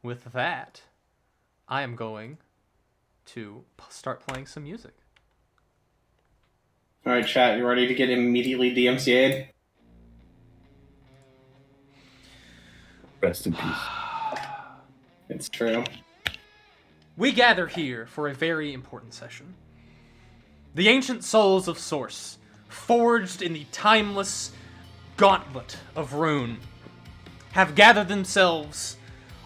with that, I am going to start playing some music. All right, chat. You ready to get immediately DMCA'd? Rest in peace. It's true. We gather here for a very important session. The ancient souls of Source, forged in the timeless gauntlet of Rune, have gathered themselves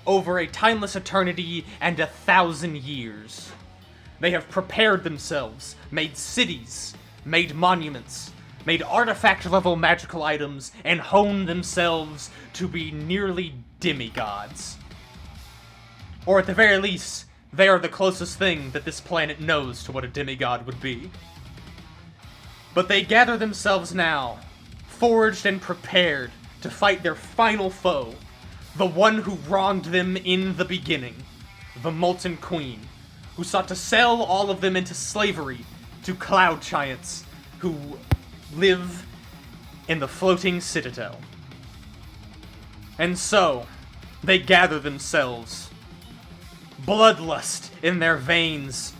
over a timeless eternity and 1,000 years. They have prepared themselves, made cities, made monuments, made artifact-level magical items, and honed themselves to be nearly demigods. Or at the very least, they are the closest thing that this planet knows to what a demigod would be. But they gather themselves now, forged and prepared to fight their final foe, the one who wronged them in the beginning, the Molten Queen, who sought to sell all of them into slavery to cloud giants who live in the floating citadel. And so, they gather themselves, bloodlust in their veins,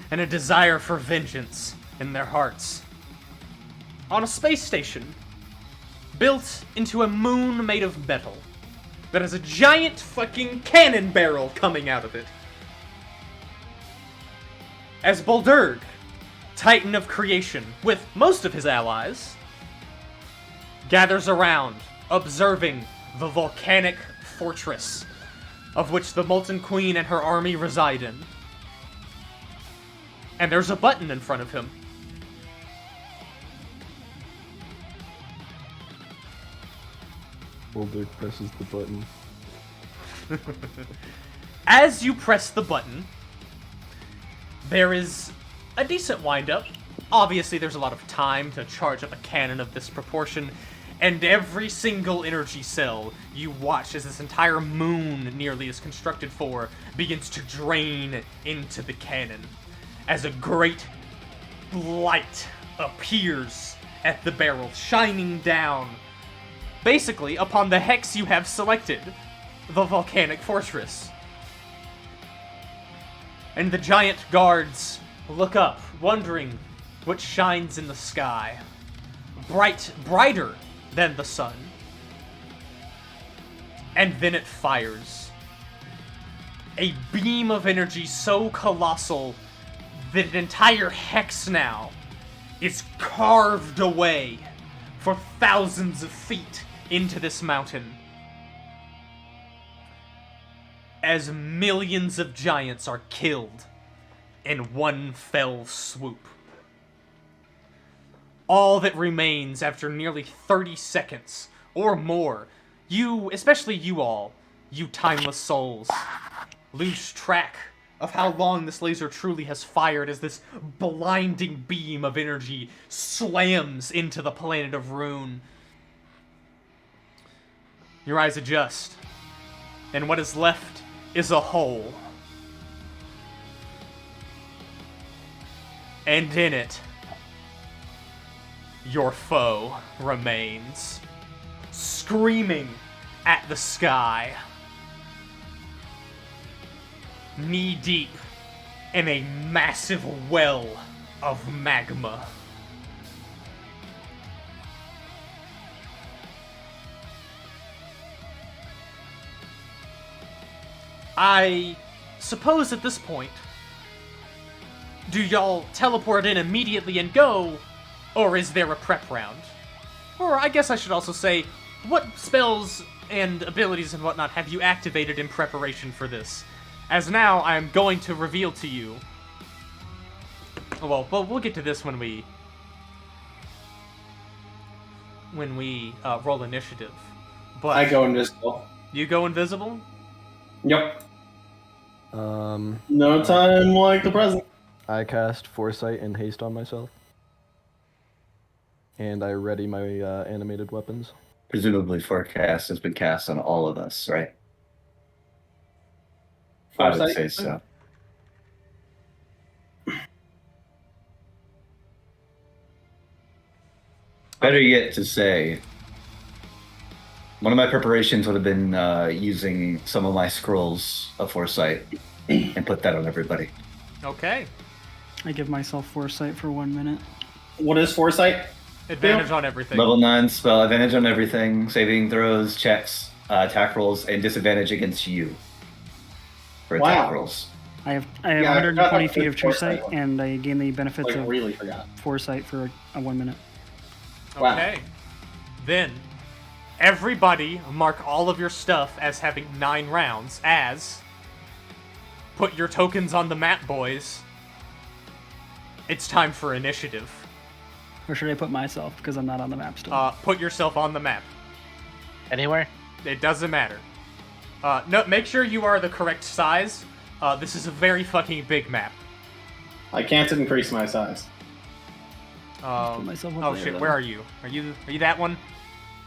and a desire for vengeance in their hearts, on a space station built into a moon made of metal that has a giant fucking cannon barrel coming out of it. As Boldurg, Titan of Creation, with most of his allies, gathers around, observing the volcanic fortress of which the Molten Queen and her army reside in. And there's a button in front of him. Boulder presses the button. As you press the button, there is a decent wind-up. Obviously, there's a lot of time to charge up a cannon of this proportion, and every single energy cell you watch as this entire moon nearly is constructed for begins to drain into the cannon, as a great light appears at the barrel, shining down, basically, upon the hex you have selected, the volcanic fortress. And the giant guards look up, wondering what shines in the sky. Brighter than the sun. And then it fires. A beam of energy so colossal that an entire hex now is carved away for thousands of feet into this mountain, as millions of giants are killed in one fell swoop. All that remains after nearly 30 seconds, or more, you, especially you all, you timeless souls, lose track of how long this laser truly has fired as this blinding beam of energy slams into the planet of Rune. Your eyes adjust, and what is left is a hole. And in it, your foe remains, screaming at the sky, knee-deep in a massive well of magma. I suppose at this point, do y'all teleport in immediately and go, or is there a prep round? Or I guess I should also say, what spells and abilities and whatnot have you activated in preparation for this? As now, I am going to reveal to you... Well, we'll get to this when we roll initiative. But I go invisible. you go invisible? Yep. Um, No time like the present. I cast Foresight and Haste on myself. And I ready my animated weapons. Presumably forecast has been cast on all of us, right? I would Foresight? say so. Better yet to say, One of my preparations would have been using some of my scrolls of foresight and put that on everybody. Okay. I give myself foresight for 1 minute. What is foresight? Advantage on everything. Level 9 spell, advantage on everything, saving throws, checks, attack rolls, and disadvantage against you for attack Wow. rolls. I have Yeah, I 120 forgot feet of that true foresight sight, one. and I gain the benefits Like, of really forgot. foresight for a 1 minute. Wow. Okay. Then, everybody mark all of your stuff as having 9 rounds, as put your tokens on the map, boys. It's time for initiative. Or should I put myself, because I'm not on the map still? Put yourself on the map. Anywhere? It doesn't matter. No, make sure you are the correct size. This is a very fucking big map. I can't increase my size. put myself up Oh there, shit, then. where are you? Are you that one?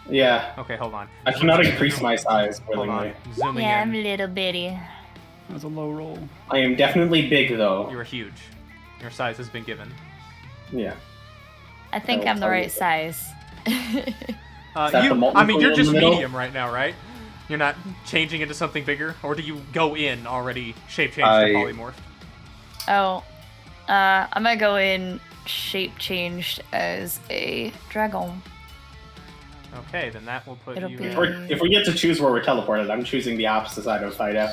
Yeah. Okay, hold on. I cannot increase my size Hold on. willingly. Zooming Yeah, I'm in. little bitty. That was a low roll. I am definitely big, though. You are huge. Your size has been given. Yeah. I think Oh, I'm the sorry. right size. Is that the molten I mean, you're queen in just the middle? medium right now, right? You're not changing into something bigger, or do you go in already shape changed I- to polymorph? Oh, I'm gonna go in shape changed as a dragon. Okay, then that will put It'll you. be- In. If we get to choose where we're teleported, I'm choosing the opposite side of Fido.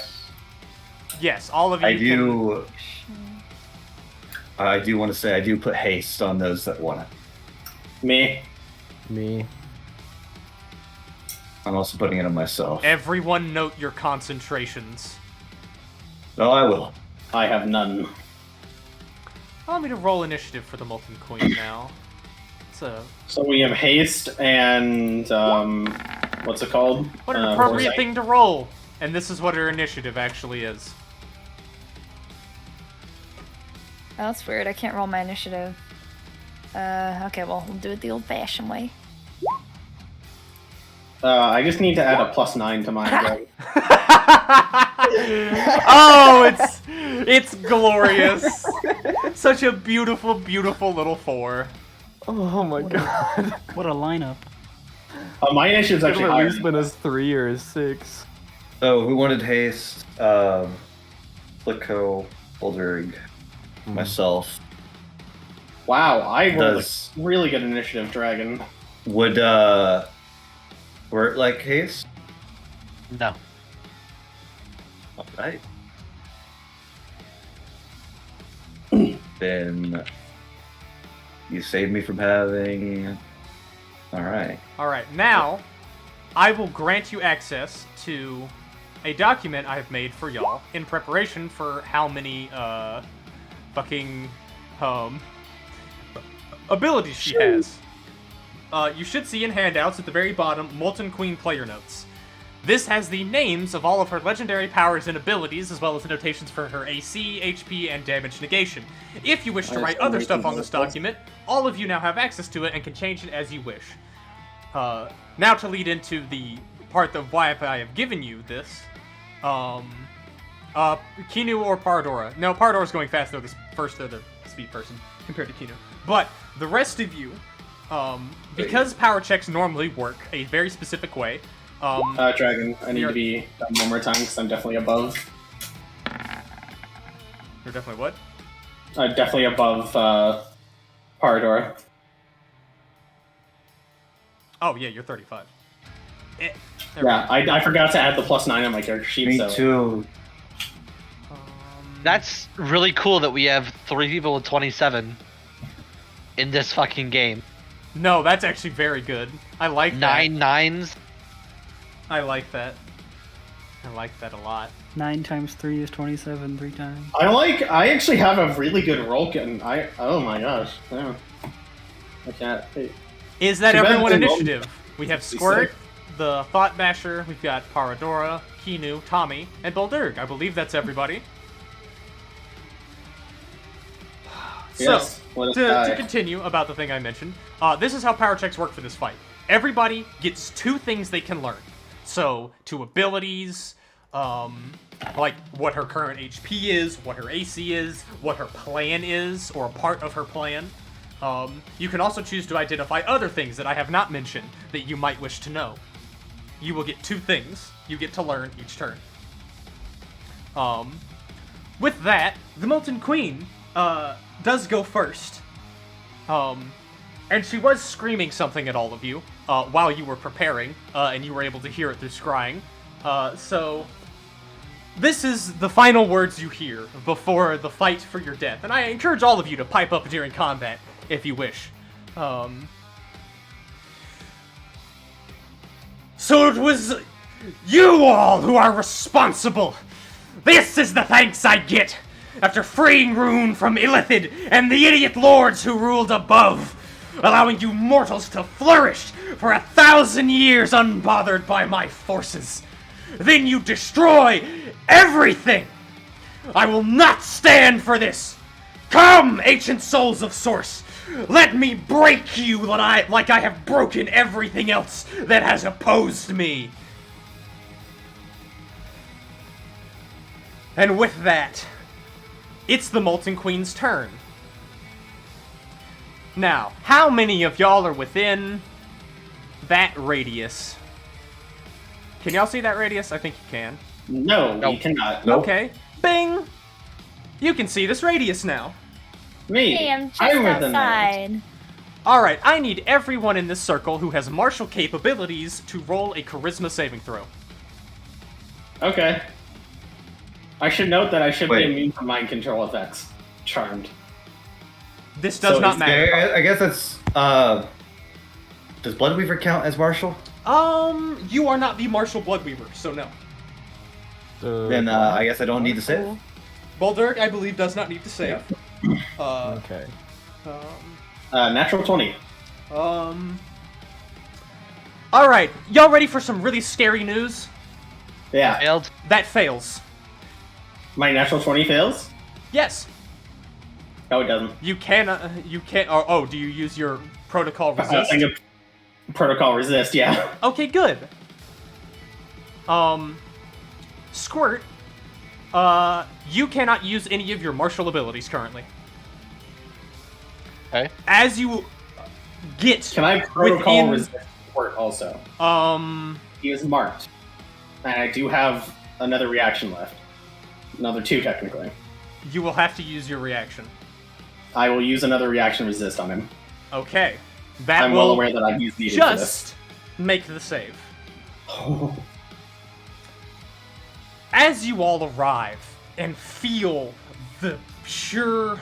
Yes, all of you. I do want to say I do put haste on those that want it. Me? Me. I'm also putting it on myself. Everyone, note your concentrations. No, I will. I have none. Allow me to roll initiative for the Molten Queen now. It's a So we have haste and what's it called? what an appropriate foresight. thing to roll, and this is what her initiative actually is. Oh, that's weird. I can't roll my initiative. Okay, well, we'll do it the old-fashioned way. I just need to add a +9 to mine. Right? Oh, it's glorious. Such a beautiful, beautiful little 4. Oh my god. What a lineup. My initiative's Could actually have at higher. least been a 3 or a 6. So, who wanted haste? Flicko, Bolderg, myself. Wow, I rolled Does- a really good initiative, Dragon. Would, Wert like haste? No. Alright. Then you saved me from having. Alright. Alright, now I will grant you access to a document I have made for y'all in preparation for how many fucking abilities she has. You should see in handouts at the very bottom Molten Queen player notes. This has the names of all of her legendary powers and abilities, as well as the notations for her AC, HP, and damage negation. If you wish to write other stuff on this document, all of you now have access to it and can change it as you wish. Now to lead into the part of why I have given you this, Kinu or Paradora. No, Paradora's going fast, though, this first the speed person, compared to Kinu. But the rest of you, because power checks normally work a very specific way, Dragon, I need to be done one more time because I'm definitely above. you're definitely what? Definitely above Paradora. Oh, yeah, you're 35. There we Yeah, I forgot to add the +9 on my character sheet. Me so. too. go. That's really cool that we have 3 people with 27 in this fucking game. No, that's actually very good. I like that. 9 nines. I like that. I like that a lot. 9 times 3 is 27, 3 times. I actually have a really good roll kit, and oh my gosh, yeah. I can't. Is that Too bad everyone it's in initiative? We have Squirt, the Thought Basher, we've got Paradora, Kinu, Tommy, and Bolderg. I believe that's everybody. Yes, So, let us to die. continue about the thing I mentioned, this is how power checks work for this fight. Everybody gets 2 things they can learn. So, 2 abilities, like what her current HP is, what her AC is, what her plan is, or a part of her plan. You can also choose to identify other things that I have not mentioned that you might wish to know. you will get 2 things you get to learn each turn. With that, the Molten Queen does go first. And she was screaming something at all of you while you were preparing, and you were able to hear it through scrying. So this is the final words you hear before the fight for your death. And I encourage all of you to pipe up during combat if you wish. So it was you all who are responsible. This is the thanks I get after freeing Rune from Illithid and the idiot lords who ruled above, allowing you mortals to flourish for 1,000 years unbothered by my forces. Then you destroy everything. I will not stand for this. Come, ancient souls of Source. Let me break you like I have broken everything else that has opposed me. And with that, it's the Molten Queen's turn. Now, how many of y'all are within that radius? Can y'all see that radius? I think you can. No, Nope. you cannot. Nope. Okay. Bing! You can see this radius now. Me. Hey, I'm just within that. outside. Alright, I need everyone in this circle who has martial capabilities to roll a charisma saving throw. Okay. I should note that I should Wait. be immune from mind control effects. Charmed. This does So not is matter. I guess that's. Does Bloodweaver count as martial? You are not the Martial Bloodweaver, so no. Then I guess I don't need to save. Boldirk, I believe, does not need to save. Okay. Natural 20. Alright, y'all ready for some really scary news? Yeah. Failed. That fails. My natural 20 fails? Yes, No, it doesn't. you can't, do you use your protocol resist? Thing of protocol resist, yeah. Okay, good. Squirt, you cannot use any of your martial abilities currently. Okay. As you get Can I protocol within, resist support also? He is marked. And I do have another reaction left. Another 2, technically. you will have to use your reaction. I will use another reaction resist on him. Okay. That I'm will well aware that I've used needed for this. just make the save. As you all arrive and feel the pure,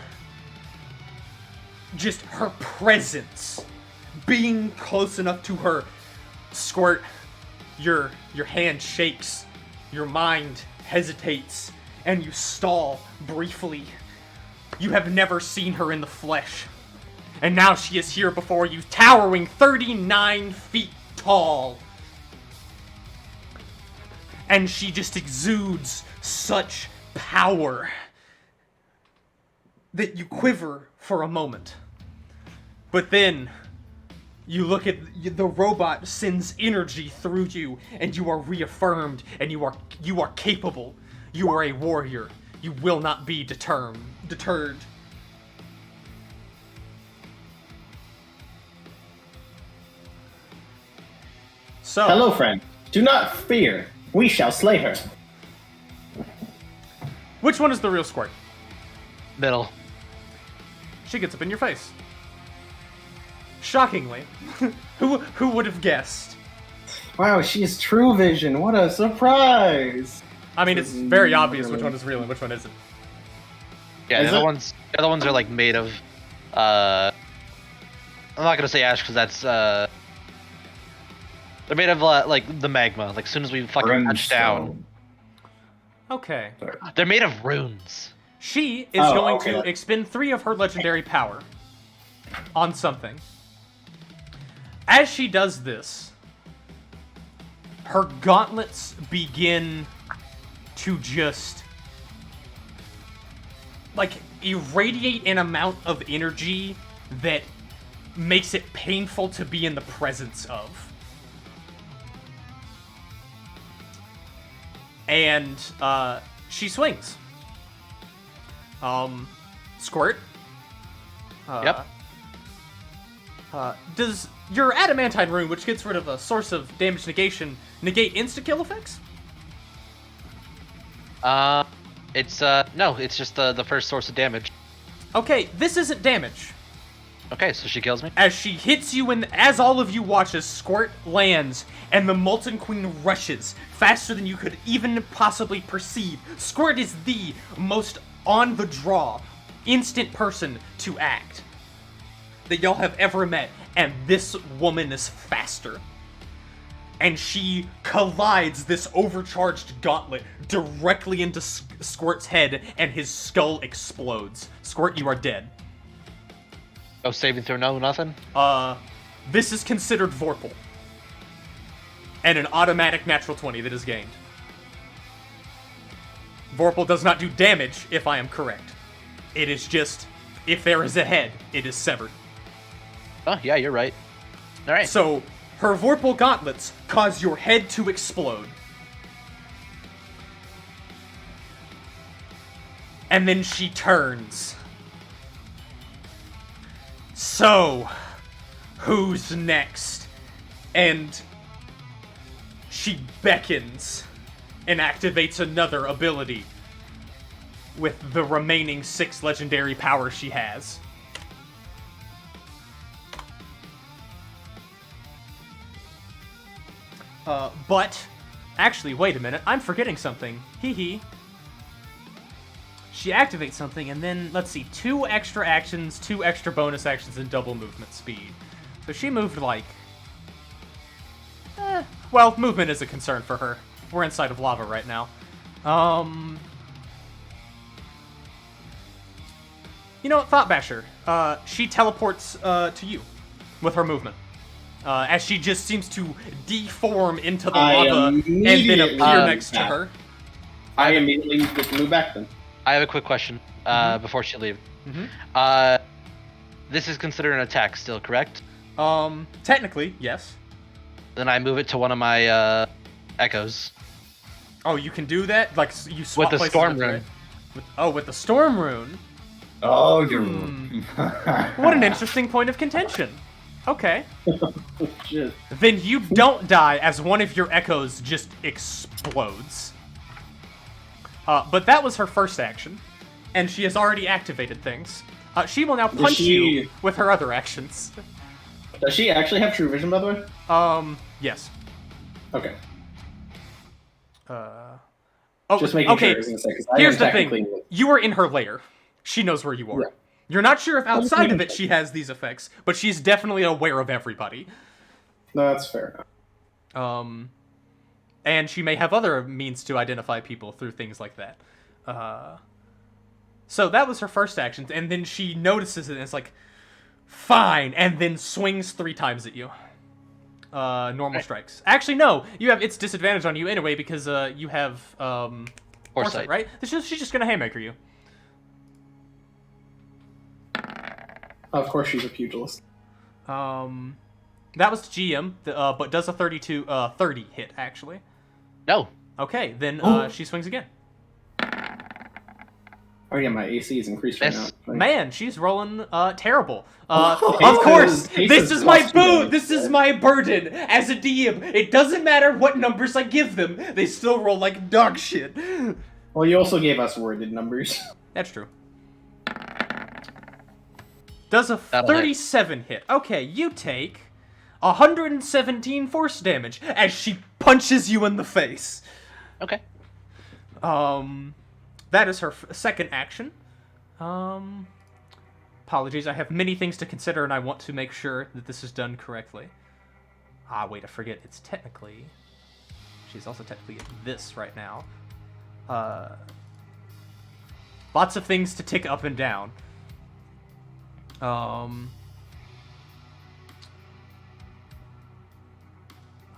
just her presence, being close enough to her, Squirt, your hand shakes, your mind hesitates, and you stall briefly. You have never seen her in the flesh. And now she is here before you, towering 39 feet tall. And she just exudes such power that you quiver for a moment. But then you look at the robot sends energy through you, and you are reaffirmed, and you are capable. You are a warrior. You will not be deterred. So, Hello, friend. Do not fear. We shall slay her. which one is the real Squirt? Middle. She gets up in your face. Shockingly. Who would have guessed? Wow, she's true vision. What a surprise. I mean, it's very obvious which one is real and which one isn't. Yeah, Is the it? other ones are like made of. I'm not gonna say ash because that's. They're made of like the magma. Like as soon as we fucking touch down, Okay. they're made of runes. She is Oh, going okay. to expend 3 of her legendary power on something. As she does this, her gauntlets begin to just like irradiate an amount of energy that makes it painful to be in the presence of. And she swings. Squirt. Yep. Does your adamantine rune, which gets rid of a source of damage negation, negate insta-kill effects? It's no, it's just the first source of damage. Okay, this isn't damage. Okay, so she kills me. As she hits you, and as all of you watch as Squirt lands, and the Molten Queen rushes faster than you could even possibly perceive. Squirt is the most on the draw, instant person to act that y'all have ever met, and this woman is faster. And she collides this overcharged gauntlet directly into Squirt's head, and his skull explodes. Squirt, you are dead. Oh, saving throw, no, nothing? This is considered Vorpal. And an automatic natural 20 that is gained. Vorpal does not do damage, if I am correct. It is just, if there is a head, it is severed. Oh, yeah, you're right. Alright. So, her Vorpal gauntlets cause your head to explode. And then she turns. So, who's next? And she beckons and activates another ability with the remaining 6 legendary powers she has. But, actually, wait a minute, I'm forgetting something. Hee hee. She activates something, and then, let's see, 2 extra actions, 2 extra bonus actions, and double movement speed. So she moved, like... well, movement is a concern for her. We're inside of lava right now. You know what, Thought Basher. She teleports to you with her movement. As she just seems to deform into the lava and then appear next to her. I immediately just move back then. I have a quick question before she leaves. This is considered an attack still, correct? Technically, yes. Then I move it to one of my echoes. Oh, you can do that? Like, you swap with the places storm with it, rune. right? With the storm rune? Oh, you're... What an interesting point of contention. Okay. Shit. Then you don't die as one of your echoes just explodes. But that was her first action, and she has already activated things. She will now punch you with her other actions. Does she actually have true vision, by the way? Yes. Okay. Oh, just making okay. sure. I was gonna say, 'cause I Here's am the technically- thing. You are in her lair. She knows where you are. Yeah. You're not sure if outside of it she has these effects, but she's definitely aware of everybody. No, that's fair. And she may have other means to identify people through things like that. So that was her first action, and then she notices it and it's like, fine, and then swings 3 times at you. Normal strikes. Actually, no, it's disadvantage on you anyway because you have foresight, right? She's just gonna haymaker you. Of course, she's a pugilist. That was GM, but does a 30 hit actually? No. Okay, then she swings again. Oh yeah, my AC is increased right now. Man, she's rolling terrible. Of course, this is my boon. This is my burden as a DM. It doesn't matter what numbers I give them; they still roll like dog shit. Well, you also gave us worded numbers. That's true. Does a 37 hit? Okay, you take 117 force damage as she punches you in the face. Okay. That is her second action. Apologies, I have many things to consider, and I want to make sure that this is done correctly. Wait, I forget. It's technically... She's also technically at this right now. Lots of things to tick up and down.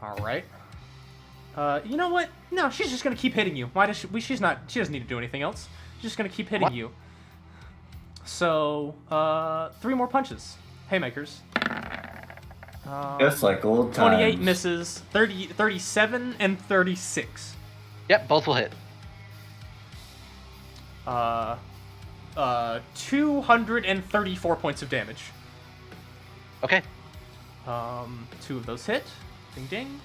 Alright. You know what? No, she's just gonna keep hitting you. Why does she doesn't need to do anything else. She's just gonna keep hitting you. So, 3 more punches. Haymakers. Just like old times. 28 misses, 37, and 36. Yep, both will hit. 234 points of damage. Okay. 2 of those hit. Ding ding.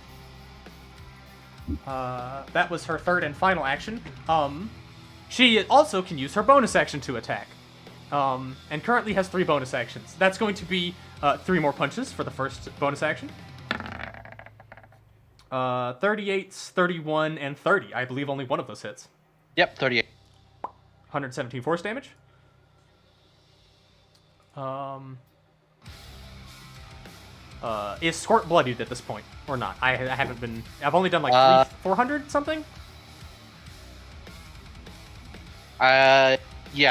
That was her third and final action. She also can use her bonus action to attack. And currently has 3 bonus actions. That's going to be 3 more punches for the first bonus action. 38, 31, and 30. I believe only one of those hits. Yep, 38. 117 force damage. Is Squirt bloodied at this point or not? I haven't been. I've only done like 400 something. Yeah,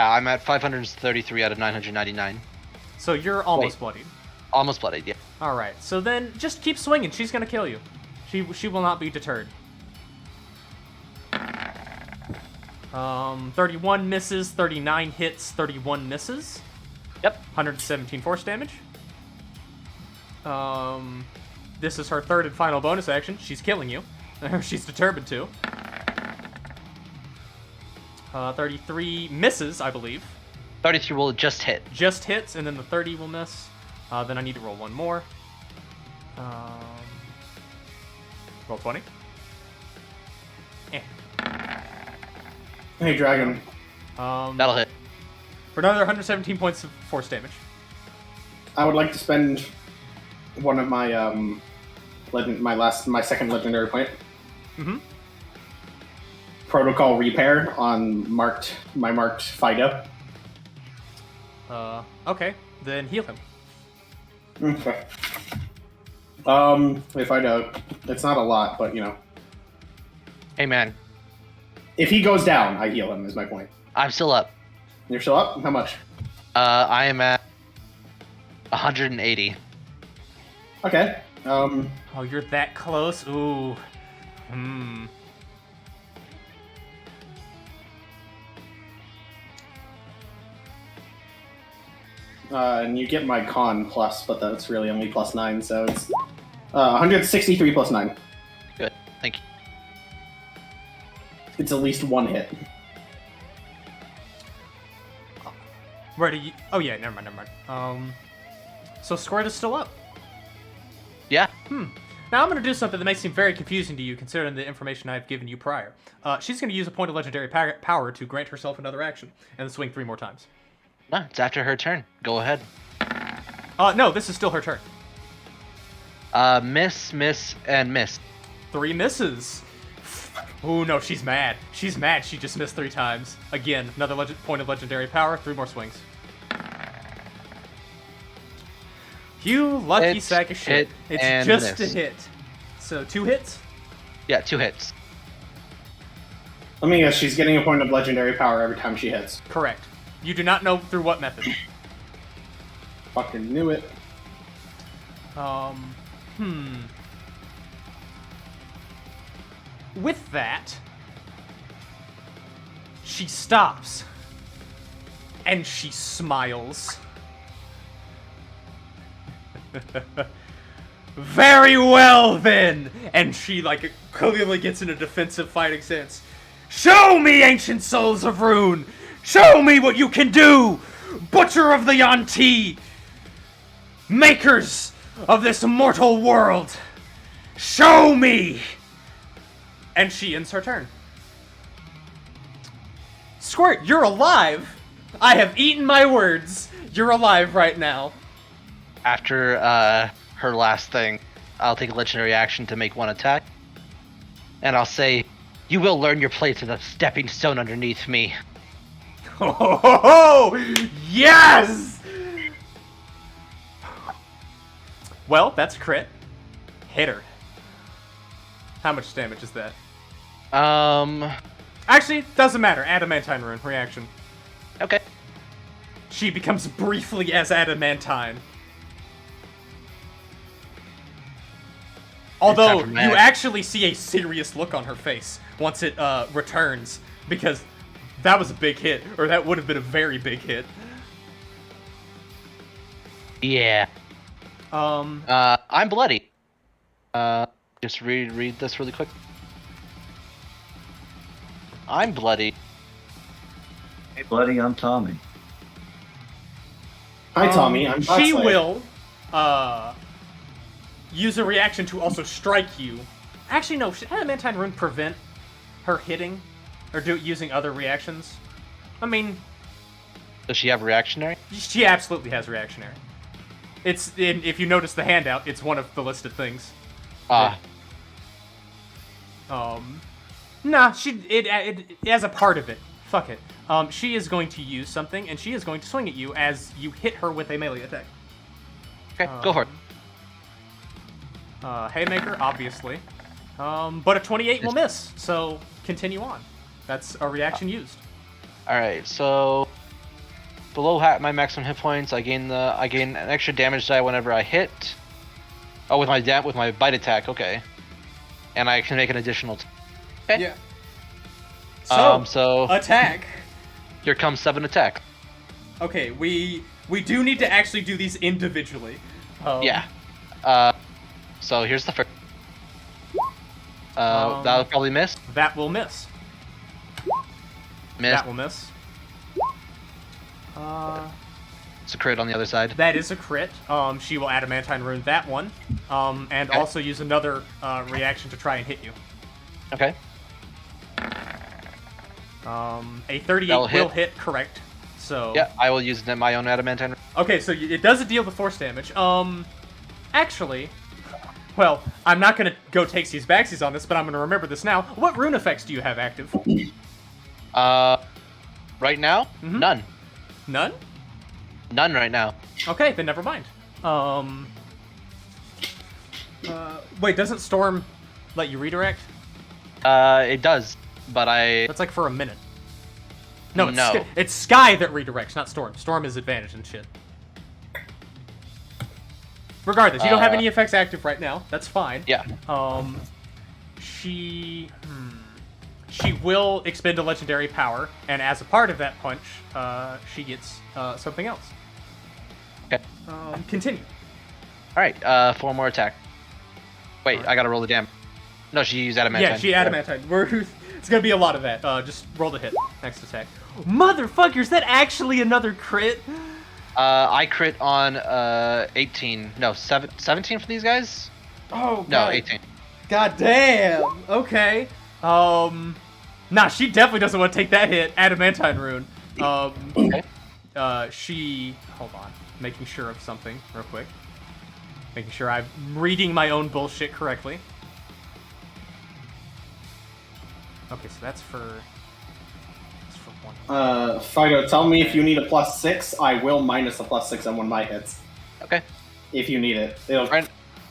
I'm at 533 out of 999. So you're almost bloodied. Almost bloodied, yeah. All right. So then just keep swinging. She's gonna kill you. She will not be deterred. 31 misses, 39 hits, 31 misses. Yep. 117 force damage. This is her third and final bonus action. She's killing you. She's determined to. 33 misses, I believe. 33 will just hit. Just hits, and then the 30 will miss. Then I need to roll one more. Roll 20. Hey, Dragon. That'll hit. For another 117 points of force damage. I would like to spend one of my my second legendary point. Mm-hmm. Protocol repair on my marked Fido. Okay, then heal him. Okay. If I don't, it's not a lot, but you know. Hey, man. If he goes down, I heal him. Is my point. I'm still up. You're still up? How much? I am at 180. Okay. Oh, you're that close? Ooh. And you get my con plus, but that's really only +9, so it's 163 + 9. Good. Thank you. It's at least one hit. Where do you... Oh, yeah, never mind. So Squirt is still up. Yeah. Now I'm going to do something that may seem very confusing to you, considering the information I've given you prior. She's going to use a point of legendary power to grant herself another action, and then swing 3 more times. No, it's after her turn. Go ahead. No, this is still her turn. Miss, and miss. 3 misses. Oh no, she's mad. She's mad. She just missed 3 times. Again, another point of legendary power. 3 more swings. You lucky sack of shit. Hit It's just miss. a hit. So 2 hits? Yeah, 2 hits. Let me guess, she's getting a point of legendary power every time she hits. Correct. You do not know through what method. Fucking knew it. With that, she stops. And she smiles. Very well, then! And she, clearly gets in a defensive fighting stance. Show me, ancient souls of Rune! Show me what you can do! Butcher of the Yanti! Makers of this mortal world! Show me! And she ends her turn. Squirt, you're alive! I have eaten my words. You're alive right now. After her last thing, I'll take a legendary action to make 1 attack. And I'll say, you will learn your place as a stepping stone underneath me. Oh, yes! Well, that's a crit. Hit her. How much damage is that? Actually, doesn't matter. Adamantine rune reaction. Okay. She becomes briefly as adamantine. Although, you actually see a serious look on her face once it returns, because that was a big hit, or that would have been a very big hit. Yeah. I'm bloody. Just read this really quick. I'm bloody. Hey, bloody, I'm Tommy. Hi, Tommy. I'm She Botsley. will use a reaction to also strike you. Actually, no. Should Adamantine Rune prevent her hitting? Or using other reactions? I mean... Does she have reactionary? She absolutely has reactionary. If you notice the handout, it's one of the listed things. Ah. Nah, it as a part of it. Fuck it. She is going to use something, and she is going to swing at you as you hit her with a melee attack. Okay, go for it. Haymaker, obviously. But a 28 will miss, so continue on. That's a reaction used. Alright, so below my maximum hit points, I gain an extra damage die whenever I hit. Oh, with my bite attack, okay. And I can make an additional. Okay. Yeah. So attack. Here comes 7 attack. Okay, we do need to actually do these individually. Yeah. So here's the first. That'll probably miss. That will miss. Miss. That will miss. It's a crit on the other side. That is a crit. She will Adamantine Rune that one. And Okay. also use another reaction to try and hit you. Okay. A 38 will hit, correct. So yeah, I will use my own Adamantine. Okay, so it does deal the force damage. Actually, well, I'm not gonna go takesies backsies on this, but I'm gonna remember this now. What rune effects do you have active? Right now, none. None? None right now. Okay, then never mind. Wait, doesn't Storm let you redirect? It does, but That's like for a minute. No, it's, No. it's Sky that redirects, not Storm. Storm is advantage and shit. Regardless, you don't have any effects active right now. That's fine. Yeah. She will expend a legendary power, and as a part of that punch, she gets something else. Okay. Continue. All right. 4 more attack. Wait, Right. I gotta roll the damage. No, she used adamantine. Yeah, she adamantine. It's gonna be a lot of that. Just roll the hit. Next attack. Motherfucker, is that actually another crit? I crit on 18. No, 17 for these guys. Oh, God. No, 18. God damn. Okay. Nah, she definitely doesn't want to take that hit. Adamantine Rune. Okay. Hold on. Making sure of something real quick. Making sure I'm reading my own bullshit correctly. Okay, so that's for one. Fido, tell me if you need a +6. I will minus a +6 on one of my hits. Okay. If you need it. It'll Right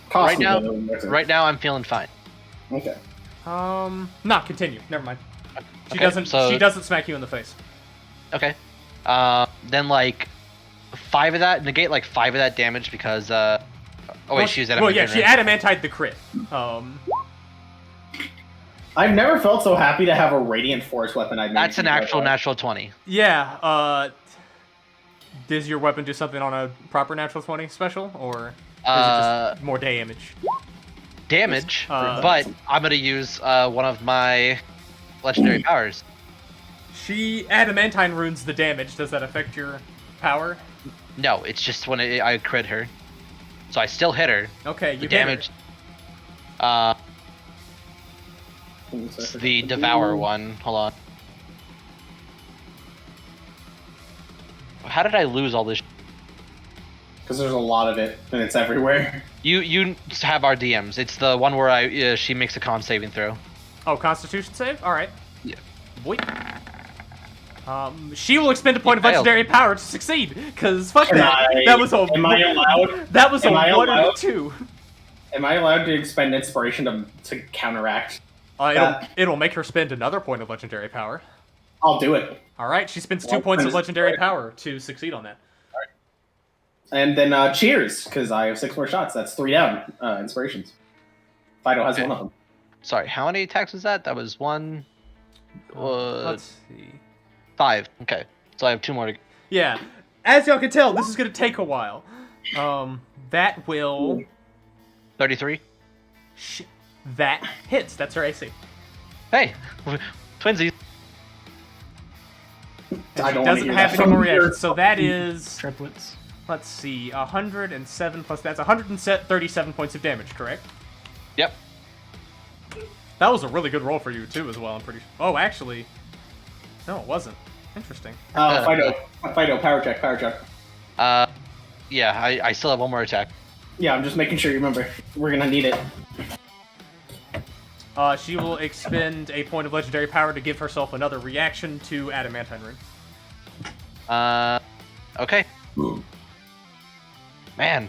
cost me now, though, in return. right now I'm feeling fine. Okay. Nah, continue. Never mind. She Okay, doesn't smack you in the face. Okay. Then like 5 of that, negate like 5 of that damage because oh wait, she used adamantine. Well, yeah, she right? adamantine the crit. I've never felt so happy to have a Radiant Force weapon. That's an actual natural 20. Yeah, does your weapon do something on a proper natural 20 special, or is it just more damage? Damage, but I'm gonna use one of my legendary powers. She adamantine runes the damage. Does that affect your power? No, it's just when I crit her. So I still hit her. Okay, you The damage. It's the Devour one. Hold on. How did I lose all this? Because there's a lot of it, and it's everywhere. You have our DMs. It's the one where she makes a con saving throw. Oh, Constitution save. All right. Yeah. Boy. She will expend a point of failed. legendary power to succeed. Cause fuck that. That was a. Am I allowed? That was a Am I 1 and a allowed? 2. Am I allowed to expend inspiration to counteract? It'll make her spend another point of legendary power. I'll do it. All right, she spends 2 points of legendary power to succeed on that. And then cheers, because I have 6 more shots. That's 3 down. Inspirations. Fido has one of them. Sorry, how many attacks was that? That was 1. Let's see. 5. Okay, so I have 2 more to go. Yeah, as y'all can tell, this is gonna take a while. That will. 33. That hits. That's her AC. Hey, twinsies. And she doesn't have any more reactions, so that is Triplets. Let's see, 107 plus that's 137 points of damage, correct? Yep. That was a really good roll for you too, as well. I'm pretty. Oh, actually, no, it wasn't. Interesting. Fido, power check. Yeah, I still have one more attack. Yeah, I'm just making sure you remember. We're gonna need it. She will expend a point of legendary power to give herself another reaction to Adamantine Rune. Okay. Man.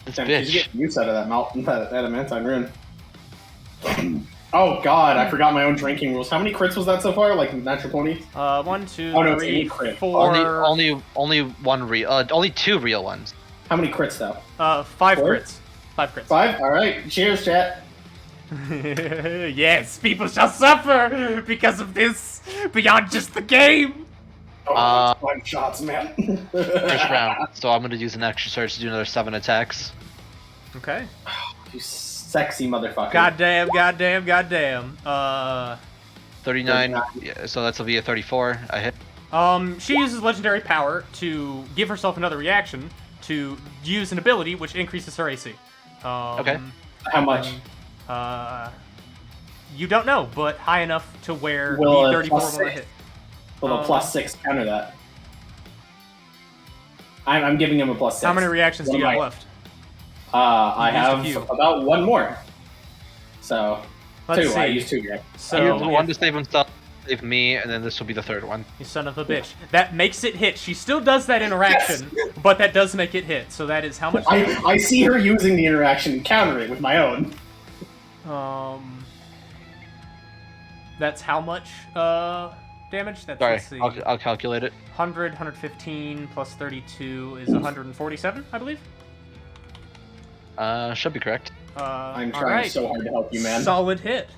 This Damn, bitch. she's getting use out of that Adamantine Rune. Oh god, I forgot my own drinking rules. How many crits was that so far? Like natural 20? 1, 2, Oh, no, it's 3, any crit. 4. Only 2 real ones. How many crits though? 5 4? crits. 5 crits. 5? Alright, cheers, chat. Yes, people shall suffer because of this beyond just the game. Oh, that's 5 shots, man. First round. So I'm gonna use an extra surge to do another 7 attacks. Okay. You sexy motherfucker. Goddamn. 39. Yeah, so that's will be a 34. I hit. She uses legendary power to give herself another reaction to use an ability which increases her AC. Okay. How much? You don't know, but high enough to where Will the a 34 plus will 6 hit. Will a plus 6 counter that? I'm giving him a plus 6. How many reactions do you have left? I used a have few. about 1 more. So, Let's 2. see. I used 2, yeah. So, Use one to save himself, save me, and then this will be the third one. you son of a bitch. That makes it hit. She still does that interaction, but that does make it hit. So that is how much? I see her using the interaction and counter it with my own. That's how much damage? That's, Sorry, let's see. I'll calculate it. 100, 115 plus 32 is 147, I believe. Should be correct. I'm trying so hard to help you, man. Solid hit.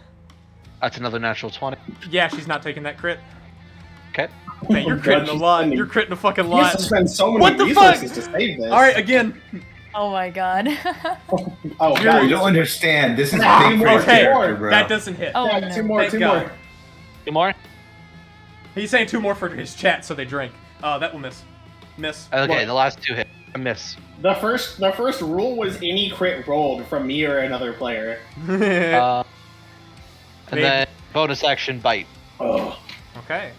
That's another natural 20. Yeah, she's not taking that crit. Okay. Man, you're Oh, God, critting a she's lot. spending- You're critting a fucking You have lot. to spend so many What the fuck? resources to save this. Alright, again. Oh my god. Oh, You God. don't understand. This is Nah, big for your Okay, character, bro. that doesn't hit. Oh Yeah, no. 2 more, Thank 2 God. more. 2 more? He's saying 2 more for his chat, so they drink. That will miss. Miss. Okay, What? the last 2 hit. I miss. The first rule was any crit rolled from me or another player. And Big. then bonus action bite. Oh. Okay.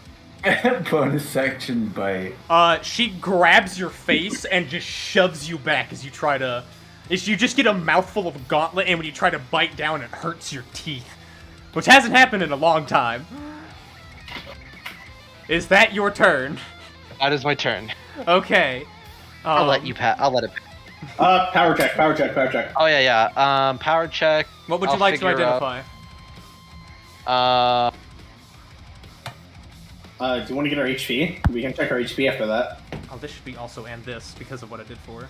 Bonus section bite. She grabs your face and just shoves you back as you try to... You just get a mouthful of gauntlet, and when you try to bite down, it hurts your teeth. Which hasn't happened in a long time. Is that your turn? That is my turn. Okay. I'll let you pat. I'll let it. Power check. Oh yeah. Power check. What would you I'll like to figure out- identify? Do you want to get our HP? We can check our HP after that. Oh, this should be also and this because of what I did for her.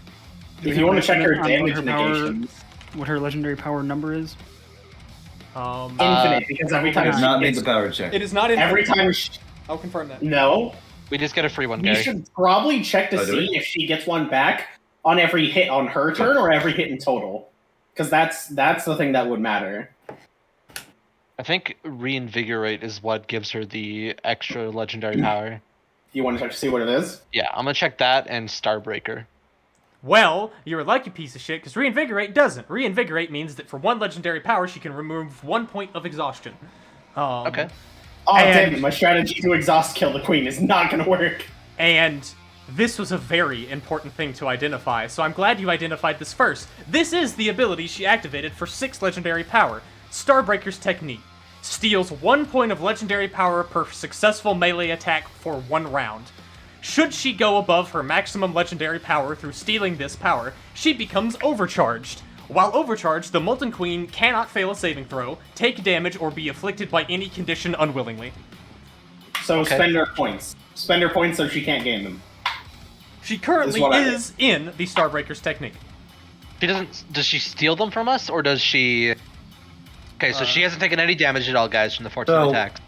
If you want to check her On what damage her power- negations, What her legendary power number is? infinite, because every time Does not she need the gets, power check. It is not in. every time she, I'll confirm that. no, We just get a free one, we Gary. should probably check to Oh, do see we? if she gets one back on every hit on her turn or every hit in total, because that's the thing that would matter. I think reinvigorate is what gives her the extra legendary power. You want to check to see what it is? Yeah, I'm gonna check that and Starbreaker. Well, you're a lucky piece of shit because reinvigorate doesn't. Reinvigorate means that for 1 legendary power, she can remove 1 point of exhaustion. Okay. Oh, And- damn it, my strategy to exhaust kill the queen is not going to work. And this was a very important thing to identify, so I'm glad you identified this first. This is the ability she activated for 6 legendary power. Starbreaker's technique. Steals 1 point of legendary power per successful melee attack for 1 round. Should she go above her maximum legendary power through stealing this power, she becomes overcharged. While overcharged, the Molten Queen cannot fail a saving throw, take damage, or be afflicted by any condition unwillingly. So Okay. spend her points. Spend her points so she can't gain them. She currently Is what I is in the Starbreaker's technique. She doesn't. Does she steal them from us, or does she? Okay, so she hasn't taken any damage at all, guys, from the 14 So- attacks.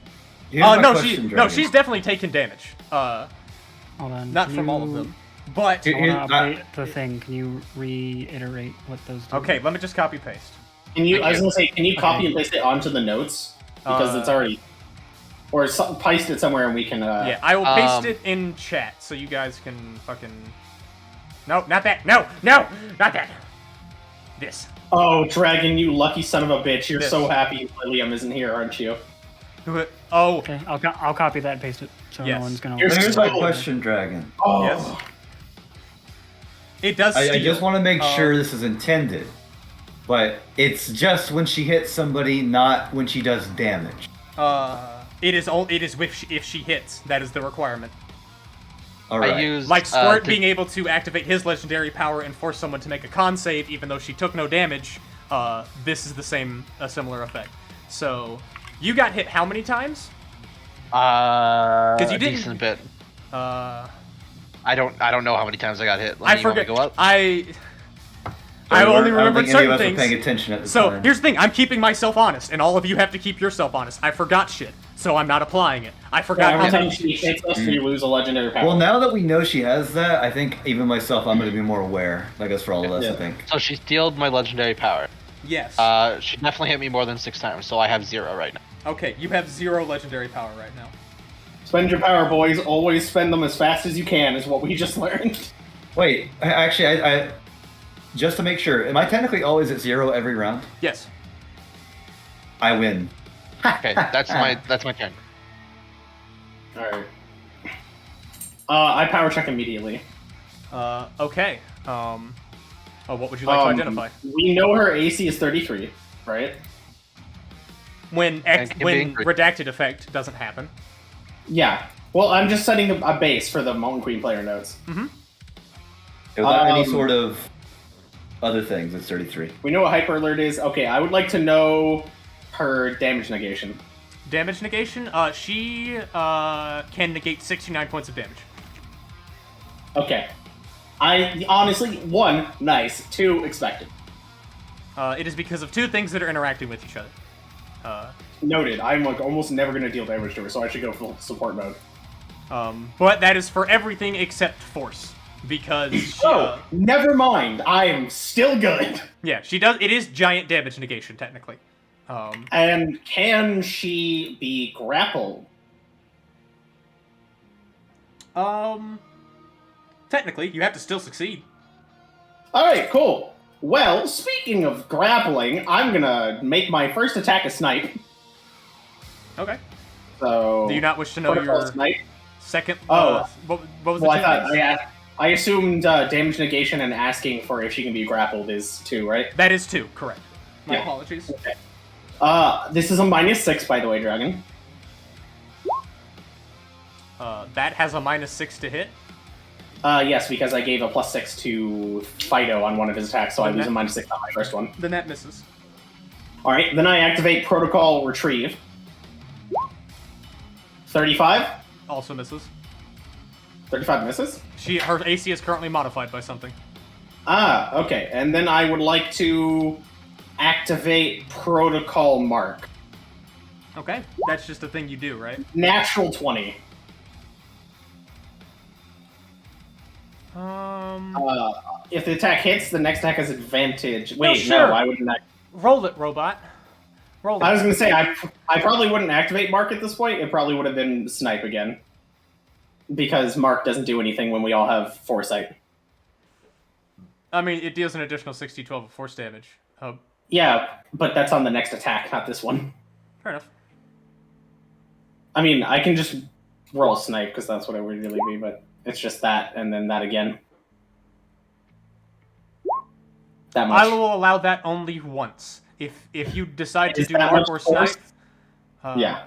Here's my No, question, no, Dragon. she's definitely taken damage. Hold on. Not can from all of you- them. But, I Here- want to update the thing. Can you reiterate what those do? okay, let me just copy paste. Can you? Thank I was you. gonna say, can you copy Okay. and paste it onto the notes because it's already, or paste it somewhere and we can. Yeah, I will paste Um, it in chat so you guys can fucking No, not that. No, not that. This. Oh, Dragon, you lucky son of a bitch! You're This. so happy Liam isn't here, aren't you? Oh. Okay, I'll copy that and paste it, so Yes. no one's gonna. You're Here's so- my question, Dragon. Oh. Yes. It does. I steal. just want to make sure this is intended, but it's just when she hits somebody, not when she does damage. It is if she hits. That is the requirement. All right. I used Like Squirt being able to activate his legendary power and force someone to make a con save, even though she took no damage. This is a similar effect. So, you got hit how many times? Because you didn't- decent bit. I I don't know how many times I got hit. Let me, you want me forget. to go up? I I only don't remembered think any certain of us things. were paying attention at the So time. here's the thing: I'm keeping myself honest, and all of you have to keep yourself honest. I forgot shit, so I'm not applying it. I forgot Every how time many. she hits us, we lose a legendary power. Well, now that we know she has that, I think even myself, I'm going to be more aware. I guess for all of us, Yeah. I think. So she stealed my legendary power. Yes. She definitely hit me more than 6 times, so I have 0 right now. Okay, you have 0 legendary power right now. Spend your power, boys. Always spend them as fast as you can, is what we just learned. Wait, actually, I just to make sure, am I technically always at 0 every round? Yes. I win. Okay, that's my turn. Alright. I power check immediately. Okay. What would you like to identify? We know her AC is 33, right? When Thank you, when being- redacted effect doesn't happen. Yeah. Well, I'm just setting a base for the Molten Queen player notes. Without any Um, sort of other things, it's 33. We know what Hyper Alert is. Okay, I would like to know her damage negation. Damage negation. She can negate 69 points of damage. Okay. I honestly, 1, nice. 2, expected. It is because of 2 things that are interacting with each other. Noted. I'm like almost never gonna deal damage to her, so I should go full support mode. But that is for everything except force, because she, Oh, never mind. I'm still good. yeah, she does. It is giant damage negation technically. And can she be grappled? Technically, you have to still succeed. Alright, cool. Well, speaking of grappling, I'm gonna make my first attack a snipe. Okay. So Do you not wish to know protocol your snipe? second? Oh. What was Well, the I two thought things? I assumed damage negation and asking for if she can be grappled is 2, right? That is 2, correct. My Yeah. apologies. Okay. This is a -6, by the way, Dragon. That has a -6 to hit. Yes, because I gave a +6 to Fido on one of his attacks, so I Okay. lose a -6 on my first one. Then that misses. Alright, then I activate Protocol Retrieve. 35? Also misses. 35 misses? Her AC is currently modified by something. Ah, okay. And then I would like to activate Protocol Mark. Okay, that's just a thing you do, right? Natural 20. If the attack hits, the next attack has advantage. Wait, sure. no, I wouldn't. Roll it, robot. Roll it. I was gonna say I probably wouldn't activate Mark at this point. It probably would have been Snipe again, because Mark doesn't do anything when we all have Foresight. I mean, it deals an additional 6d12 of force damage. Yeah, but that's on the next attack, not this one. Fair enough. I mean, I can just roll Snipe because that's what it would really be, but it's just that and then that again. That much. I will allow that only once. If you decide to Is do that Mark much or force? Snipe, Yeah,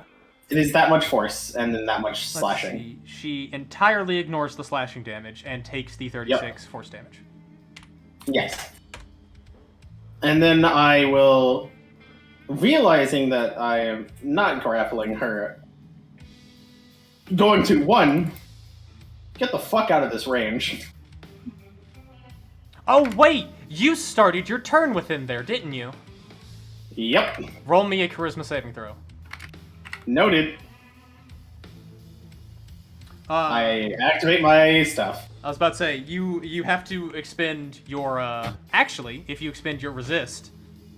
it is that much force and then that much let's slashing. see. She entirely ignores the slashing damage and takes the 36 force damage. Yes. And then I will, realizing that I am not grappling her, going to 1, get the fuck out of this range. Oh wait, you started your turn with him there, didn't you? Yep. Roll me a charisma saving throw. Noted. I activate my stuff. I was about to say, you have to expend your, actually, if you expend your resist,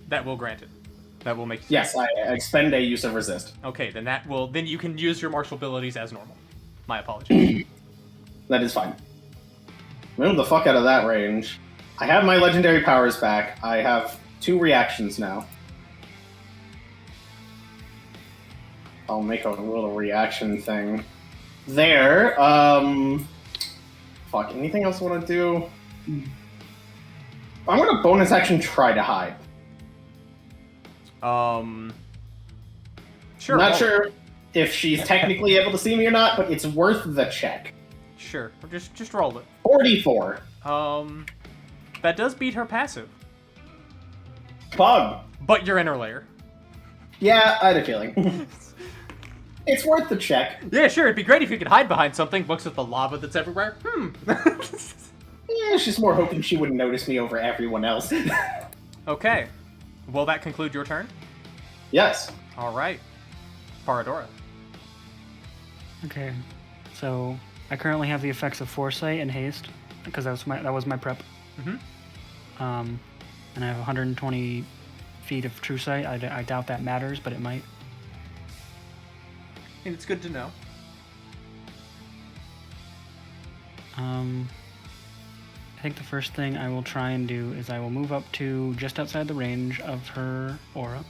that will grant it. That will make it. Yes, I expend a use of resist. Okay, then you can use your martial abilities as normal. My apologies. That is fine. Move the fuck out of that range. I have my legendary powers back. I have 2 reactions now. I'll make a little reaction thing. There. Fuck, anything else I want to do? I'm gonna bonus action try to hide. Sure. I'm not sure if she's technically able to see me or not, but it's worth the check. Sure. Just roll it. 44. That does beat her passive. Bug. But your inner layer. Yeah, I had a feeling. It's worth the check. Yeah, sure. It'd be great if you could hide behind something. Looks at the lava that's everywhere. Yeah, she's more hoping she wouldn't notice me over everyone else. Okay. Will that conclude your turn? Yes. All right. Paradora. Okay, so I currently have the effects of Foresight and Haste because that was my prep. Mm-hmm. And I have 120 feet of True Sight. I doubt that matters, but it might. And it's good to know. I think the first thing I will try and do is I will move up to just outside the range of her aura.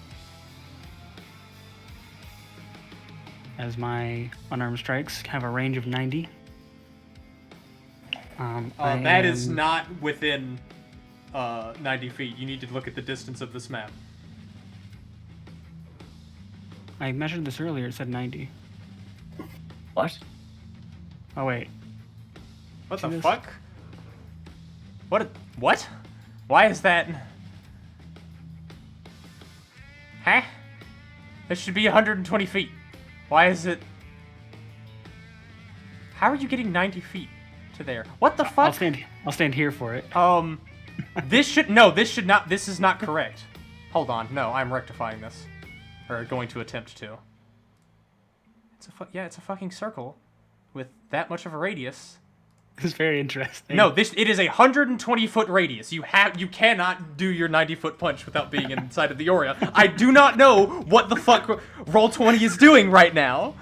As my unarmed strikes have a range of 90. That is not within 90 feet. You need to look at the distance of this map. I measured this earlier, it said 90. What? Oh wait. What See the this? fuck? What? Why is that? Huh? This should be 120 feet. Why is it? How are you getting 90 feet to there? What the fuck? I'll stand here for it. This is not correct. Hold on, no, I'm rectifying this. Or going to attempt to. It's a fucking circle with that much of a radius. It's very interesting. No, it is a 120-foot radius. You cannot do your 90-foot punch without being inside of the area. I do not know what the fuck Roll20 is doing right now.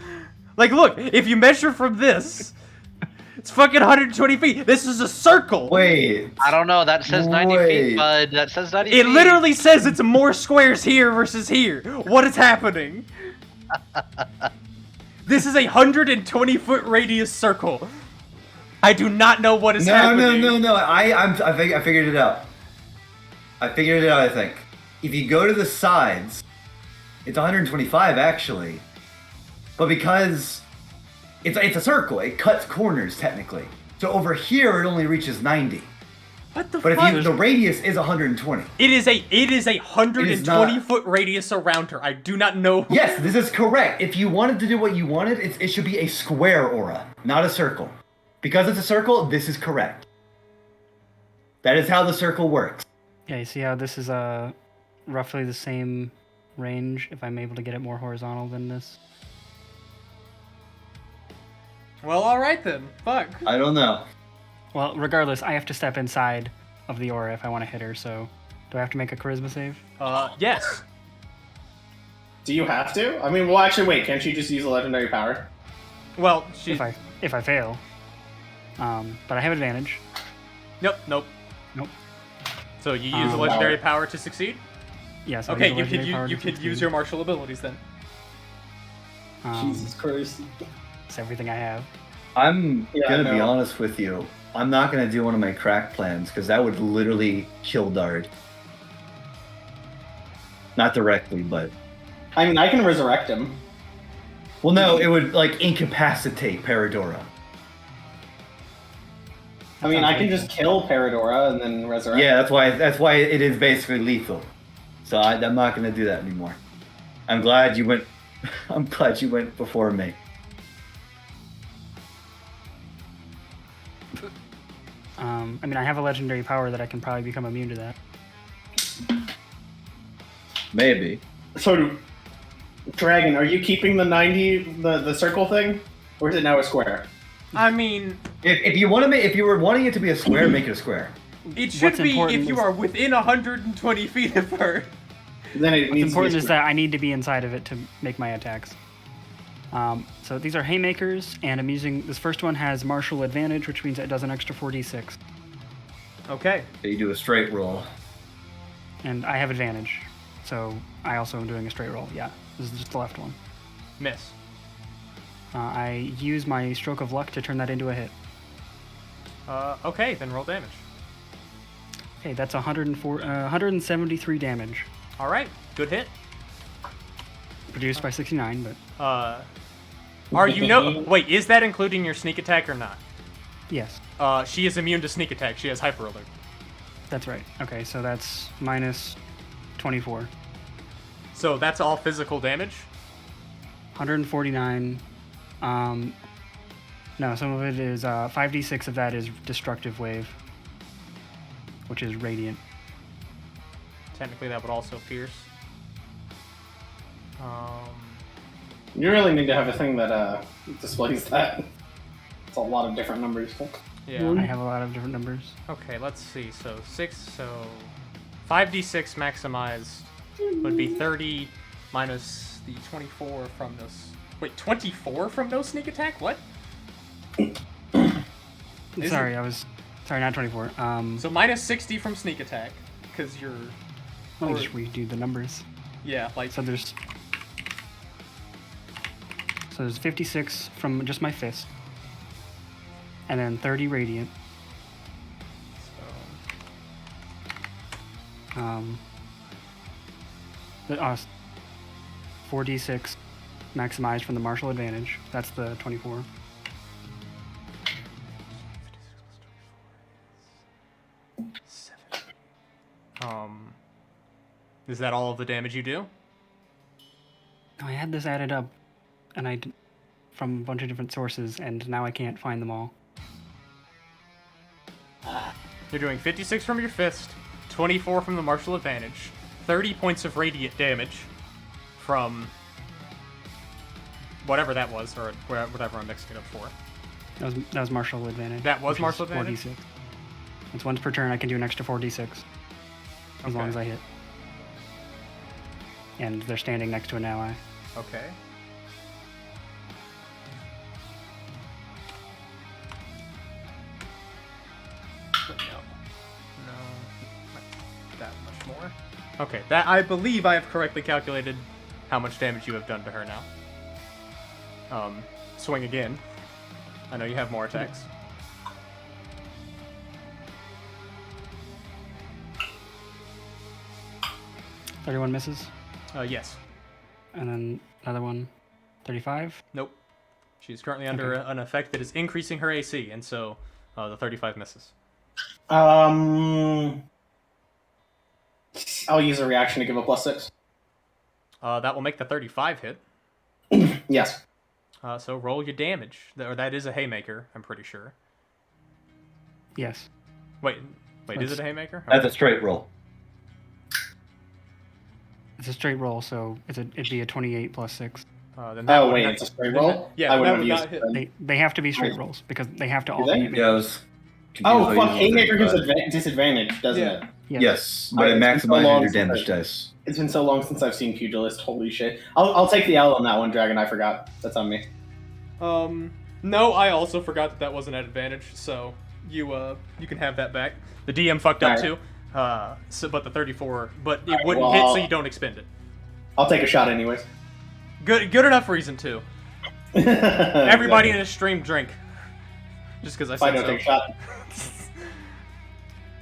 Like, look, if you measure from this, it's fucking 120 feet. This is a circle. Wait. I don't know. That says 90 Wait. feet, bud. That says 90 feet. It literally says it's more squares here versus here. What is happening? This is a 120-foot radius circle. I do not know what is happening. No. I figured it out. I think. If you go to the sides, it's 125 actually. But because it's a circle, it cuts corners technically. So over here it only reaches 90. What the But fuck? if the radius is 120. It is a 120-foot radius around her. I do not know. Yes, this is correct. If you wanted to do what you wanted, it should be a square aura, not a circle. Because it's a circle, this is correct. That is how the circle works. Yeah, you see how this is roughly the same range if I'm able to get it more horizontal than this? Well, all right then. Fuck. I don't know. Well, regardless, I have to step inside of the aura if I want to hit her, so do I have to make a charisma save? Yes. Do you have to? I mean, well, actually, wait. Can't you just use a legendary power? Well, If I fail. But I have advantage. Nope. Nope. So you use a legendary power to succeed? Yes. I'll Okay, use a legendary power you to could use 16. your martial abilities then. Jesus Christ. It's everything I have. I'm Yeah, gonna be no. honest with you. I'm not gonna do one of my crack plans because that would literally kill Dard. Not directly, but I mean, I can resurrect him. well, no, it would like incapacitate Paradora. I mean, I can just kill Paradora and then resurrect. Yeah, that's why it is basically lethal. So I'm not gonna do that anymore. I'm glad you went. I'm glad you went before me. I mean, I have a legendary power that I can probably become immune to that. Maybe. So, Dragon, are you keeping the 90, the circle thing? Or is it now a square? I mean, If you were wanting it to be a square, make it a square. it should What's be important if you is- are within 120 feet of her. Then it What's needs important to be is that I need to be inside of it to make my attacks. So these are haymakers, and I'm using this first one has martial advantage, which means it does an extra 4d6, Okay. You do a straight roll. and I have advantage, so I also am doing a straight roll. Yeah, this is just the left one. Miss. I use my stroke of luck to turn that into a hit. Okay, then roll damage. Okay, that's 173 damage, All right, good hit. reduced by 69, but Are you wait, is that including your sneak attack or not? yes, She is immune to sneak attack. She has hyper alert. that's right. Okay, so that's minus 24. So that's all physical damage? 149. No, some of it is 5d6 of that is destructive wave, which is radiant. Technically, that would also pierce. You really need to have a thing that displays that. It's a lot of different numbers. Yeah. I have a lot of different numbers. Okay, let's see. So 5d6 maximized would be 30 minus the 24 from this. Wait, 24 from no sneak attack? What? Sorry, not 24. So minus 60 from sneak attack, because you're. Let me just redo the numbers. Yeah, like. So there's 56 from just my fist, and then 30 radiant. The 4d6 maximized from the martial advantage. That's the 24. Is that all of the damage you do? I had this added up, and from a bunch of different sources, and now I can't find them all. You're doing 56 from your fist, 24 from the martial advantage, 30 points of radiant damage from whatever that was, or whatever I'm mixing it up for. That was martial advantage. That was which martial is advantage? 4d6. It's once per turn. I can do an extra 4d6 as long as I hit. And they're standing next to an ally. Okay. No, that much more. Okay, that I believe I have correctly calculated how much damage you have done to her now. Swing again. I know you have more attacks. Mm-hmm. 31 misses, Yes. and then another one, 35. Nope. She's currently under an effect that is increasing her AC, and so the 35 misses. I'll use a reaction to give a +6. That will make the 35 hit. Yes. So roll your damage. Or that is a haymaker, I'm pretty sure. Yes. Wait, is it a haymaker? That's a straight roll. It's a straight roll, so it'd be a 28 plus 6. Then that Oh would wait, not- it's a straight roll. Yeah, I that wouldn't would have not used hit. it. They have to be straight rolls because they have to all they? be. Yeah, I was confused Oh why fuck! you used Haymaker gives 35. disadvantage, doesn't Yeah. it? Yes, but it Alright, it's been so maximizes long your since damage I- dice. It's been so long since I've seen Pugilist. Holy shit! I'll take the L on that one, Dragon. I forgot. That's on me. No, I also forgot that wasn't at advantage, so you can have that back. The DM fucked up too. But the 34, but it wouldn't hit, so you don't expend it. I'll take a shot anyways. Good enough reason too. Everybody in the stream drink. Just because I If I said don't so. take a shot.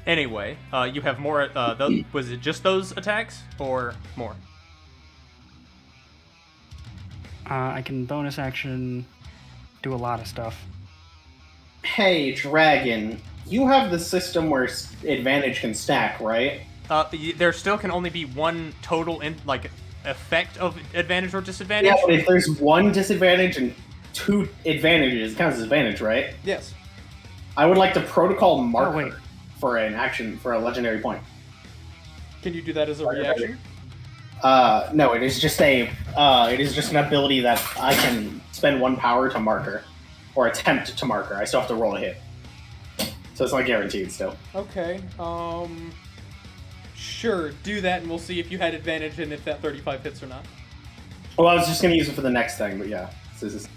Anyway, you have more. Was it just those attacks or more? I can bonus action do a lot of stuff. Hey, Dragon. You have the system where advantage can stack, right? There still can only be one total effect of advantage or disadvantage. Yeah, but if there's one disadvantage and two advantages, it counts as advantage, right? Yes. I would like to protocol marker wait. for an action for a legendary point. Can you do that as a reaction? No, it is just an ability that I can spend one power to marker, or attempt to marker. I still have to roll a hit, so it's not guaranteed still. Okay. Sure, do that, and we'll see if you had advantage and if that 35 hits or not. Well, I was just gonna use it for the next thing, but yeah. This is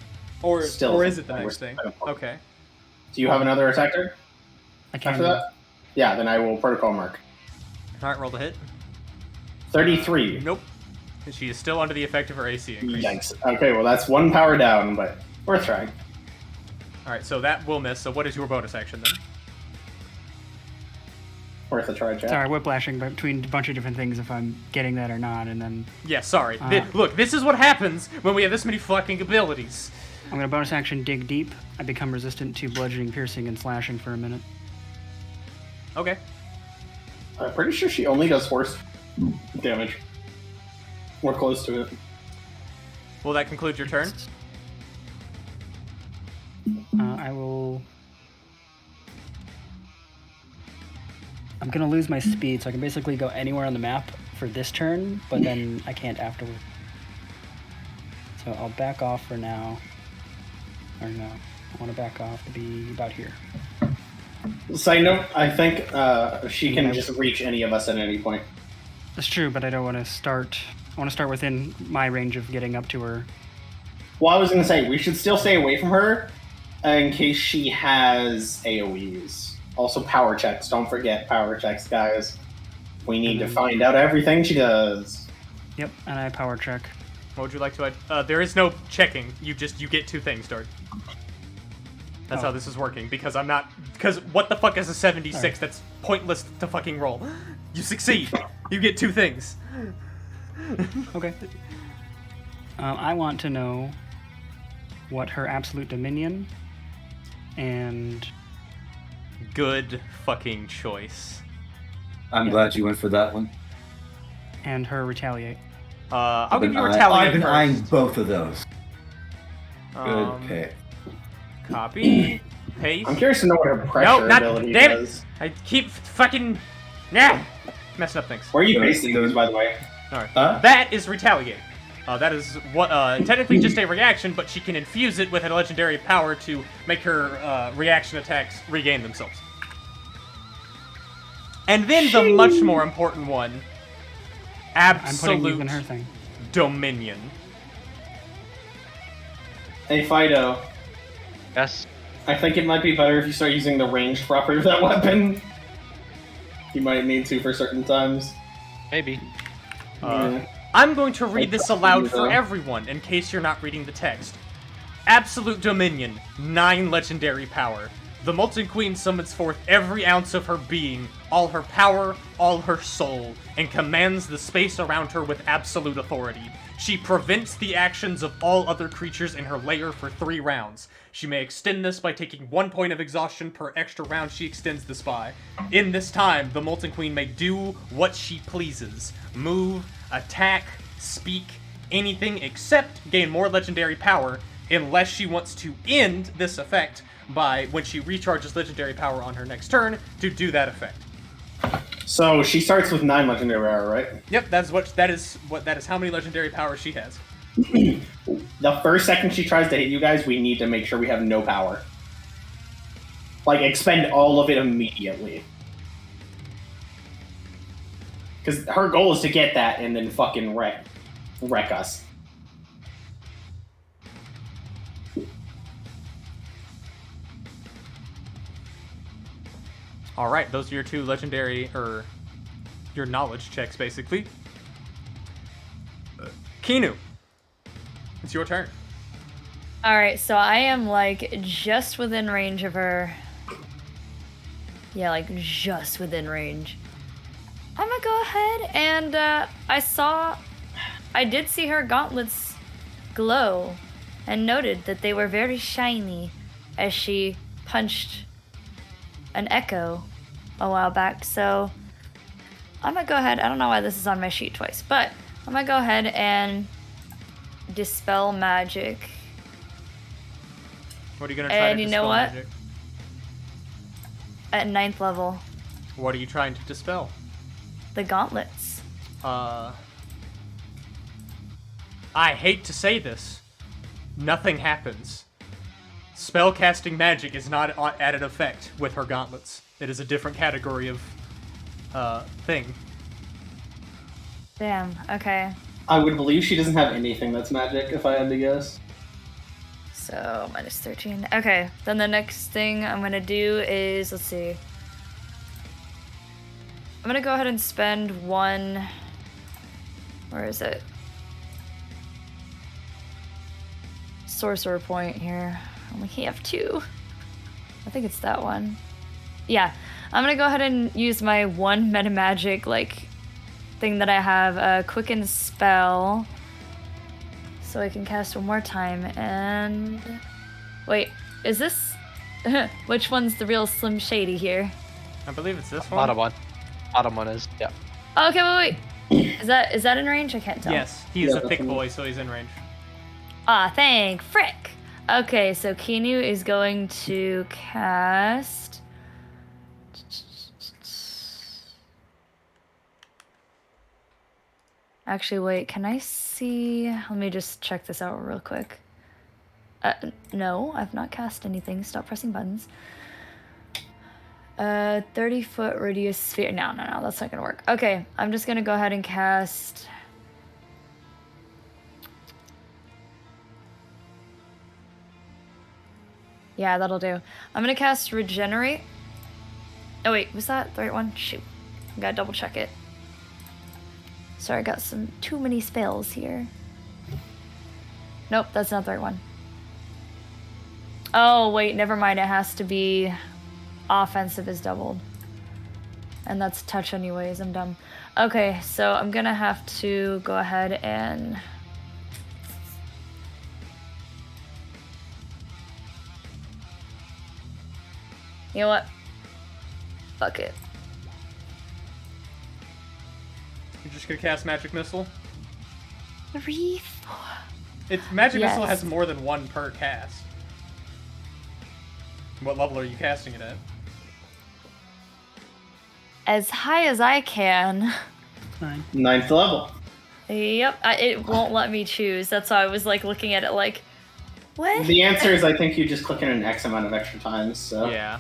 Or still is it the we're next thing? still- Okay. Do you have another attacker I can. after that? Yeah, then I will protocol mark. All right, roll the hit. 33. Nope. She is still under the effect of her AC increase. Yikes. Okay, well that's 1 power down, but worth trying. All right, so that will miss. So what is your bonus action then? Worth a try, Jack. Sorry, whiplashing between a bunch of different things if I'm getting that or not, and then Yeah, sorry. Ah. Look, this is what happens when we have this many fucking abilities. I'm gonna bonus action dig deep. I become resistant to bludgeoning, piercing, and slashing for a minute. Okay. I'm pretty sure she only does force damage. We're close to it. Will that conclude your turn? I will. I'm gonna lose my speed, so I can basically go anywhere on the map for this turn, but then I can't afterward. So I'll back off for now. Or no, I want to back off to be about here. Side note, I think she can just reach any of us at any point. That's true, but I don't want to start. I want to start within my range of getting up to her. Well, I was going to say, we should still stay away from her in case she has AoEs. Also, power checks. Don't forget power checks, guys. We need to find out everything she does. Yep, and I power check. What would you like to add? There is no checking. You get 2 things, Dart. That's how this is working, because I'm not... Because what the fuck is a 76? Right. That's pointless to fucking roll. You succeed. You get 2 things. Okay. I want to know what her absolute dominion and Good fucking choice. I'm glad you went for that one. her retaliate. I'll give you I've retaliate been eyeing first. both of those. Good pick. Copy. Paste. I'm curious to know what her pressure No, not... ability Damn it! does. I keep fucking... Nah! Messing up things. Where are you Those- basing these, by the way? Alright. Huh? That is retaliate. That is what technically just a reaction, but she can infuse it with a legendary power to make her reaction attacks regain themselves. And then the much more important one, I'm putting absolute these in her thing. dominion. Hey, Fido. Yes. I think it might be better if you start using the ranged property of that weapon. You might need to for certain times. Maybe. Yeah. I'm going to read this aloud for though. everyone in case you're not reading the text. Absolute Dominion, 9 legendary power. The Molten Queen summons forth every ounce of her being, all her power, all her soul, and commands the space around her with absolute authority. She prevents the actions of all other creatures in her lair for 3 rounds. She may extend this by taking 1 point of exhaustion per extra round she extends this by. In this time, the Molten Queen may do what she pleases. Move, attack, speak, anything except gain more legendary power, unless she wants to end this effect by, when she recharges legendary power on her next turn, to do that effect. So she starts with 9 legendary power, right? Yep, that is how many legendary powers she has. The first second she tries to hit you guys, we need to make sure we have no power. Like, expend all of it immediately. Because her goal is to get that and then fucking wreck us. Alright, those are your 2 legendary, or your knowledge checks, basically. Kinu, it's your turn. Alright, so I am like just within range of her. Yeah, like just within range. I'm gonna go ahead and I did see her gauntlets glow and noted that they were very shiny as she punched an echo a while back. So I'm gonna go ahead. I don't know why this is on my sheet twice, but I'm gonna go ahead and dispel magic. What are you gonna try And to you know dispel what? magic? At 9th level, What are you trying to dispel? the gauntlets. I hate to say this. Nothing happens. Spellcasting magic is not at an effect with her gauntlets. It is a different category of thing. Damn, okay. I would believe she doesn't have anything that's magic, if I had to guess. So minus 13. Okay, then the next thing I'm gonna do is, let's see. I'm gonna go ahead and spend one. Where is it? Sorcerer point here. I only have 2. I think it's that one. Yeah, I'm gonna go ahead and use my one meta magic like thing that I have, quicken spell, so I can cast one more time. And wait, is this which one's the real Slim Shady here? I believe it's this one. Bottom one. Bottom one is, yeah. Oh, okay, wait. Is that in range? I can't tell. Yes, he's Yeah, a thick that's boy, so he's in range. Ah, thank frick. Okay, so Kinu is going to cast. Actually, wait, can I see? Let me just check this out real quick. No, I've not cast anything. Stop pressing buttons. 30-foot radius sphere. No, that's not gonna work. Okay, I'm just gonna go ahead and cast. Yeah, that'll do. I'm gonna cast Regenerate. Oh wait, was that the right one? Shoot. I gotta double check it. Sorry, I got too many spells here. Nope, that's not the right one. Oh wait, never mind. It has to be offensive is doubled. And that's touch anyways, I'm dumb. Okay, so I'm gonna have to go ahead and... You know what? Fuck it. You're just gonna cast Magic Missile? 3, 4... Magic Yes. Missile has more than one per cast. What level are you casting it at? As high as I can. 9. 9th level. Yep, it won't let me choose. That's why I was like looking at it like, what? The answer is I think you just click in an X amount of extra times. So. Yeah.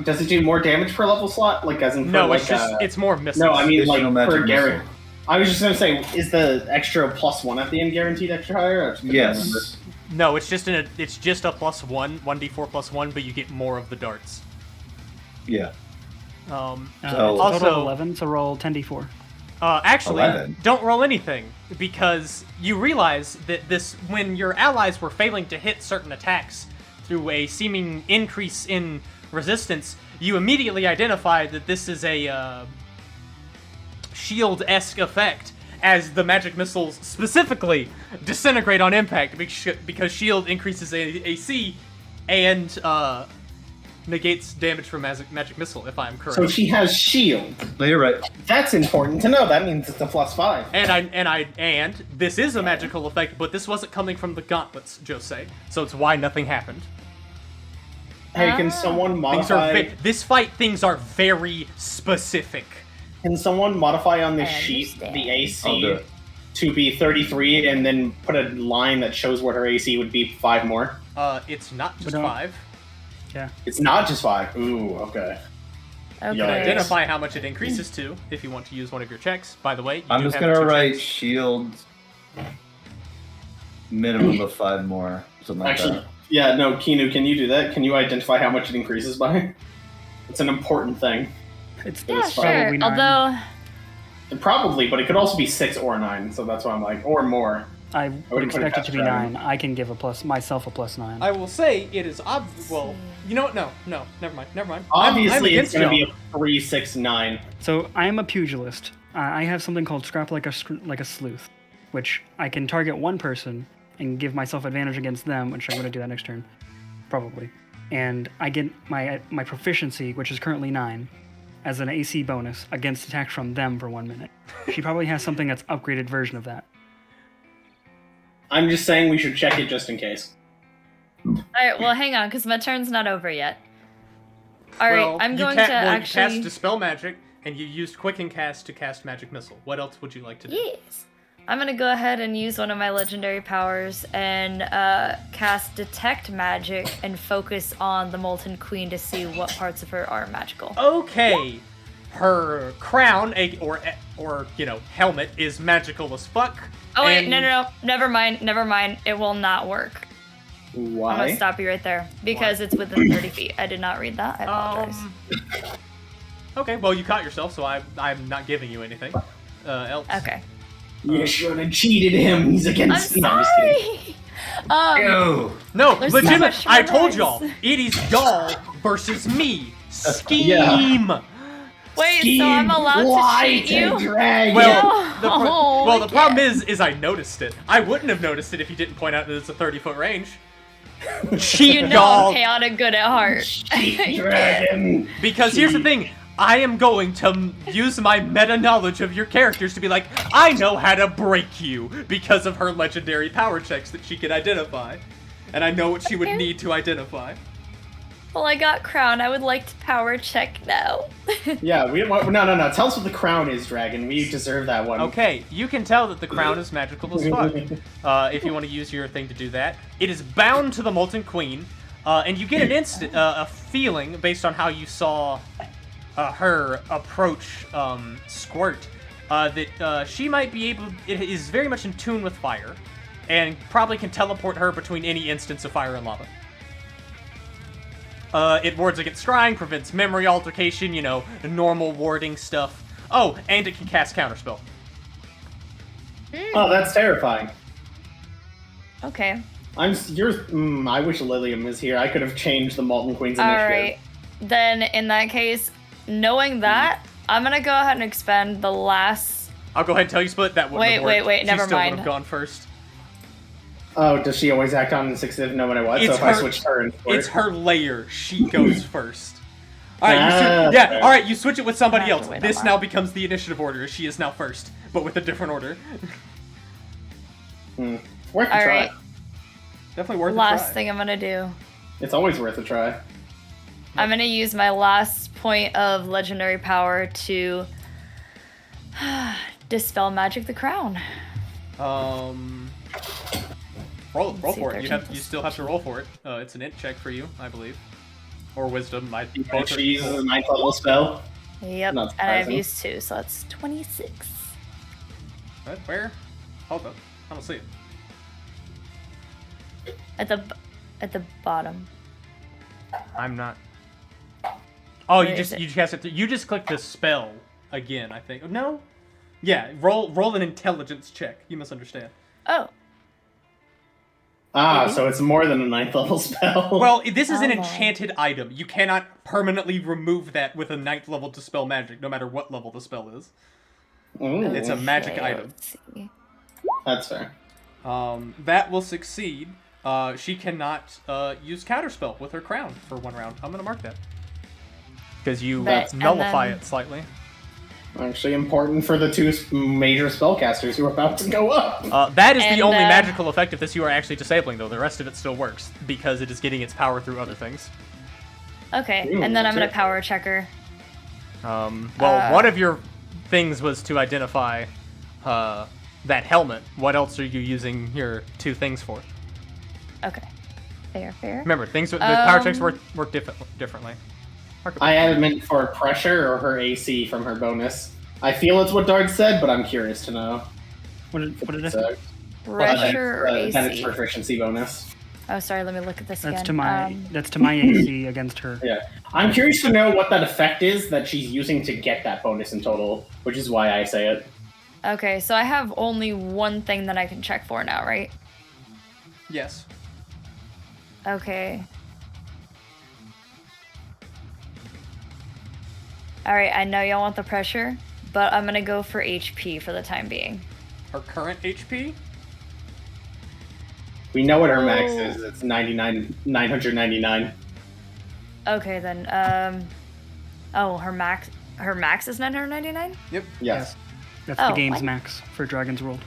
Does it do more damage per level slot? Like as in for No, like it's just it's more missiles. No, I mean like Additional magic for Garrett. missile. I was just gonna say, is the extra +1 at the end guaranteed extra higher? I just couldn't remember. Yes. No, it's just a +1, 1d4 +1, but you get more of the darts. Yeah. So Also, total 11, so roll 10d4. Actually, 11. don't roll anything, because you realize that when your allies were failing to hit certain attacks through a seeming increase in resistance, you immediately identified that this is a shield-esque effect, as the magic missiles specifically disintegrate on impact, because shield increases AC and negates damage from magic missile, if I'm correct. So she has shield. No, you're right. That's important to know. That means it's a +5. And this is a magical effect, but this wasn't coming from the gauntlets, Jose. So it's why nothing happened. Hey, can someone modify? Things are very specific. Can someone modify on this I sheet the understand. I'll do AC it. to be 33, and then put a line that shows what her AC would be 5 more? It's not just But, 5. Yeah. It's not just 5. Ooh, okay. Okay. Yeah, Identify how much it increases to if you want to use one of your checks. By the way, you I'm do just have gonna 2 write checks. shield minimum of 5 more. Something like Actually, that. yeah, no, Kinu, can you do that? Can you identify how much it increases by? It's an important thing. It's Yeah, was sure. probably 9. Although, Probably, but it could also be 6 or 9, so that's why I'm like, or more. I would would put it expect it past to be Dragon. 9. I can give myself a +9. I will say it is well, you know what? No, never mind. I'm Obviously, it's against going to y'all. be a 3, 6, 9. So I am a pugilist. I have something called scrap like a sleuth, which I can target one person and give myself advantage against them, which I'm going to do that next turn, probably. And I get my proficiency, which is currently 9, as an AC bonus against attacks from them for 1 minute. She probably has something that's upgraded version of that. I'm just saying we should check it just in case. alright, well, hang on, because my turn's not over yet. Alright, Well, I'm you going ca- to well, actually. You cast Dispel Magic, and you used Quicken Cast to cast Magic Missile. What else would you like to do? Yes. I'm gonna go ahead and use one of my legendary powers and cast Detect Magic and focus on the Molten Queen to see what parts of her are magical. Okay, her crown, or helmet, is magical as fuck. Oh wait, and- no, never mind, it will not work. I'm Why? gonna stop you right there because it's within 30 feet. I did not read that. I apologize. Okay, well, you caught yourself, so I'm not giving you anything else. Okay. You should have cheated him. He's I'm against. No, I'm just kidding. sorry. Ew. No, There's legitimate. so much I told memories. y'all, it is y'all versus me. Scheme. Wait, so I'm allowed to Lie cheat you? Dragon. Well, the I problem can't. is I noticed it. I wouldn't have noticed it if you didn't point out that it's a 30-foot range. You Cheat, know y'all. I'm chaotic good at heart. Dragon. Because here's the thing, I am going to use my meta knowledge of your characters to be like, I know how to break you because of her legendary power checks that she can identify. And I know what she would Okay. need to identify. Well, I got crown. I would like to power check now. Yeah, we no. Tell us what the crown is, Dragon. We deserve that one. Okay, you can tell that the crown is magical as fuck. If you want to use your thing to do that, it is bound to the Molten Queen, and you get an instant a feeling based on how you saw her approach Squirt that she might be able. It is very much in tune with fire, and probably can teleport her between any instance of fire and lava. It wards against scrying, prevents memory altercation, you know, normal warding stuff. Oh, and it can cast Counterspell. Oh, that's terrifying. Okay. I wish Lilium was here. I could have changed the Molten Queen's All initiative. right. Then, in that case, knowing that, I'm gonna go ahead and expend the last. I'll go ahead and tell you, Split, that wouldn't have worked. Wait, She never still mind. would have gone first. Oh, does she always act on initiative no matter what? It's so if I her- switch her and It's her layer. She goes first. Alright, fair. alright, you switch it with somebody I have else. to wait This on now that. becomes the initiative order. She is now first, but with a different order. Worth a All try. right. Definitely worth a Last try. thing I'm gonna do. It's always worth a try. I'm gonna use my last point of legendary power to dispel magic the crown. Roll Let's see, for it. 13 You still have to roll for it. It's an int check for you, I believe, or wisdom. Both She are- uses a 9th level spell. Yep, Not and I've surprising. used 2, so that's 26. What? Where? Hold up. I don't see it. At the bottom. I'm not. Oh, Where you is just it? you just have to. You just click the spell again. I think. No. Yeah. Roll an intelligence check. You must understand. Oh, So it's more than a 9th level spell. Well, this is an Oh. enchanted item. You cannot permanently remove that with a 9th level dispel magic, no matter what level the spell is. Ooh, It's a magic okay, item. let's see. that's fair. That will succeed. She cannot use counterspell with her crown for 1 round. I'm gonna mark that because you Bet, and nullify then- it slightly. Actually important for the 2 major spellcasters who are about to go up. That is And, the only uh, magical effect of this you are actually disabling, though. The rest of it still works because it is getting its power through other things. Okay, Ooh, and then I'm gonna check. power checker. One of your things was to identify that helmet. What else are you using your 2 things for? Okay, fair. Remember, things with the power checks Um, work differently. I added mint for pressure or her AC from her bonus. I feel it's what Dart said, but I'm curious to know. What did I So, say? Pressure or then it's AC? proficiency bonus. Oh, sorry. Let me look at this again. That's to my AC against her. Yeah. I'm curious to know what that effect is that she's using to get that bonus in total, which is why I say it. Okay, so I have only one thing that I can check for now, right? Yes. Okay. Alright, I know y'all want the pressure, but I'm gonna go for HP for the time being. Her current HP? We know what her max Oh. is. It's 999. Okay, then, oh, her max is 999? Yep. Yes. That's Oh, the game's what? max for Dragon's World.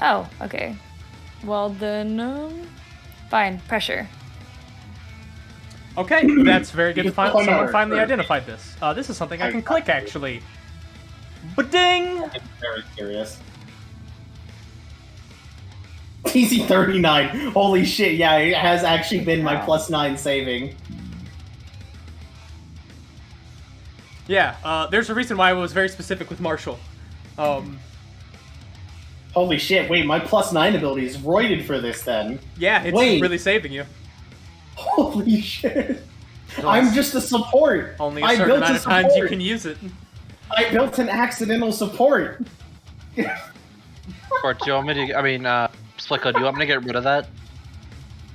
Oh, okay. Well then, fine, pressure. Okay, that's very good. You To can click on someone her finally first. identified this. This is something I can click, actually. Ba-ding! I'm very curious. TC 39. Holy shit, yeah, it has actually been my +9 saving. Yeah, there's a reason why I was very specific with Marshall. Holy shit! Wait, my +9 ability is roided for this. Then. Yeah, it's Wait. really saving you. Holy shit! I'm just a support. Only a I certain built amount a of times you support. can use it. I built an accidental support. Or do you want me to? I mean, Splico, do you want me to get rid of that?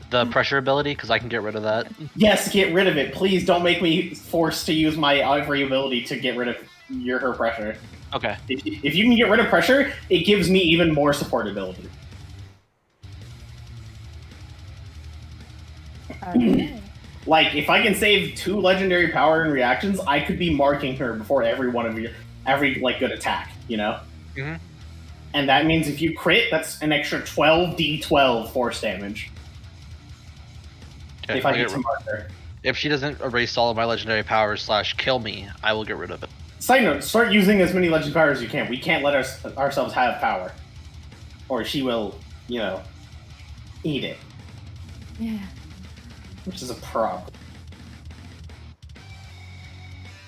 The pressure ability, because I can get rid of that. Yes, get rid of it. Please don't make me forced to use my every ability to get rid of her pressure. Okay. If you can get rid of pressure, it gives me even more support ability. Okay. Like, if I can save 2 legendary power and reactions, I could be marking her before every one of every like good attack, you know? Mm-hmm. And that means if you crit, that's an extra 12d12 force damage. Okay, If I I'll get get to rid- mark her. If she doesn't erase all of my legendary powers / kill me, I will get rid of it. Side note, start using as many legend powers as you can. We can't let ourselves have power. Or she will, you know, eat it. Yeah. Which is a problem.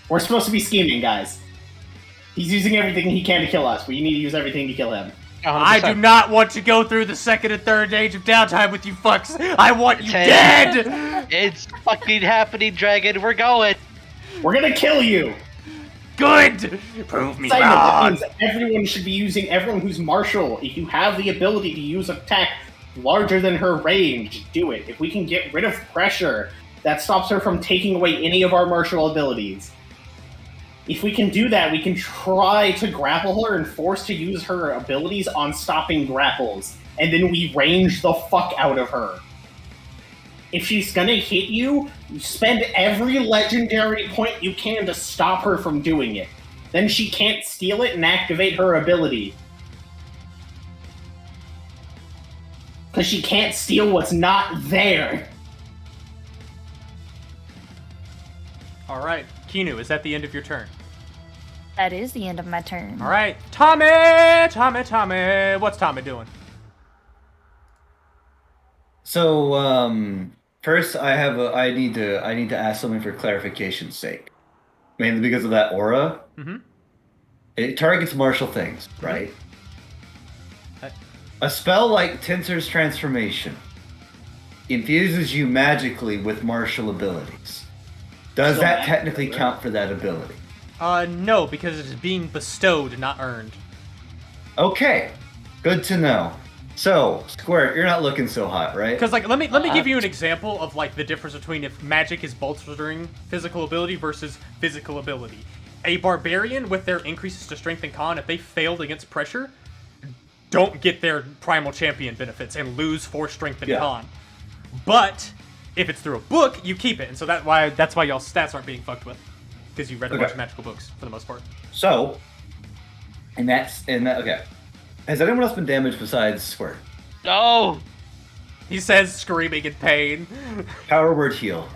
We're supposed to be scheming, guys. He's using everything he can to kill us. We need to use everything to kill him. 100%. I do not want to go through the second and third age of downtime with you fucks. I want you Hey. dead. It's fucking happening, Dragon. We're going. We're gonna kill you! Good. Prove me Side note, that wrong. means everyone should be using, everyone who's martial, if you have the ability to use attack larger than her range, do it. If we can get rid of pressure, that stops her from taking away any of our martial abilities. If we can do that, we can try to grapple her and force to use her abilities on stopping grapples, and then we range the fuck out of her. If she's gonna hit you, spend every legendary point you can to stop her from doing it. Then she can't steal it and activate her ability. Because she can't steal what's not there. All right, Kinu, is that the end of your turn? That is the end of my turn. All right, Tommy, what's Tommy doing? So, first I need to ask something for clarification's sake. Mainly because of that aura. Mm-hmm. It targets martial things, right? Okay. A spell like Tensor's Transformation infuses you magically with martial abilities. Does So that magic, technically right? count for that ability? No, because it is being bestowed, not earned. Okay, good to know. So, Squirt, you're not looking so hot, right? Because like, let me give you an example of like the difference between if magic is bolstering physical ability versus physical ability. A barbarian with their increases to strength and con, if they failed against pressure, don't get their primal champion benefits and lose force, strength, and Yeah. con. But if it's through a book, you keep it, and so that's why y'all stats aren't being fucked with, because you read a bunch Okay. of magical books for the most part. So, okay. Has anyone else been damaged besides Squirt? No. He says, screaming in pain. Power word heal.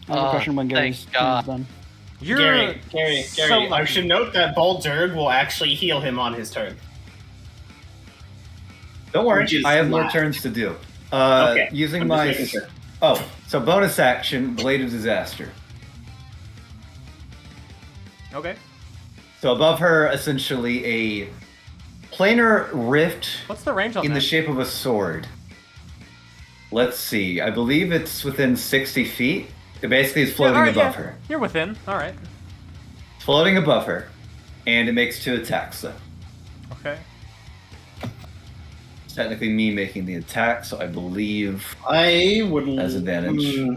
I have a question when thank Gary's turn God. is done. You're Gary, so I lucky. should note that Baldur will actually heal him on his turn. Don't worry, Which is I have more last. turns to do. Okay, Using I'm just my... making sure. Oh, so bonus action, Blade of Disaster. Okay. So above her, essentially a planar rift What's the range on in that? the shape of a sword. Let's see. I believe it's within 60 feet. It basically is floating alright, above yeah. her. You're within. All right. It's floating above her, and it makes 2 attacks though. Okay. It's technically me making the attack, so I believe I would... has advantage.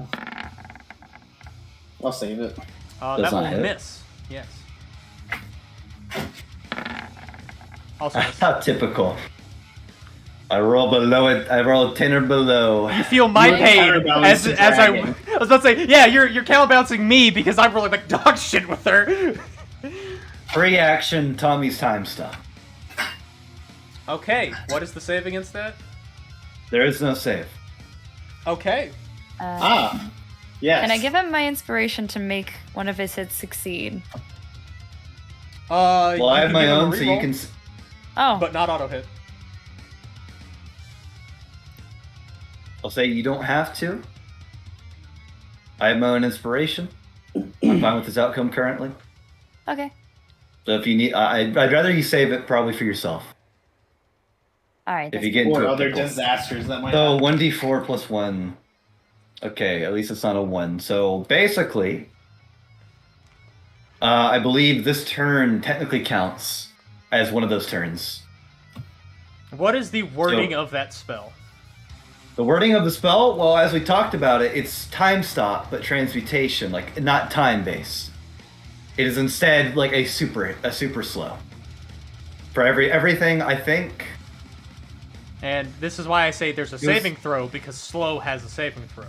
I'll save it. Does That not will hit. miss. Yes. Also miss. How typical. I roll below it. I roll 10 or below. You feel my You're pain counterbalanced as to I dragon. was about to say, yeah, you're counterbalancing me because I'm rolling like dog shit with her. Free action, Tommy's time stop. Okay, what is the save against that? There is no save. Okay. Yes. Can I give him my inspiration to make one of his hits succeed? Well, I have my give him a own, so you reroll, can. Oh, but not auto hit. I'll say you don't have to. I have my own inspiration. I'm fine with this outcome currently. okay. So if you need, I'd rather you save it probably for yourself. All right. If That's you get into Or a other pickle. disasters that might So happen. 1d4 plus 1. Okay, at least it's not a 1. So basically, I believe this turn technically counts as one of those turns. What is the wording of that spell? The wording of the spell, well, as we talked about it, it's time stop, but transmutation, like not time based. It is instead like a super slow. For everything, I think. And this is why I say there's a saving throw, because slow has a saving throw.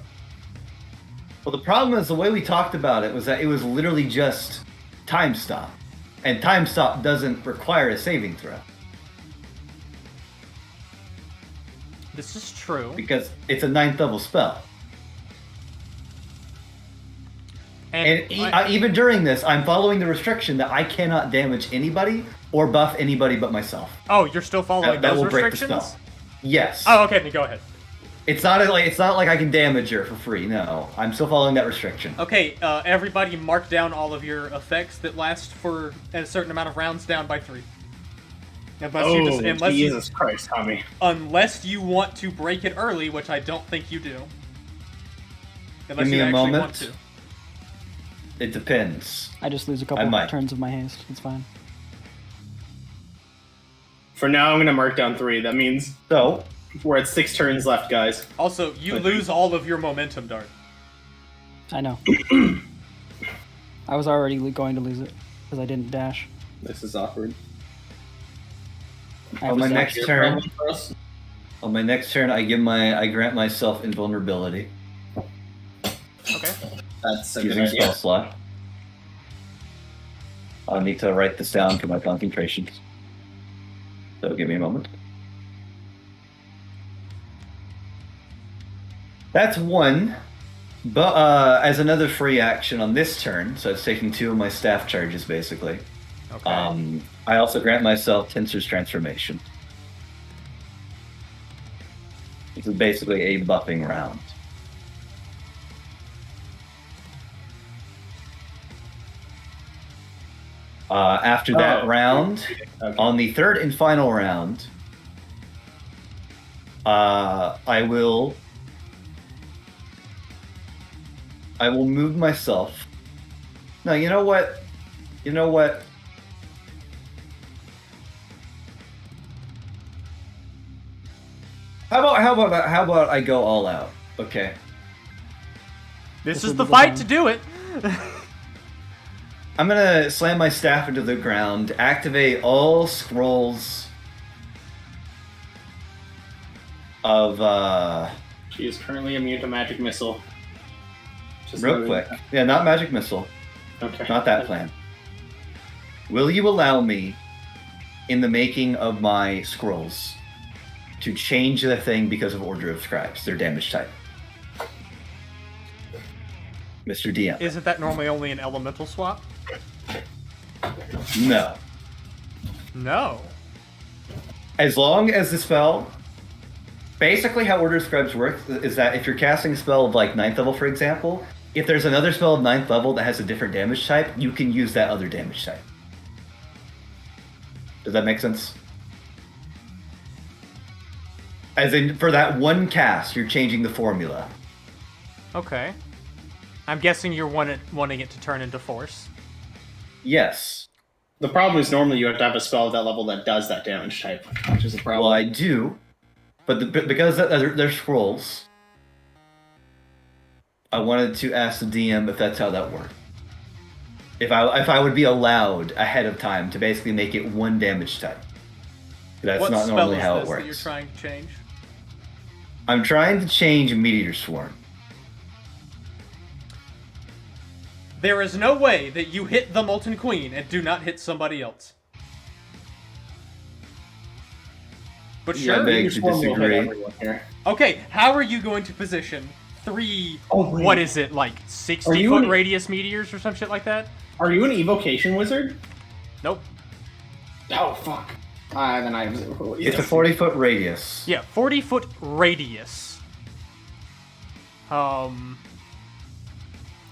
Well, the problem is the way we talked about it was that it was literally just time stop, and time stop doesn't require a saving throw This is true. because it's a 9th level spell. And even during this, I'm following the restriction that I cannot damage anybody or buff anybody but myself. Oh, you're still following That those will break the restrictions? spell. Yes. Oh, okay, then go ahead. It's not like I can damage her for free. No, I'm still following that restriction. Okay, everybody mark down all of your effects that last for a certain amount of rounds down by 3. Jesus Christ, Tommy. Unless you want to break it early, which I don't think you do. Unless Give me you a actually moment. want to. It depends. I just lose a I couple might. turns of my haste. It's fine. For now, I'm going to mark down 3. That means So, we're at 6 turns left, guys. Also, you lose all of your momentum, Dart. I know. I was already going to lose it because I didn't dash. This is awkward. I have on my a next dash. turn, I grant myself invulnerability Okay. That's a good using a spell idea. slot. I'll need to write this down for my concentrations. So give me a moment. That's 1. But as another free action on this turn, so it's taking 2 of my staff charges basically. Okay. I also grant myself Tensor's Transformation. This is basically a buffing round. After that round, Okay. on the 3rd and final round, I will move myself. No, you know what? How about I go all out? Okay. This will is the be the fight time. to do it. I'm gonna slam my staff into the ground, activate all scrolls of She is currently immune to magic missile. Just real noting quick. that. Yeah, not magic missile. Okay. Not that plan. Will you allow me, in the making of my scrolls, to change the thing because of Order of Scribes, their damage type? Mr. DM. Isn't that normally only an elemental swap? No. No. As long as the spell... Basically how Order of Scribes works is that if you're casting a spell of like 9th level, for example, if there's another spell of 9th level that has a different damage type, you can use that other damage type. Does that make sense? As in, for that one cast, you're changing the formula. Okay. I'm guessing you're wanting it to turn into force. Yes. The problem is normally you have to have a spell of that level that does that damage type, which is a problem. Well, I do, but because they're scrolls, I wanted to ask the DM if that's how that worked. If I would be allowed ahead of time to basically make it one damage type. That's What not spell normally is how this it that you're works. trying to change? I'm trying to change Meteor Swarm. There is no way that you hit the Molten Queen and do not hit somebody else. But Yeah, sure. big- Your to swarm will hit disagree. everyone here. Okay, how are you going to position 3, Oh, wait. what is it, like Are 60 you foot an- radius meteors or some shit like that? Are you an evocation wizard? Nope. Oh, fuck. Then I have 0. It's a 40-foot radius. Yeah, 40 foot radius.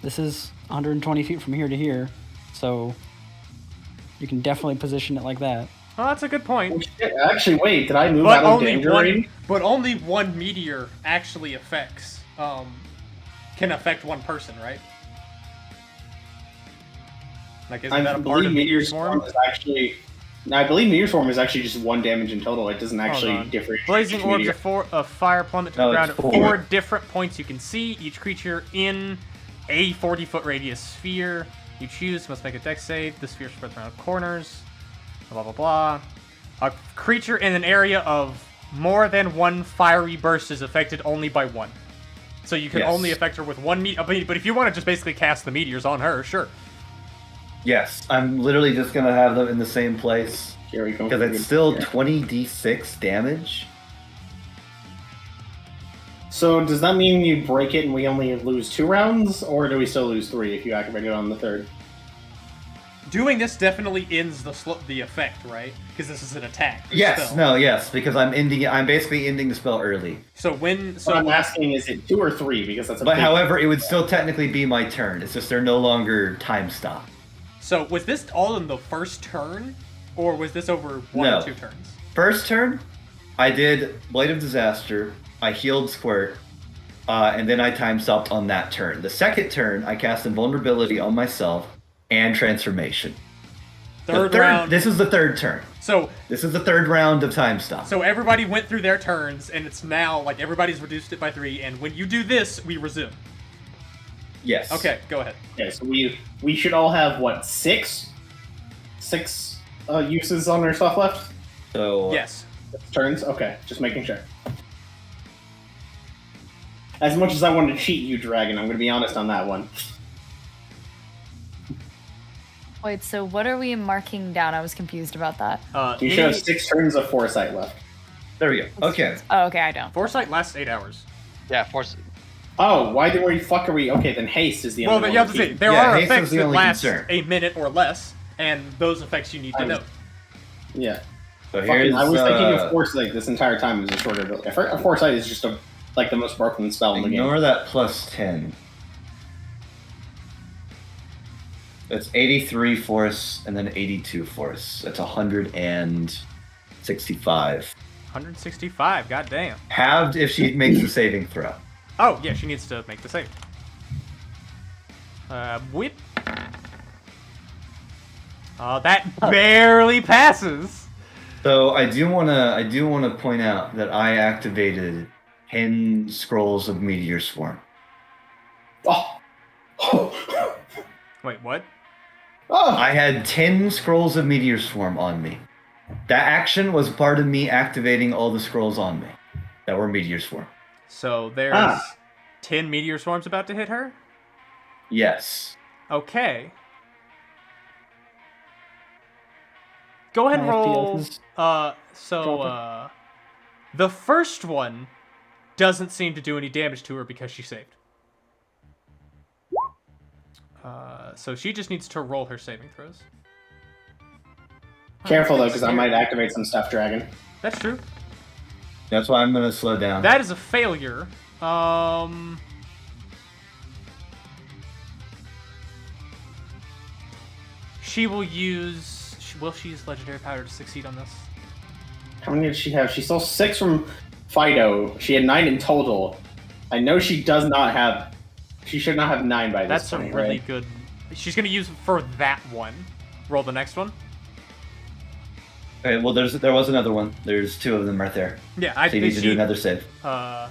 This is 120 feet from here to here, so you can definitely position it like that. Well, that's a good point. Oh, shit. Actually, wait, did I move out of danger range? But only one meteor actually affects, can affect one person, right? Like, isn't that a part of Meteor Swarm? Is actually... No, I believe Meteor Swarm is actually just 1 damage in total. It doesn't actually differentiate. Blazing orbs of fire plummet to the ground at 4. 4 different points you can see. Each creature in a 40-foot radius sphere you choose must make a dex save. The sphere spreads around corners. Blah, blah, blah. A creature in an area of more than 1 fiery burst is affected only by 1. So you can only affect her with 1 meteor. But if you want to just basically cast the meteors on her, sure. Yes, I'm literally just gonna have them in the same place. Here we go. Because it's still 20d6 damage. So does that mean you break it and we only lose 2 rounds? Or do we still lose 3 if you activate it on the 3rd? Doing this definitely ends the effect, right? Because this is an attack. Yes, spell. because I'm basically ending the spell early. So what I'm asking, is it 2 or 3? Because that's a But big... however, it would still technically be my turn. It's just they're no longer time stop. So was this all in the first turn? Or was this over 1 or 2 turns? First turn, I did Blade of Disaster, I healed Squirt, and then I time stopped on that turn. The second turn, I cast Invulnerability on myself and Transformation. Third round. This is the 3rd turn. So this is the 3rd round of time stop. So everybody went through their turns, and it's now, like, everybody's reduced it by 3, and when you do this, we resume. Yes. Okay, go ahead. Okay, so we should all have, what, 6? 6 uses on our stuff left? So... Yes. Turns? Okay, just making sure. As much as I wanted to cheat you, Dragon, I'm going to be honest on that one. Wait, so what are we marking down? I was confused about that. You should have 6 turns of Foresight left. There we go. Okay. Oh, okay, I don't. Foresight lasts 8 hours. Yeah, Foresight. Oh, why the fuck are we... Okay, then Haste is the only one. Well, you have to say, there are effects that last concern. a minute or less, and those effects you need to know. Yeah. So I was thinking of Foresight this entire time as a shorter ability. Foresight is just like the most broken spell in the game. Ignore that plus 10. That's 83 force and then 82 force. That's 165. 165, goddamn. Halved if she makes the saving throw. Oh, yeah, she needs to make the save. Whip. Oh, that barely passes. So I do wanna point out that I activated 10 scrolls of Meteor Swarm. Oh. Wait, what? Oh. I had 10 scrolls of Meteor Swarm on me. That action was part of me activating all the scrolls on me that were Meteor Swarm. So there's 10 meteor swarms about to hit her? Yes. Okay. Go ahead and roll. The first one doesn't seem to do any damage to her because she saved. So she just needs to roll her saving throws. Careful though, because I might activate some stuff, Dragon. That's true. That's why I'm gonna slow down. That is a failure. She will use... Will she use Legendary Power to succeed on this? How many did she have? She stole 6 from Fido. She had 9 in total. I know she does not have... She should not have 9 by this point, That's a really right? good... She's going to use for that one. Roll the next one. Okay, well, there was another one. There's 2 of them right there. Yeah, So you need to do another save. No,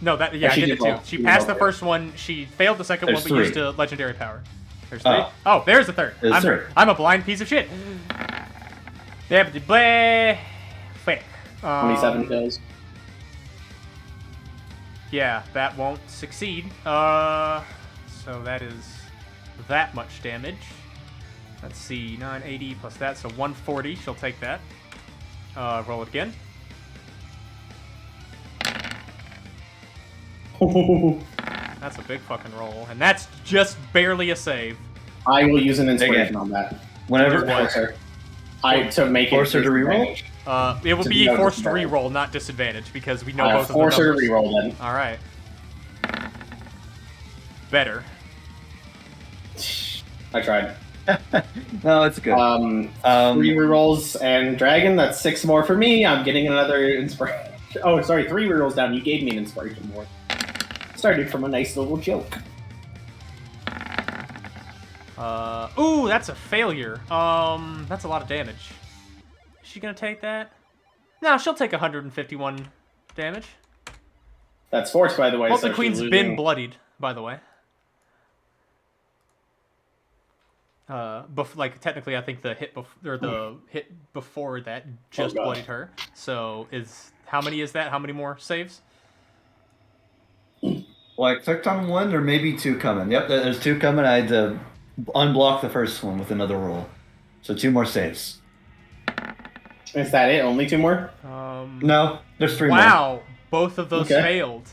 I did it too. She passed the roll. first one. She failed the second There's one, but used 3. a Legendary Power. There's 3. Oh, there's the third. There's 3. I'm a blind piece of shit. Fake. 27 kills. Yeah, that won't succeed. So that is that much damage. Let's see, 980 plus that, so 140. She'll take that. Roll it again. That's a big fucking roll, and that's just barely a save. I will use an inspiration on that. Whenever Force her. To make Force her to reroll? disadvantage. It will To be be forced to disadvantage. reroll, not disadvantage, because we know I'll both of force the her to numbers. reroll then. All right. Better. I tried. No, it's good. 3 rerolls and dragon. That's 6 more for me. I'm getting another inspiration. Oh, sorry, 3 rerolls down. You gave me an inspiration more. Started from a nice little joke. Ooh, that's a failure. That's a lot of damage. Is she gonna take that? No, she'll take 151 damage. That's force, by the way. Molten so Queen's she's been losing. bloodied, by the way. Like technically, I think the hit before that just God. bloodied her. So how many is that? How many more saves? Well, I clicked on 1 or maybe 2 coming. Yep, there's 2 coming. I had to unblock the first one with another roll. So 2 more saves. Is that it? Only 2 more? No, there's 3 more. Wow, both of those Okay. failed.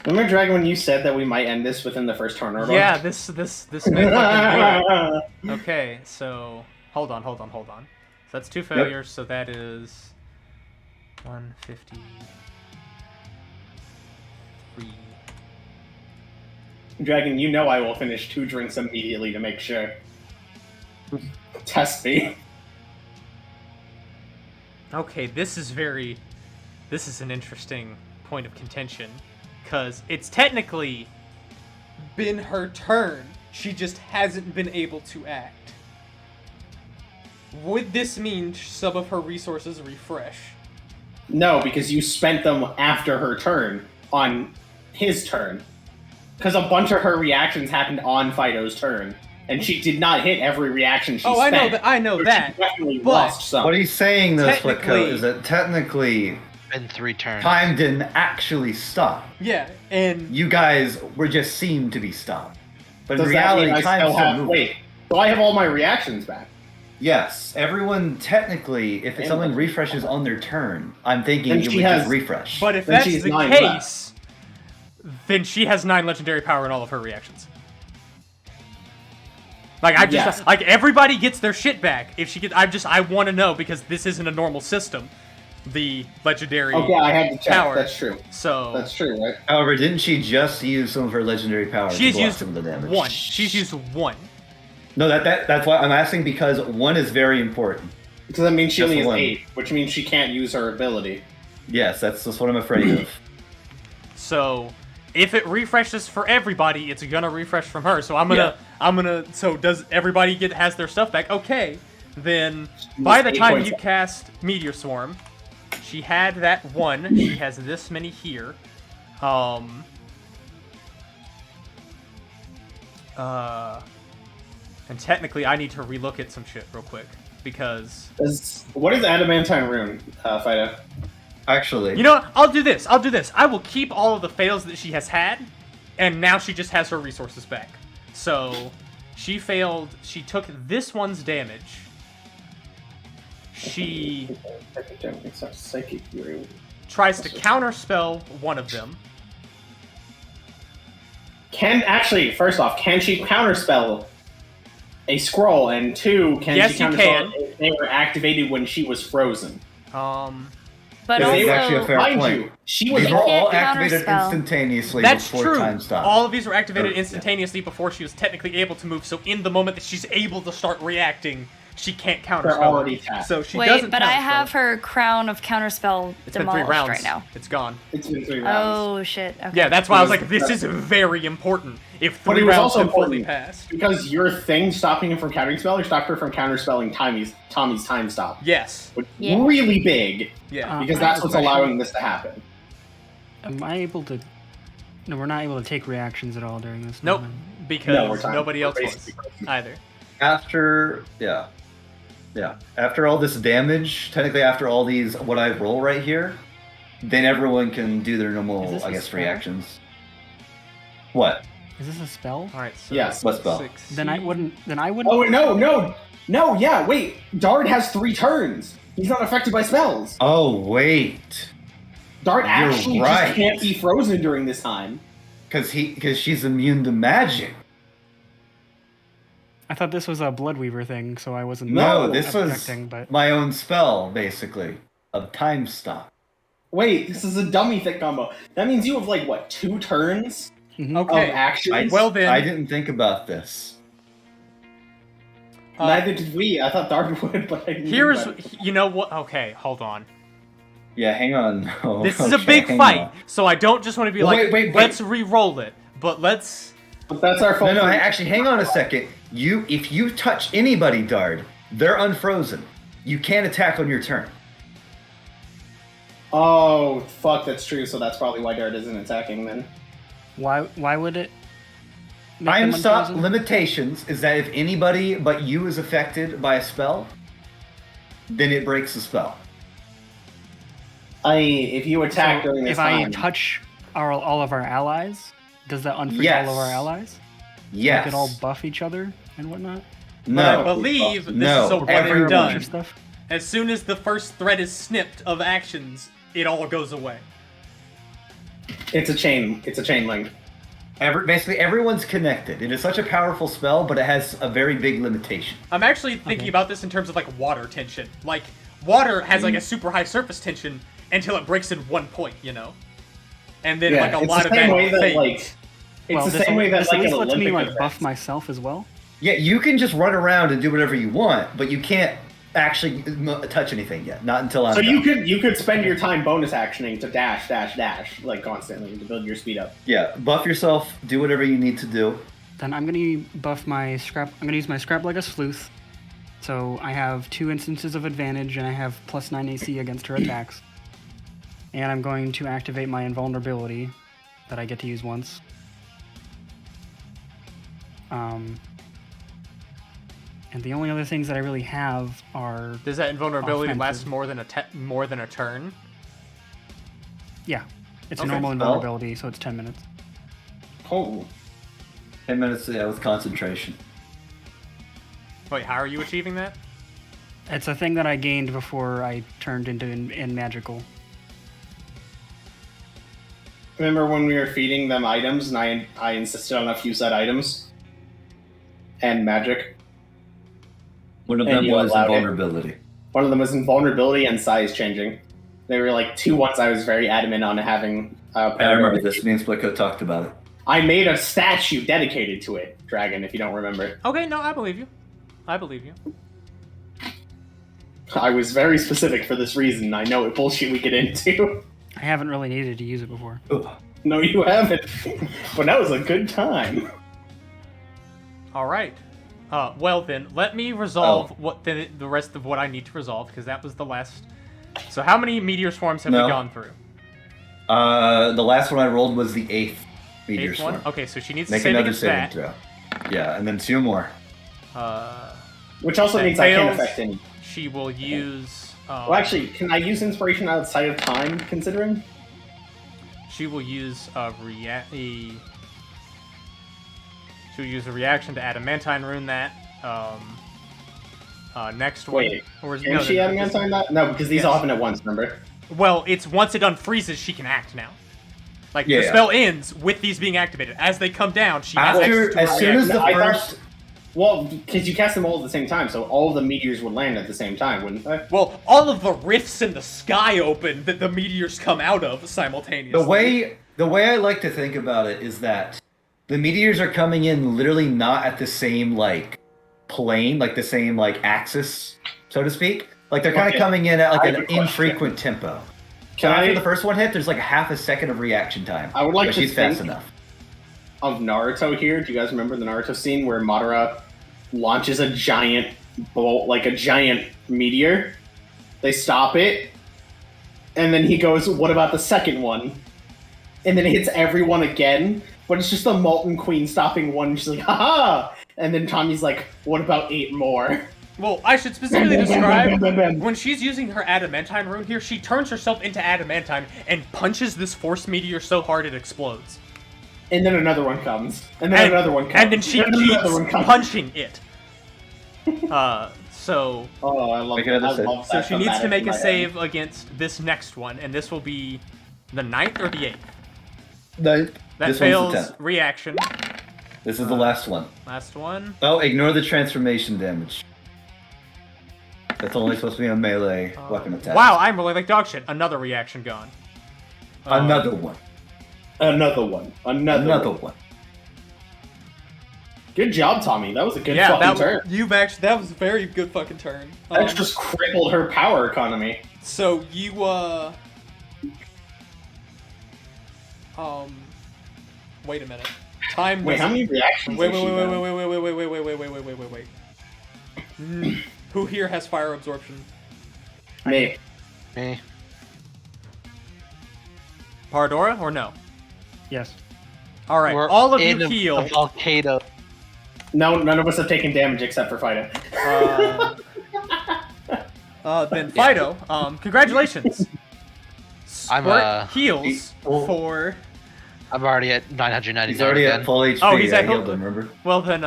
Remember, Dragon, when you said that we might end this within the first turn order? Yeah, this may fucking do it. Okay, so hold on. So that's 2 failures. So that is 153. Dragon, you know I will finish 2 drinks immediately to make sure. Test me. Okay, this is an interesting point of contention, because it's technically been her turn. She just hasn't been able to act. Would this mean some of her resources refresh? No, because you spent them after her turn on his turn. Because a bunch of her reactions happened on Fido's turn, and she did not hit every reaction she spent. I know So that. She definitely but- lost some. What he's saying, though, Technically- Splitcoat, is that technically In 3 turns. time didn't actually stop. Yeah, and You guys were just seen to be stopped. But Does in that reality, mean I time still still have... moved. Wait, so I have all my reactions back. Yes, everyone technically, if something refreshes on their turn, I'm thinking Then it she would has- just refresh. but if Then that's she's the 9 case, then she has 9 legendary power in all of her reactions. Like Yes. like everybody gets their shit back. If she gets, I want to know, because this isn't a normal system. The legendary Okay, I had to check. power. That's true. So That's true, right? However, didn't she just use some of her legendary power to she's block used some of the damage? 1. She's used 1. No, that's why I'm asking, because 1 is very important. So that means she Just only has 1. 8, which means she can't use her ability. Yes, that's what I'm afraid of. So if it refreshes for everybody, it's gonna refresh from her. So I'm gonna. So does everybody has their stuff back? Okay, then by the 8 time points. you cast Meteor Swarm, she had that 1. She has this many here. And technically, I need to relook at some shit real quick, because What is Adamantine Rune, Fido? Actually, you know what? I'll do this. I will keep all of the fails that she has had, and now she just has her resources back. So she failed. She took this one's damage. She Psychic Fury. tries to counterspell one of them. First off, can she counterspell a scroll? And 2, can Yes, she you counterspell can. if they were activated when she was frozen? But This also, is actually a fair Mind point. you, she was These You were all can't activated counterspell. instantaneously That's before true. time stopped. All of these were activated Yeah. instantaneously before she was technically able to move. So in the moment that she's able to start reacting, she can't counterspell. They're already it. tapped. So she wait, doesn't. but I counterspell have it. her crown of counterspell It's been 3 demolished rounds right now. It's gone. It's been 3 rounds. Oh shit. Okay. Yeah, that's why I was like, this is very important. If But 3 it was rounds also have fully important passed. because your thing stopping him from counterspell or stopped her from counterspelling Tommy's time stop. Yes. Which Yeah. really big Yeah. because I that's have a what's question. allowing this to happen. Am I able to? No, we're not able to take reactions at all during this. Nope. moment. Because No, we're time. nobody else We're was basically- either. After all this damage, technically after all these what I roll right here, then everyone can do their Is normal, this I a guess, spell? reactions. What? Is this a spell? All right. So Yes. What spell? 6. Then I wouldn't. Oh wait, no, yeah, wait. Dart has 3 turns. He's not affected by spells. Oh wait, Dart You're actually right. just can't be frozen during this time. because she's immune to magic. I thought this was a Bloodweaver thing, so I wasn't. No, No, this was objecting, but my own spell, basically, of time stop. Wait, this is a dummy thick combo. That means you have like what, 2 turns Mhm. Okay. of actions? Well then, I didn't think about this. Neither did we. I thought Darby would, but I didn't. here's, think about it. you know what? Okay, hold on. Yeah, hang on. Oh, This is a okay, big hang fight, on. so I don't just want to be Well, like, wait. let's re-roll it, but let's. But that's our fault. No, actually, hang on a second. If you touch anybody, Dard, they're unfrozen. You can't attack on your turn. Oh, fuck, that's true. So that's probably why Dart isn't attacking then. Why would it? make Time them stop unfrozen? limitations is that if anybody but you is affected by a spell, then it breaks the spell. If you attack So during this if time, I touch all of our allies, does that unfreeze Yes. all of our allies? Yes. We could all buff each other and whatnot. I No. believe this No, is a one and everyone. done. Stuff. As soon as the first thread is snipped of actions, it all goes away. it's a chain. It's a chain link. Basically, everyone's connected. It is such a powerful spell, but it has a very big limitation. I'm actually thinking about this in terms of like water tension. Like water has like a super high surface tension until it breaks in 1 point, you know, and then like a it's lot the of same that way that fades. like. It's Well, the this same way that this like at an least lets me Olympic like buff event. myself as well. Yeah, you can just run around and do whatever you want, but you can't actually touch anything yet. Not until I'm So done. you could spend your time bonus actioning to dash like constantly to build your speed up. Yeah, buff yourself, do whatever you need to do. Then I'm gonna buff my scrap. I'm gonna use my scrap like a sleuth. So I have 2 instances of advantage, and I have +9 AC against her attacks. And I'm going to activate my invulnerability that I get to use once. And the only other things that I really have are Does that invulnerability last Offensive. more than a turn? yeah, it's Okay. a normal Spell. invulnerability, so it's 10 minutes. Oh, 10 minutes with concentration. Wait, how are you achieving that? It's a thing that I gained before I turned into in magical. remember when we were feeding them items and I insisted on a few set items and magic. One of And them you was allowed it. invulnerability. One of them was invulnerability and size changing. They were like 2 ones I was very adamant on having. I remember this. Me and Splitco talked about it. I made a statue dedicated to it, Dragon. If you don't remember, Okay, no, I believe you. I believe you. I was very specific for this reason. I know what bullshit we get into. I haven't really needed to use it before. Ugh. No, you haven't. But that was a good time. All right. Well then, let me resolve what the rest of what I need to resolve, because that was the last. So how many meteor swarms have No. we gone through? The last one I rolled was the 8th meteor Eighth swarm. one. Okay, so she needs to Make save another against saving that. throw. Yeah, and then 2 more. Which also That means I can't fails. affect any. She will use. Well, actually, can I use inspiration outside of time, considering? She will use She'll use a reaction to adamantine rune that. Next one. Wait, Or Can she have an on that? No, because these Yes. all happen at once, remember? Well, it's once it unfreezes, she can act now. Like Yeah, the yeah. spell ends with these being activated. As they come down, she has After, access to as a soon as reaction. the I thought- first... Well, because you cast them all at the same time, so all of the meteors would land at the same time, wouldn't they? Well, all of the rifts in the sky open that the meteors come out of simultaneously. The way I like to think about it is that the meteors are coming in literally not at the same like plane, like the same like axis, so to speak. Like they're kind of Okay. coming in at I like have an a question. infrequent tempo. Can After I- the first one hit, there's like a half a second of reaction time. I would like but to she's fast think- enough. Of Naruto here, do you guys remember the Naruto scene where Madara launches a giant bolt, like a giant meteor? They stop it, and then he goes, "What about the second one?" And then it hits everyone again, but it's just the Molten Queen stopping one. And she's like, "Haha!" And then Tommy's like, "What about 8 more?" Well, I should specifically Bam, bam, bam, describe bam, bam, bam. when she's using her adamantine rune here, she turns herself into adamantine and punches this force meteor so hard it explodes. And then another one comes, and then another one comes, And then she and keeps another one comes. punching it. So Oh, I love Make that. another I save. love so that she needs to thematic make in a my head. save against this next one, and this will be the 9th or the 8th. That That this one's fails the 10th. reaction. This is the last one. Last one. Oh, ignore the transformation damage. That's only supposed to be a melee weapon attack. Wow, I'm really like dog shit. Another reaction gone. Another one. Another one. Another one. Good job, Tommy. That was a good Yeah, fucking turn. that was a very good fucking turn. That just crippled her power economy. So you wait a minute. Time. Wait, how many reactions? Wait. has she done? Who here has fire absorption? Me. Me. Paradora or no? Yes. All right, We're all of in you a heal. volcano. No, none of us have taken damage except for Fido. Then Fido, congratulations. I'm, Squirt heals for. I'm already at 999 He's already again. at full HP. Oh, he's at I healed full- him, remember? Well then,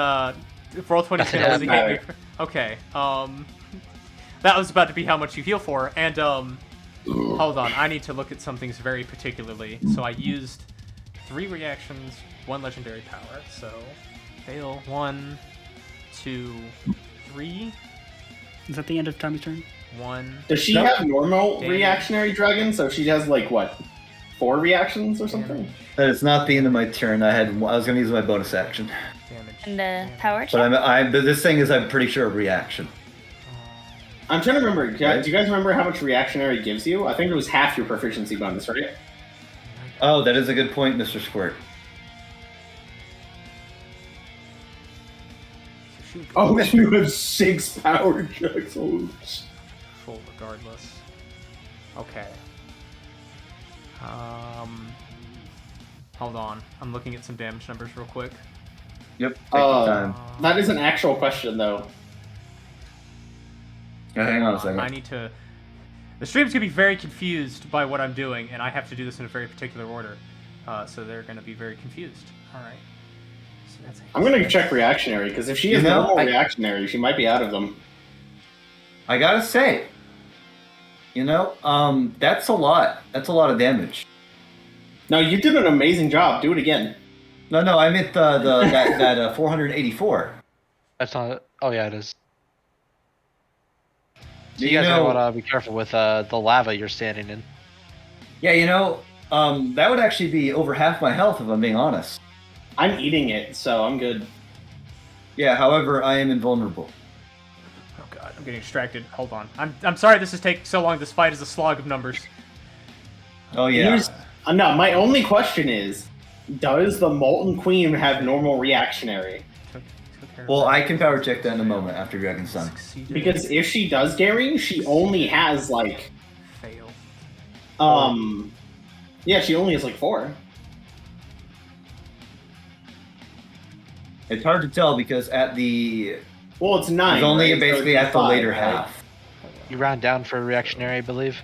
roll 20 Nothing was he doesn't hit me? Okay. That was about to be how much you heal for, and hold on, I need to look at some things very particularly. So I used 3 reactions, 1 legendary power. So fail 1, 2, 3. Is that the end of Tommy's turn? 1. Does she have normal Damage. reactionary dragon? So she has like what, 4 reactions or something? That is not the end of my turn. I was going to use my bonus action. Damage. And the power check. But this thing is, I'm pretty sure, a reaction. I'm trying to remember. Do you guys remember how much reactionary gives you? I think it was half your proficiency bonus, right? Oh, that is a good point, Mr. Squirt. Oh, you have 6 power checks. Oh, Full regardless. Okay. Hold on. I'm looking at some damage numbers real quick. Yep, take your time. that is an actual question, though. Yeah, hang on a second. I need to. The stream's gonna be very confused by what I'm doing, and I have to do this in a very particular order. So they're gonna be very confused. All right. So that's I'm gonna check reactionary because if she is normal reactionary, she might be out of them. I gotta say, that's a lot. That's a lot of damage. No, you did an amazing job. Do it again. No, I meant that 484. That's not. Oh yeah, it is. So You you guys know- might want to be careful with the lava you're standing in. Yeah, that would actually be over half my health if I'm being honest. I'm eating it, so I'm good. Yeah, however, I am invulnerable. Oh god, I'm getting distracted. Hold on. I'm sorry this is taking so long. This fight is a slog of numbers. Oh yeah. No, my only question is, does the Molten Queen have normal reactionary? Took care of Well, that. I can power check that in a moment after Dragon's Son. Succeeded. Because if she does Daring, she only has like, Fail. yeah, she only has like 4. It's hard to tell because at the Well, it's 9. it's only right? So basically it'd be at the 5, later right? half. You round down for a reactionary, I believe.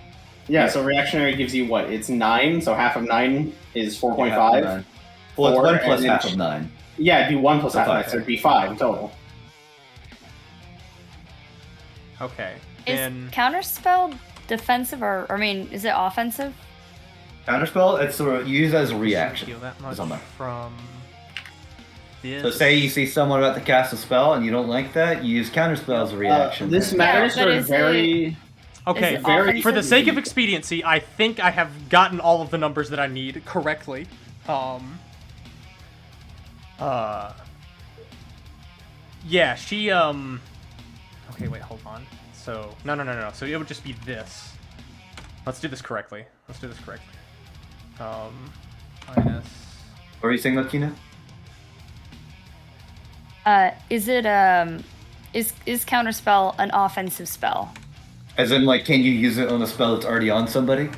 Yeah, so reactionary gives you what? It's 9, so half of 9 is 4.5. Half of 9. Well, it's 4, 1 plus and then half of 9. Yeah, it'd be 1 plus So half of 9, 5. so it'd be 5 total. Okay. Is Then counterspell defensive or I mean, is it offensive? Counterspell, it's used as a reaction. heal that much It's on there. from this. So say you see someone about to cast a spell and you don't like that, you use counterspell as a reaction. This matters but for is very... Okay, Is it very- for the offensive? sake of expediency, I think I have gotten all of the numbers that I need correctly. Yeah, she, okay, wait, hold on. So, no. So it would just be this. Let's do this correctly. Minus... What are you saying, Latina? Is it is counterspell an offensive spell? As in, like, can you use it on a spell that's already on somebody?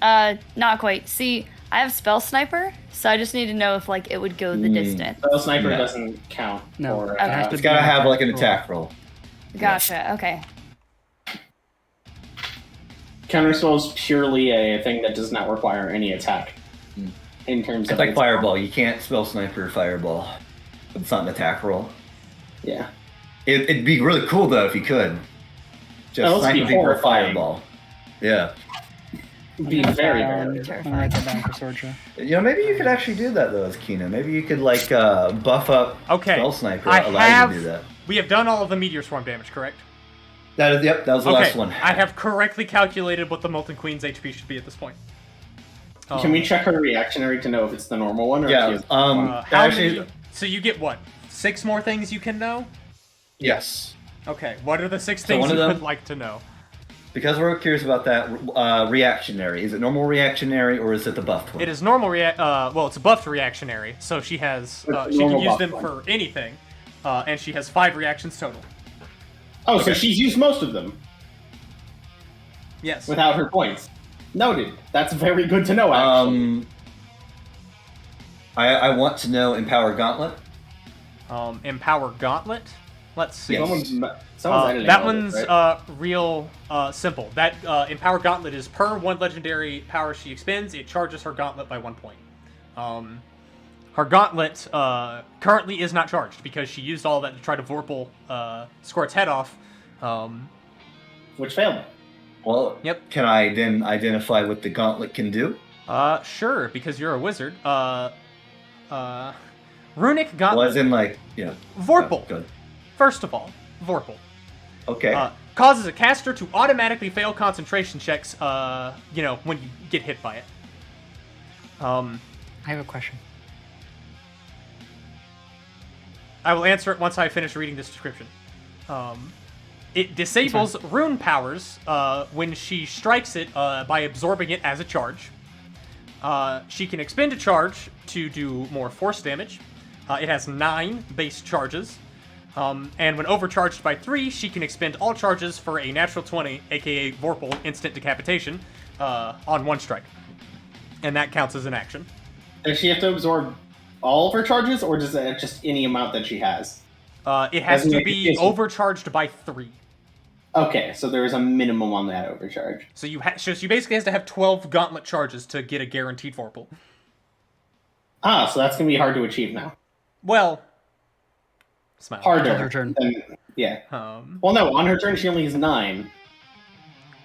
Not quite. See, I have spell sniper, so I just need to know if like it would go the distance. Spell Sniper Yeah. doesn't count. No. For, Okay. It has to It's be gotta an have, like, an roll. attack roll. Gotcha. Okay. Counterspell is purely a thing that does not require any attack. In terms It's of like its- Fireball. You can't spell Sniper Fireball. It's not an attack roll. Yeah. It'd be really cool, though, if you could. Just That would snipe be people with horrifying. Fireball. Yeah. It'd be very, very... Terrifying. I'm gonna write that down for Sorcha. Maybe you could actually do that, though, as Kina. Maybe you could, like, buff up Okay, Spell Sniper. I allow have... you to do that. We have done all of the Meteor Swarm damage, correct? Yep, that was the Okay, last one. I have correctly calculated what the Molten Queen's HP should be at this point. Can we check her reactionary to know if it's the normal one? Or if she Yeah. has- How Actually, many? So you get what? 6 more things you can know. yes. Okay. What are the 6 So things one of you them- would like to know? Because we're curious about that reactionary. Is it normal reactionary or is it the buffed one? It is normal well, it's a buffed reactionary, so she has It's a she can normal use buffed them one. for anything, and she has 5 reactions total. Oh, so she's used most of them Yes. without her points. Noted. That's very good to know, actually. I want to know Empower Gauntlet. Empower Gauntlet. Let's see. Yes. Someone's editing That all this, one's right? real simple. That Empower Gauntlet is per 1 legendary power she expends, it charges her gauntlet by 1 point. Her gauntlet currently is not charged because she used all that to try to Vorpal Squirt's head off. Which failed. Well, Yep. Can I then identify what the gauntlet can do? Sure, because you're a wizard. Runic Gauntlet. Well, as in like, yeah. Vorpal. Good. First of all, Vorpal. Okay. Causes a caster to automatically fail concentration checks, when you get hit by it. I have a question. I will answer it once I finish reading this description. It disables rune powers when she strikes it by absorbing it as a charge. She can expend a charge to do more force damage. It has 9 base charges. And when overcharged by 3, she can expend all charges for a natural 20, aka Vorpal instant decapitation, on 1 strike. And that counts as an action. Does she have to absorb all of her charges, or does it just any amount that she has? It has As in, to like, be is- overcharged by 3. Okay, so there is a minimum on that overcharge. So so she basically has to have 12 gauntlet charges to get a guaranteed Vorpal. Ah, so that's gonna be hard to achieve now. Well, smile. Harder. Until her turn. Yeah. Um, Well, no, on her turn she only has 9.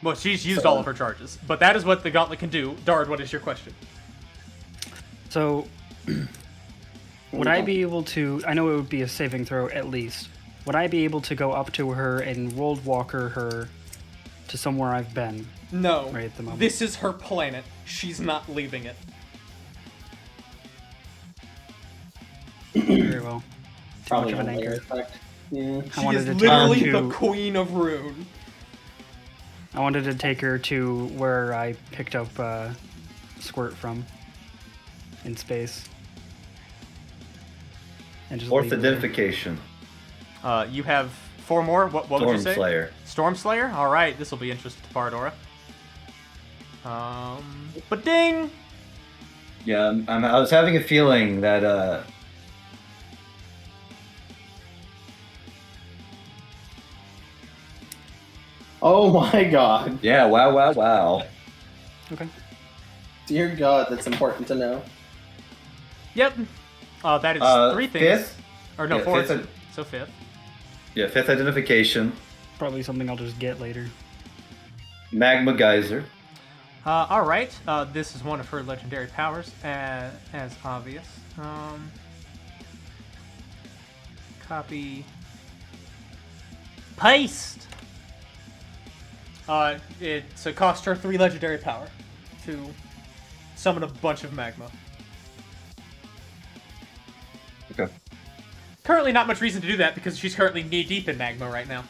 well, she's used So- all of her charges, but that is what the gauntlet can do. Dard, what is your question? So, would I be able to? I know it would be a saving throw at least. Would I be able to go up to her and world walker her to somewhere I've been? No. Right at the moment. This is her planet. She's not leaving it. Very well. Too Probably much of not an layer anchor. effect. Yeah. I She wanted is to take literally her the to. queen of Rune. I wanted to take her to where I picked up Squirt from in space. And just Fourth leave her there. identification. You have 4 more. What would you Storm say? Slayer. Storm Slayer? Alright, this will be interesting to Bardora. But ding! Yeah, I was having a feeling that Oh my god. yeah, wow. Okay. Dear god, that's important to know. Yep. That is 3 things. Fifth? Or no, Yeah, 4. fifth So 5th. Yeah, fifth identification. Probably something I'll just get later. Magma Geyser. Alright, this is one of her legendary powers, as obvious. Copy. Paste! It's a cost her 3 legendary power to summon a bunch of magma. Okay. Currently not much reason to do that because she's currently knee-deep in magma right now.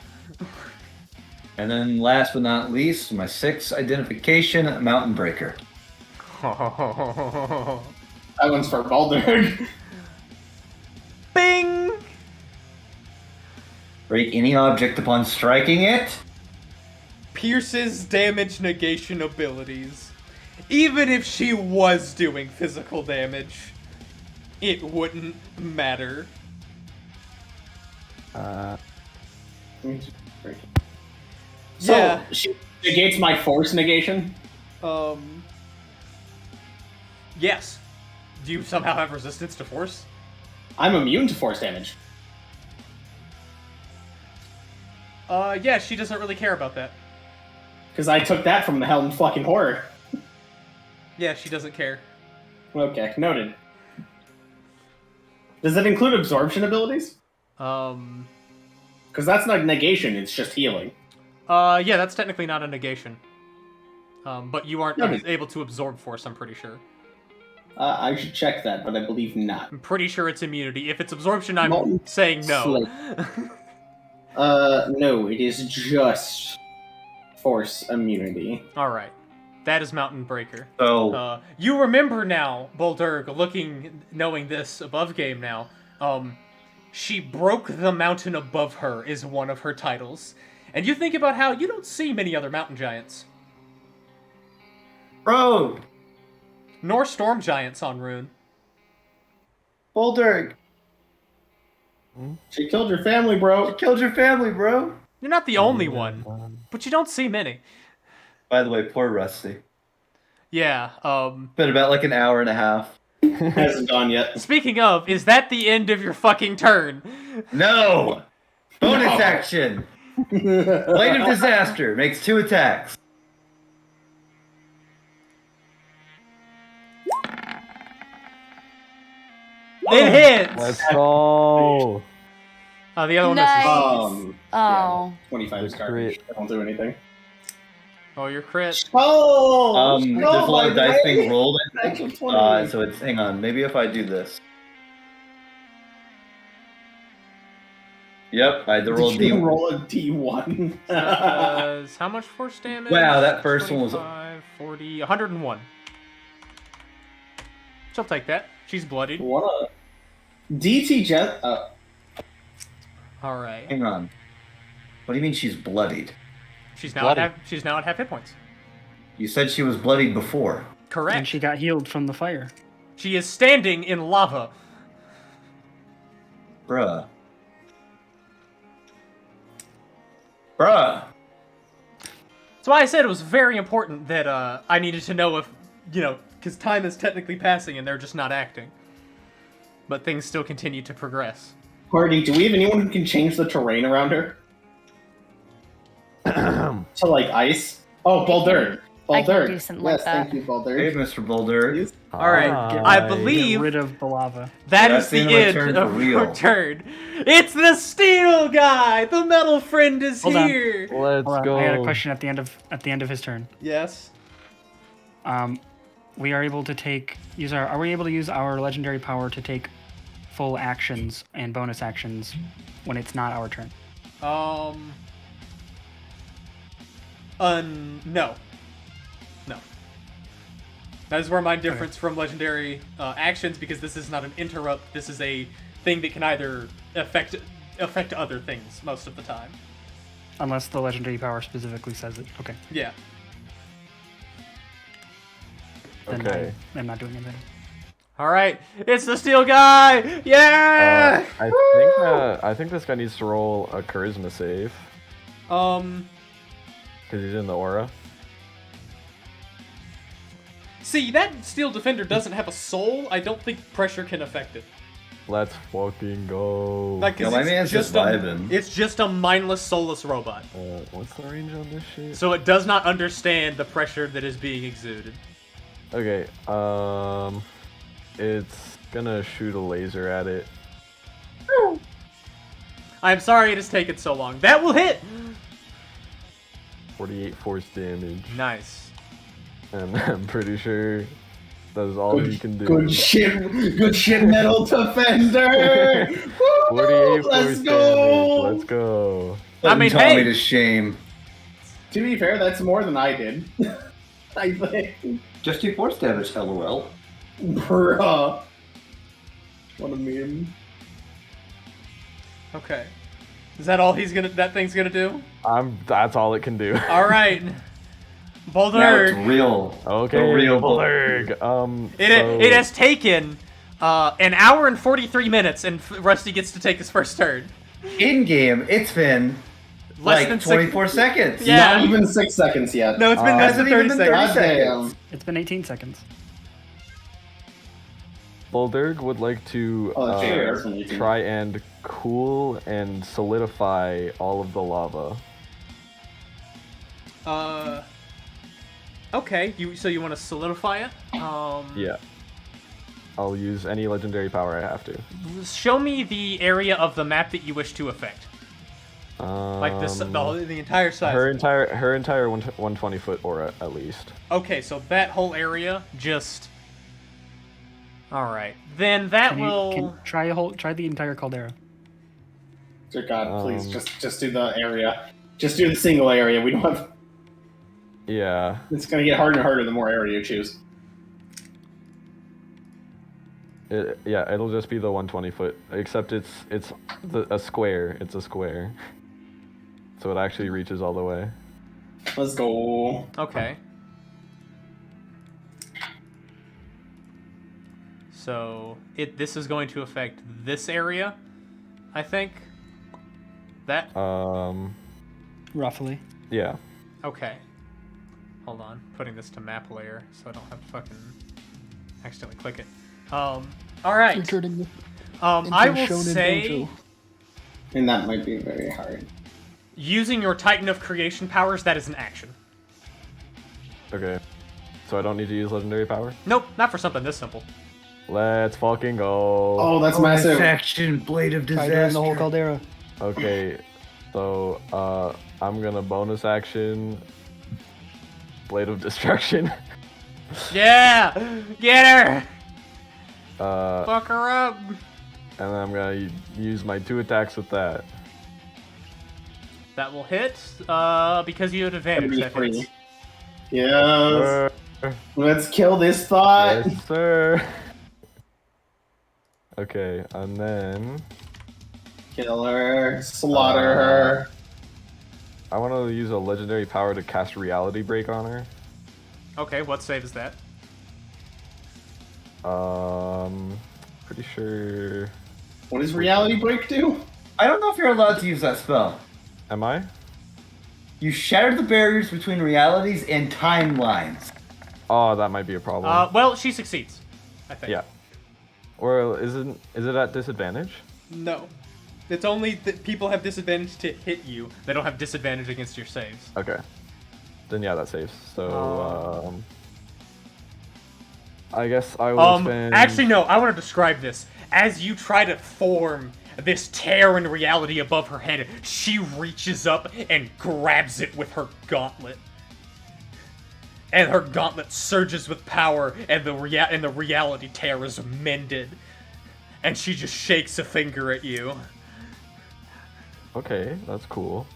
And then last but not least, my sixth identification, Mountain Breaker. That one's for Baldur. Bing! Break any object upon striking it. Pierce's damage negation abilities. Even if she was doing physical damage, it wouldn't matter. So, Yeah. she negates my force negation? Yes. Do you somehow have resistance to force? I'm immune to force damage. Yeah, she doesn't really care about that. Because I took that from the Hell and fucking Horror. Yeah, she doesn't care. Okay, noted. Does it include absorption abilities? Because that's not negation, it's just healing. Yeah, that's technically not a negation. but you aren't Okay. able to absorb force, I'm pretty sure. I should check that, but I believe not. I'm pretty sure it's immunity. If it's absorption, I'm Molten saying no. No, it is just force immunity. Alright. That is Mountain Breaker. So You remember now, Bolderg, knowing this above game now, she broke the mountain above her is one of her titles. And you think about how you don't see many other mountain giants. bro, Nor storm giants on Rune. Bolderg, She killed your family, bro. you killed your family, bro. You're not the only one, but you don't see many. By the way, poor Rusty. Yeah, Been about like an hour and a half. Hasn't gone yet. speaking of, is that the end of your fucking turn? No! Bonus No. action! Blade of Disaster makes 2 attacks. It hits! Let's go. The other one Nice. misses. Oh. 25 is The garbage. crit. I won't do anything. Oh, your crit. Oh! There's a lot of dice being rolled, I Actual think. 20. So it's, hang on, maybe if I do this. Yep, I had to roll Did you D1. roll a D1? How much force damage? Wow, that first one was- 25, 40, 101. She'll take that. She's bloodied. What a... DT Jet... Alright. Hang on. What do you mean she's bloodied? She's now Bloody. she's now at half hit points. You said she was bloodied before. Correct. And she got healed from the fire. She is standing in lava. Bruh. Bruh. That's why I said it was very important that I needed to know if, because time is technically passing and they're just not acting. But things still continue to progress. Party, do we have anyone who can change the terrain around her? To, like, ice? Oh, Baldur. I can Baldur. do something Yes, like that. thank you, Baldur. Hey, Mr. Boulder. Yes. Alright, I Get believe rid of the lava. that That's is the the end end of my turn of for your real. turn. It's the steel guy! The metal friend is Hold on. here! Let's Hold on, go. I had a question at the end of his turn. Yes. We are able to are we able to use our legendary power to take full actions and bonus actions when it's not our turn? No. No. That is where my difference from legendary actions, because this is not an interrupt, this is a thing that can either affect other things most of the time. Unless the legendary power specifically says it. Okay. Yeah. Then Okay. I'm not doing anything. Alright, it's the steel guy! Yeah! I think this guy needs to roll a charisma save because he's in the aura. See, that steel defender doesn't have a soul. I don't think pressure can affect it. Let's fucking go. Like, 'cause Yo, my it's man's just a- vibing. It's just a mindless, soulless robot. What's the range on this shit? So it does not understand the pressure that is being exuded. Okay, it's gonna shoot a laser at it. I'm sorry it has taken so long. That will hit! 48 force damage. Nice. And I'm pretty sure that is all you can do. Good shit, metal defender! Woo! 48 Let's force go! damage. Let's go. Putting Tommy Tommy to shame. To be fair, that's more than I did. I think. Just do force damage, lol. Bruh. What a meme. Okay. Is that all that thing's gonna do? That's all it can do. Alright. Now it's Boulder. real. Okay, The real Bullerg. It has taken an hour and 43 minutes, and Rusty gets to take his first turn. In game, it's been Less like than 24 seconds. Yeah. Not even 6 seconds yet. No, it's been less than Hasn't 30 even been seconds. 30 God seconds. damn. It's been 18 seconds. Bulderg would like to Oh, that's true, that's an 18. try and cool and solidify all of the lava. Okay. So you want to solidify it? Yeah. I'll use any legendary power I have to. Show me the area of the map that you wish to affect. Like the entire size. Her entire 120 foot aura at least. Okay, so that whole area just. All right, then that try the entire caldera. Dear God, please just do the area. Just do the single area. We don't have. Yeah. It's gonna get harder and harder the more area you choose. It'll just be the 120 foot, except it's a square. It's a square, so it actually reaches all the way. Let's go. Okay. So this is going to affect this area, I think. That. Roughly. Yeah. Okay. Hold on, putting this to map layer so I don't have to fucking accidentally click it. All right. I will say, and that might be very hard. Using your Titan of Creation powers, that is an action. Okay. So I don't need to use legendary power? Nope, not for something this simple. Let's fucking go. Oh, that's massive. Action, Blade of Try Disaster. doing the whole caldera. Okay. So I'm gonna bonus action Blade of Destruction. Yeah! Get her! Uh, Fuck her up! And then I'm gonna use my 2 attacks with that. That will hit, because you had advantage. That hits. Yes. Let's kill this thought. Yes, sir. Okay, and then Kill her. Slaughter her. I want to use a legendary power to cast Reality Break on her. Okay, what save is that? Pretty sure. What does Reality Break do? I don't know if you're allowed to use that spell. Am I? You shatter the barriers between realities and timelines. Oh, that might be a problem. Well, she succeeds, I think. Yeah. Or is it at disadvantage? No. It's only that people have disadvantage to hit you. They don't have disadvantage against your saves. Okay. Then yeah, that saves. So I guess I will spend... Actually, no. I want to describe this. As you try to form this tear in reality above her head, she reaches up and grabs it with her gauntlet. And her gauntlet surges with power, and the reality tear is mended. And she just shakes a finger at you. Okay, that's cool.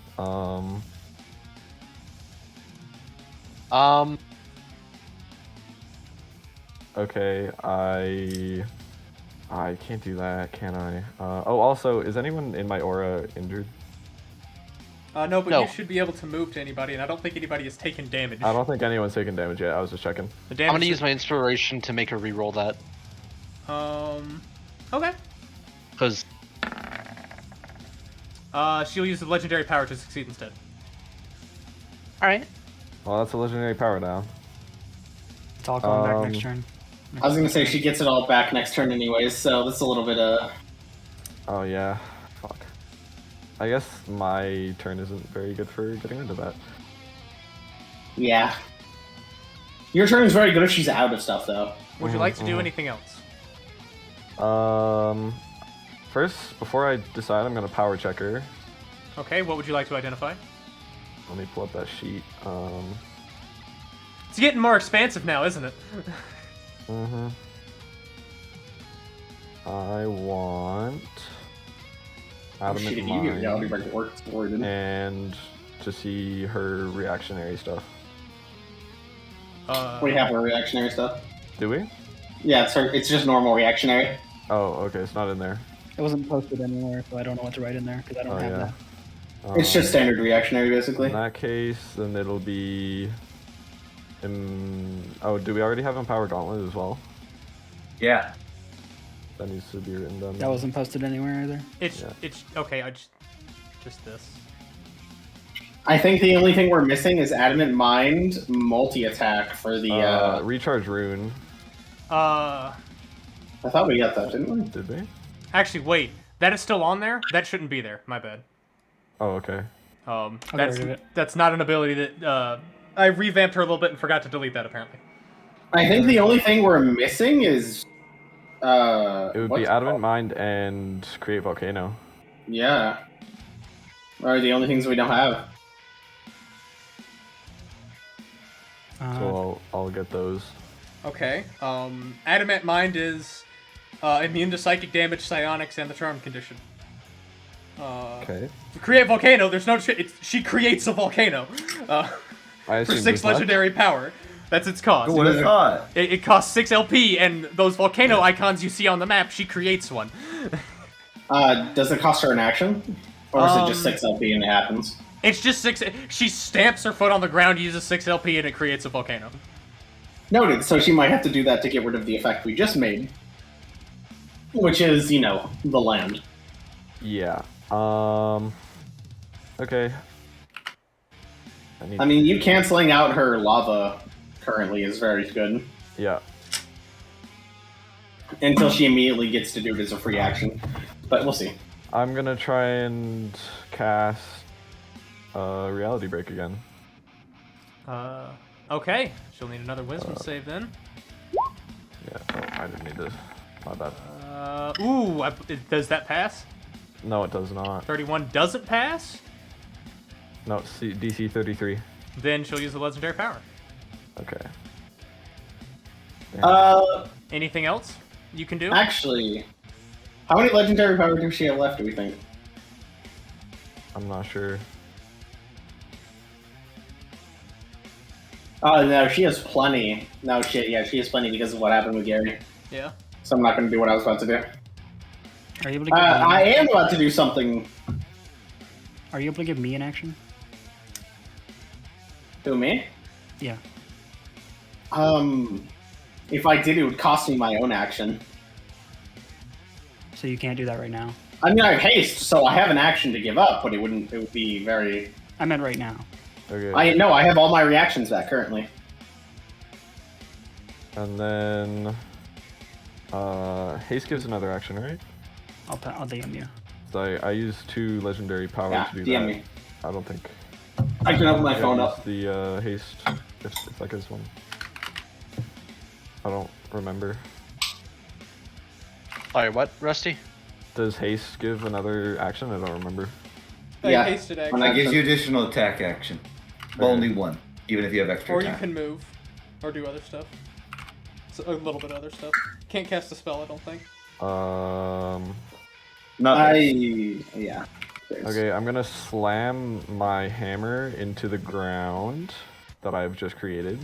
Okay, I can't do that, can I? Also, is anyone in my aura injured? No, but No. you should be able to move to anybody, and I don't think anybody has taken damage. I don't think anyone's taken damage yet. I was just checking. The damage I'm gonna use my inspiration to make her re-roll that. Okay. Because She'll use the legendary power to succeed instead. alright. Well, that's a legendary power now. It's all going back next turn. I was gonna say she gets it all back next turn anyways, so that's a little bit Oh yeah. Fuck. I guess my turn isn't very good for getting rid of that. yeah. Your turn is very good if she's out of stuff though. Would you like to do anything else? First, before I decide, I'm gonna power check her. Okay, what would you like to identify? Let me pull up that sheet. It's getting more expansive now, isn't it? I want Adamant Shit, if you get reality Mind break works for it. and to see her reactionary stuff. We have her reactionary stuff. Do we? Yeah, it's just normal reactionary. Oh, okay, it's not in there. It wasn't posted anywhere, so I don't know what to write in there because I don't have that. It's just standard reactionary basically. In that case, then it'll be. Oh, do we already have Empower Gauntlet as well? Yeah. That needs to be written down. That wasn't posted anywhere either. It's Yeah. it's okay. Just this. I think the only thing we're missing is Adamant Mind multi-attack for the Recharge Rune. I thought we got that, didn't we? Did we? Actually, wait. That is still on there. That shouldn't be there. My bad. Oh, okay. get That's rid of it. that's not an ability that I revamped her a little bit and forgot to delete that apparently. I think the only thing we're missing is It would what's be it Adamant called? Mind and Create Volcano. Yeah. are the only things we don't have. So I'll get those. Okay. Adamant Mind is immune to psychic damage, psionics, and the charm condition. Okay. Create volcano. There's no. She creates a volcano. I For assume 6 there's not. legendary power. That's its cost. What is that? It costs 6 LP, and those volcano icons you see on the map, she creates one. Does it cost her an action? Or is it just 6 LP and it happens? It's just 6. She stamps her foot on the ground, uses 6 LP, and it creates a volcano. Noted, so she might have to do that to get rid of the effect we just made. Which is, the land. Yeah. Okay. I mean, you canceling out her lava currently is very good. Yeah. Until she immediately gets to do it as a free action. But we'll see. I'm gonna try and cast Reality Break again. Okay. She'll need another wisdom save then. Yeah. Oh, I didn't need this. My bad. Does that pass? No, it does not. 31 doesn't pass? No, DC 33. Then she'll use the legendary power. Okay. Anything else you can do? Actually, how many legendary power do she have left, do we think? I'm not sure. Oh, no, she has plenty. No, she has plenty because of what happened with Gary. Yeah. So I'm not going to do what I was about to do. Are you able to give I am about to do something. Are you able to give me an action? Who, me? Yeah. If I did, it would cost me my own action. So you can't do that right now. I mean, I have haste, so I have an action to give up, but it would be very... I meant right now. Okay. I have all my reactions back currently. And then haste gives another action, right? I'll DM you. So I use 2 legendary power Yeah, to do DM that. me. I don't think. I can open my I phone use up. the haste. If that gives one. I don't remember. Sorry, what, Rusty? Does haste give another action? I don't remember. Yeah. Hasted action. When That gives you additional attack action. But Okay. only one, even if you have extra Or you attack. can move. Or do other stuff. So, a little bit of other stuff. Can't cast a spell, I don't think. Not yeah. Okay, I'm gonna slam my hammer into the ground that I've just created.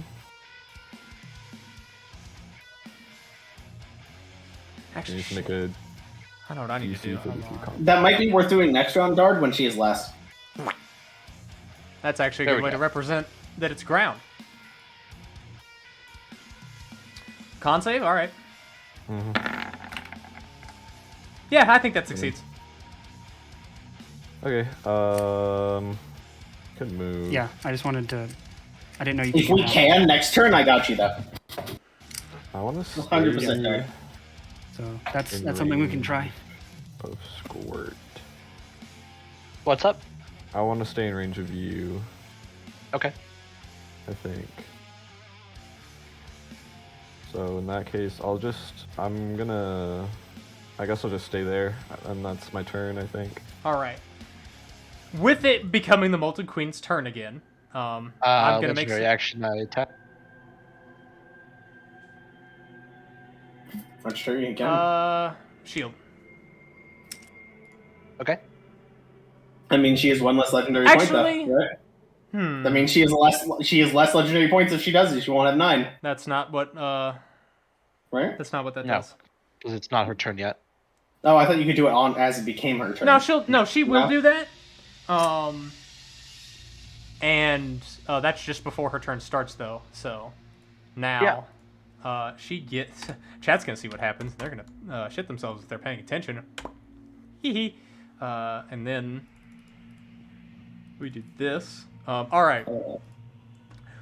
Can Actually, you just make a I know what I need to do. DC Hold 33 on. con? That might be worth doing next round, Dard, when she is less. That's actually a There good we way go. to represent that it's ground. Con save? Alright. Yeah, I think that succeeds. Okay, could move. Yeah, I just wanted to. I didn't know you If could we do that. can, next turn, I got you, though. I want to 100% there. So that's In something we can range. try. of Squirt. What's up? I want to stay in range of you, Okay. I think. So in that case, I guess I'll just stay there, and that's my turn, I think. Alright. With it becoming the Molten Queen's turn again, I'm gonna make legendary action. I attack. Which turn you can. shield. Okay. I mean, she has one less legendary point, Actually- though, right? I mean, she has less legendary points if she does it. She won't have 9, That's not what right? that's not what that No. does. Because it's not her turn yet. Oh, I thought you could do it on as it became her turn. No, she will No? do that. And that's just before her turn starts, though. So now, she gets. Chat's gonna see what happens. They're gonna shit themselves if they're paying attention. Hee hee. And then we do this. All right.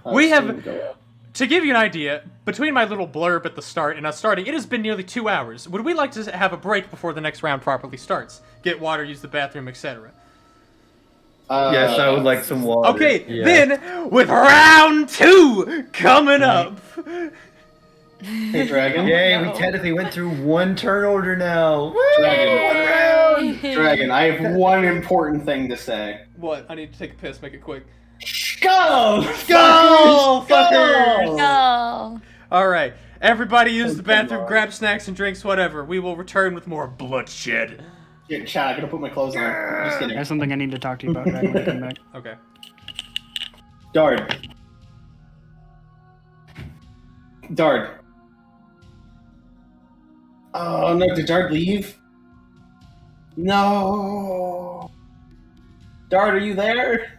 We have. To give you an idea, between my little blurb at the start and us starting, it has been nearly 2 hours. Would we like to have a break before the next round properly starts? Get water, use the bathroom, etc. Yes, I would like some water. Okay, Yeah. then with round 2 coming up. Hey, Dragon. Yay, no. we technically went through one turn order now. Woo! Dragon. Dragon, I have one important thing to say. What? I need to take a piss. Make it quick. Go! Go, Fuckers! fuckers! No. All right, everybody use the bathroom, grab snacks and drinks, whatever. We will return with more bloodshed. Shit, Chad, I gotta put my clothes on. Just kidding. There's something I need to talk to you about, Dragon, when you come back. Okay. Dard. Dard. Oh no, did Dard leave? No. Dard, are you there?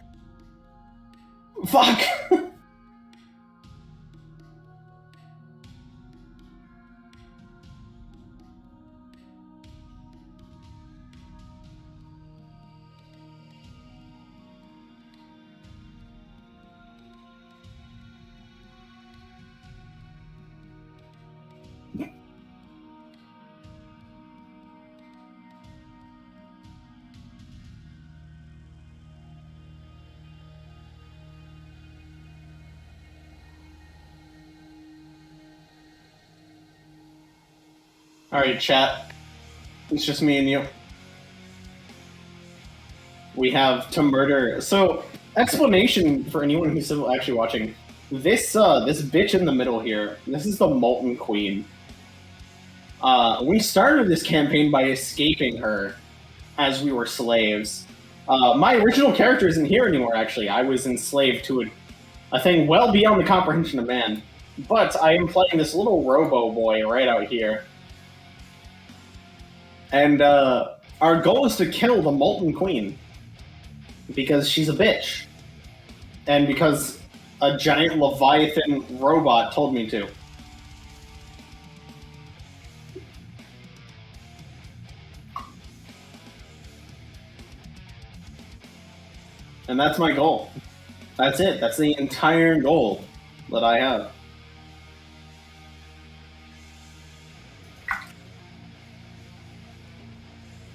Fuck. Alright, chat. It's just me and you. We have to murder. So, explanation for anyone who's still actually watching. This bitch in the middle here, this is the Molten Queen. We started this campaign by escaping her as we were slaves. My original character isn't here anymore, actually. I was enslaved to a thing well beyond the comprehension of man. But I am playing this little robo boy right out here. And our goal is to kill the Molten Queen. Because she's a bitch. And because a giant Leviathan robot told me to. And that's my goal. That's it. That's the entire goal that I have.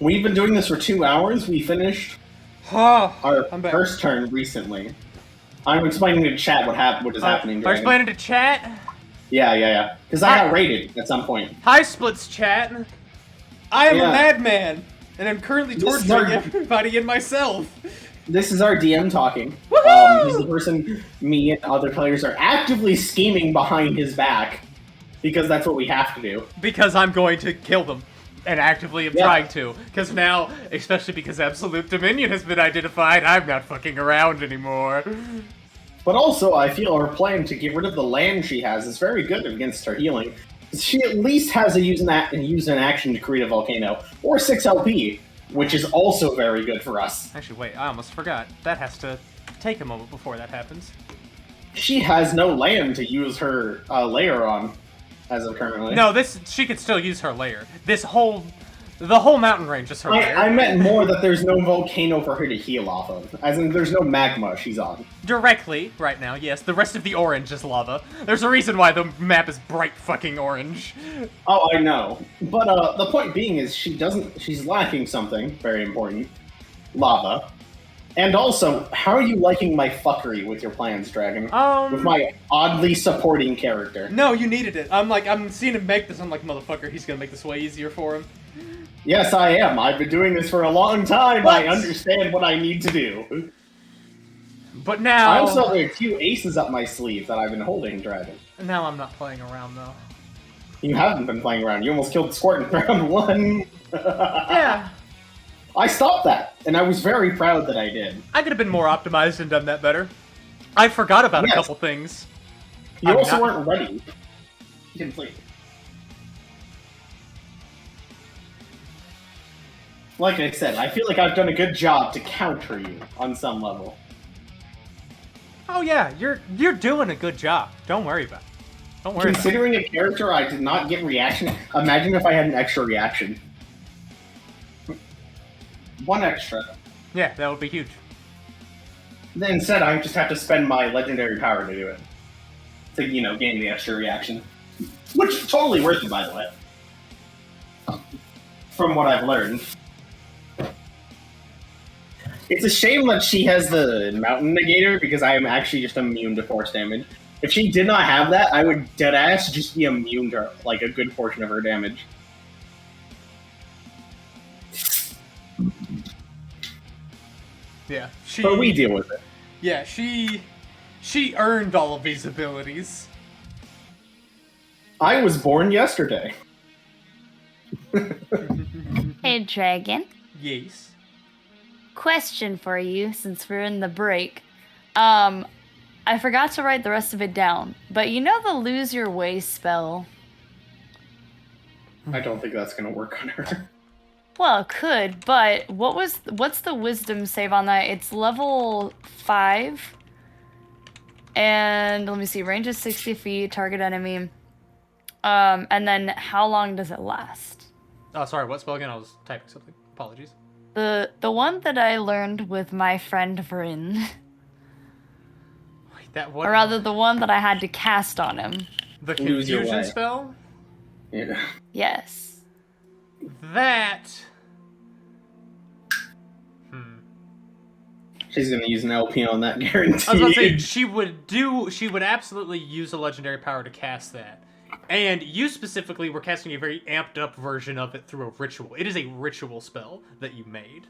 We've been doing this for 2 hours. We finished our I'm back. first turn recently. I'm explaining to chat what is happening. Are you Dragon. explaining to chat? Yeah. Because I got raided at some point. Hi, Splits chat. I am Yeah. a madman, and I'm currently This is torturing our- everybody and myself. This is our DM talking. Woohoo! He's the person me and other players are actively scheming behind his back. Because that's what we have to do. Because I'm going to kill them. And actively am Yeah. trying to. Because now, especially because Absolute Dominion has been identified, I'm not fucking around anymore. But also, I feel her plan to get rid of the land she has is very good against her healing. She at least has a use an action to create a volcano. Or 6 LP, which is also very good for us. Actually, wait, I almost forgot. That has to take a moment before that happens. She has no land to use her layer on, as of currently. No, she could still use her layer. The whole mountain range is her layer. I meant more that there's no volcano for her to heal off of. As in, there's no magma she's on. Directly, right now, yes. The rest of the orange is lava. There's a reason why the map is bright fucking orange. Oh, I know. But the point being is she's lacking something very important. Lava. And also, how are you liking my fuckery with your plans, Dragon? With my oddly supporting character. No, you needed it. I'm seeing him make this. I'm like, motherfucker, he's gonna make this way easier for him. Yes, I am. I've been doing this for a long time. What? I understand what I need to do. But now... I also have a few aces up my sleeve that I've been holding, Dragon. Now I'm not playing around, though. You haven't been playing around. You almost killed Squirt in round 1. Yeah. I stopped that, and I was very proud that I did. I could have been more optimized and done that better. I forgot about Yes. a couple things. You I'm also not- weren't ready. Complete. Like I said, I feel like I've done a good job to counter you on some level. Oh yeah, you're doing a good job. Don't worry about it. Don't worry about it. Considering a character I did not get reaction, imagine if I had an extra reaction. 1 extra. Yeah, that would be huge. Then instead, I just have to spend my legendary power to do it. To, gain the extra reaction. Which is totally worth it, by the way. From what I've learned. It's a shame that she has the mountain negator, because I am actually just immune to force damage. If she did not have that, I would deadass just be immune to like a good portion of her damage. Yeah, But we deal with it. Yeah, she earned all of these abilities. I was born yesterday. Hey, Dragon. Yes. Question for you, since we're in the break. I forgot to write the rest of it down, but you know the lose your way spell? I don't think that's gonna work on her. Well, it could, but what's the wisdom save on that? It's level 5. And let me see, range is 60 feet, target enemy. And then how long does it last? Oh, sorry, what spell again? I was typing something. Apologies. The one that I learned with my friend Vryn. Wait, that one. Or rather, the one that I had to cast on him. The Lose your confusion way. spell? Yeah. Yes. That. She's gonna use an LP on that guarantee. I was about to say, she would absolutely use a legendary power to cast that. And you specifically were casting a very amped up version of it through a ritual. It is a ritual spell that you made.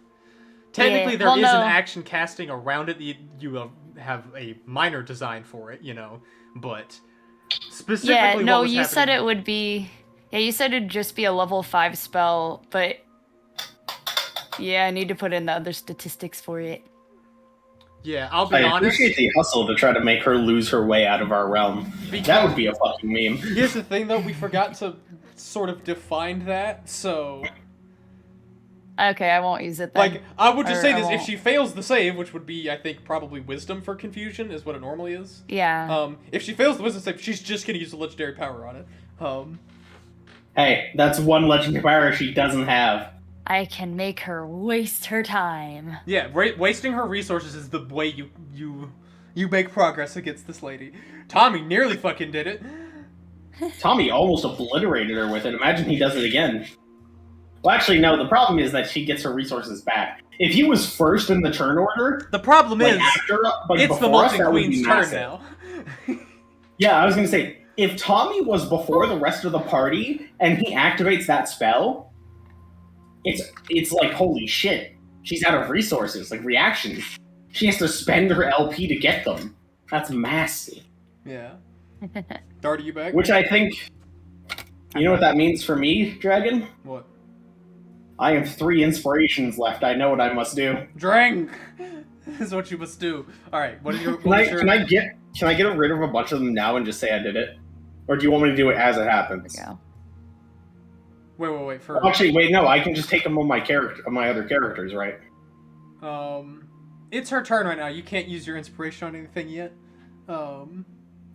Technically, there is an action casting around it. You have a minor design for it, you know, but specifically, Yeah, no, what was you said happening- it would be. Yeah, you said it'd just be a level 5 spell, but. Yeah, I need to put in the other statistics for it. Yeah, I'll be I honest. appreciate the hustle to try to make her lose her way out of our realm. That would be a fucking meme. Here's the thing, though, we forgot to sort of define that, so... Okay, I won't use it then. Like, I would just Or say I this, if won't. she fails the save, which would be, I think, probably Wisdom for Confusion, is what it normally is. Yeah. If she fails the Wisdom save, she's just gonna use a Legendary Power on it. Hey, that's one legendary power she doesn't have. I can make her waste her time. Yeah, wasting her resources is the way you make progress against this lady. Tommy nearly fucking did it. Tommy almost obliterated her with it. Imagine he does it again. Well, actually, no. The problem is that she gets her resources back. If he was first in the turn order, The problem like is, after, like it's the before us, Molten that would be Queen's turn massive. now. Yeah, I was gonna say, if Tommy was before the rest of the party and he activates that spell, it's like, holy shit, she's out of resources, like reactions. She has to spend her LP to get them. That's massive. Yeah. Dart, are you back? Which I think, you know what that means for me, Dragon? What? I have 3 inspirations left. I know what I must do. Drink is what you must do. All right. What are your? Can I get rid of a bunch of them now and just say I did it, or do you want me to do it as it happens? There we go. Wait. For Actually, wait, no. I can just take them on my other characters, right? it's her turn right now. You can't use your inspiration on anything yet.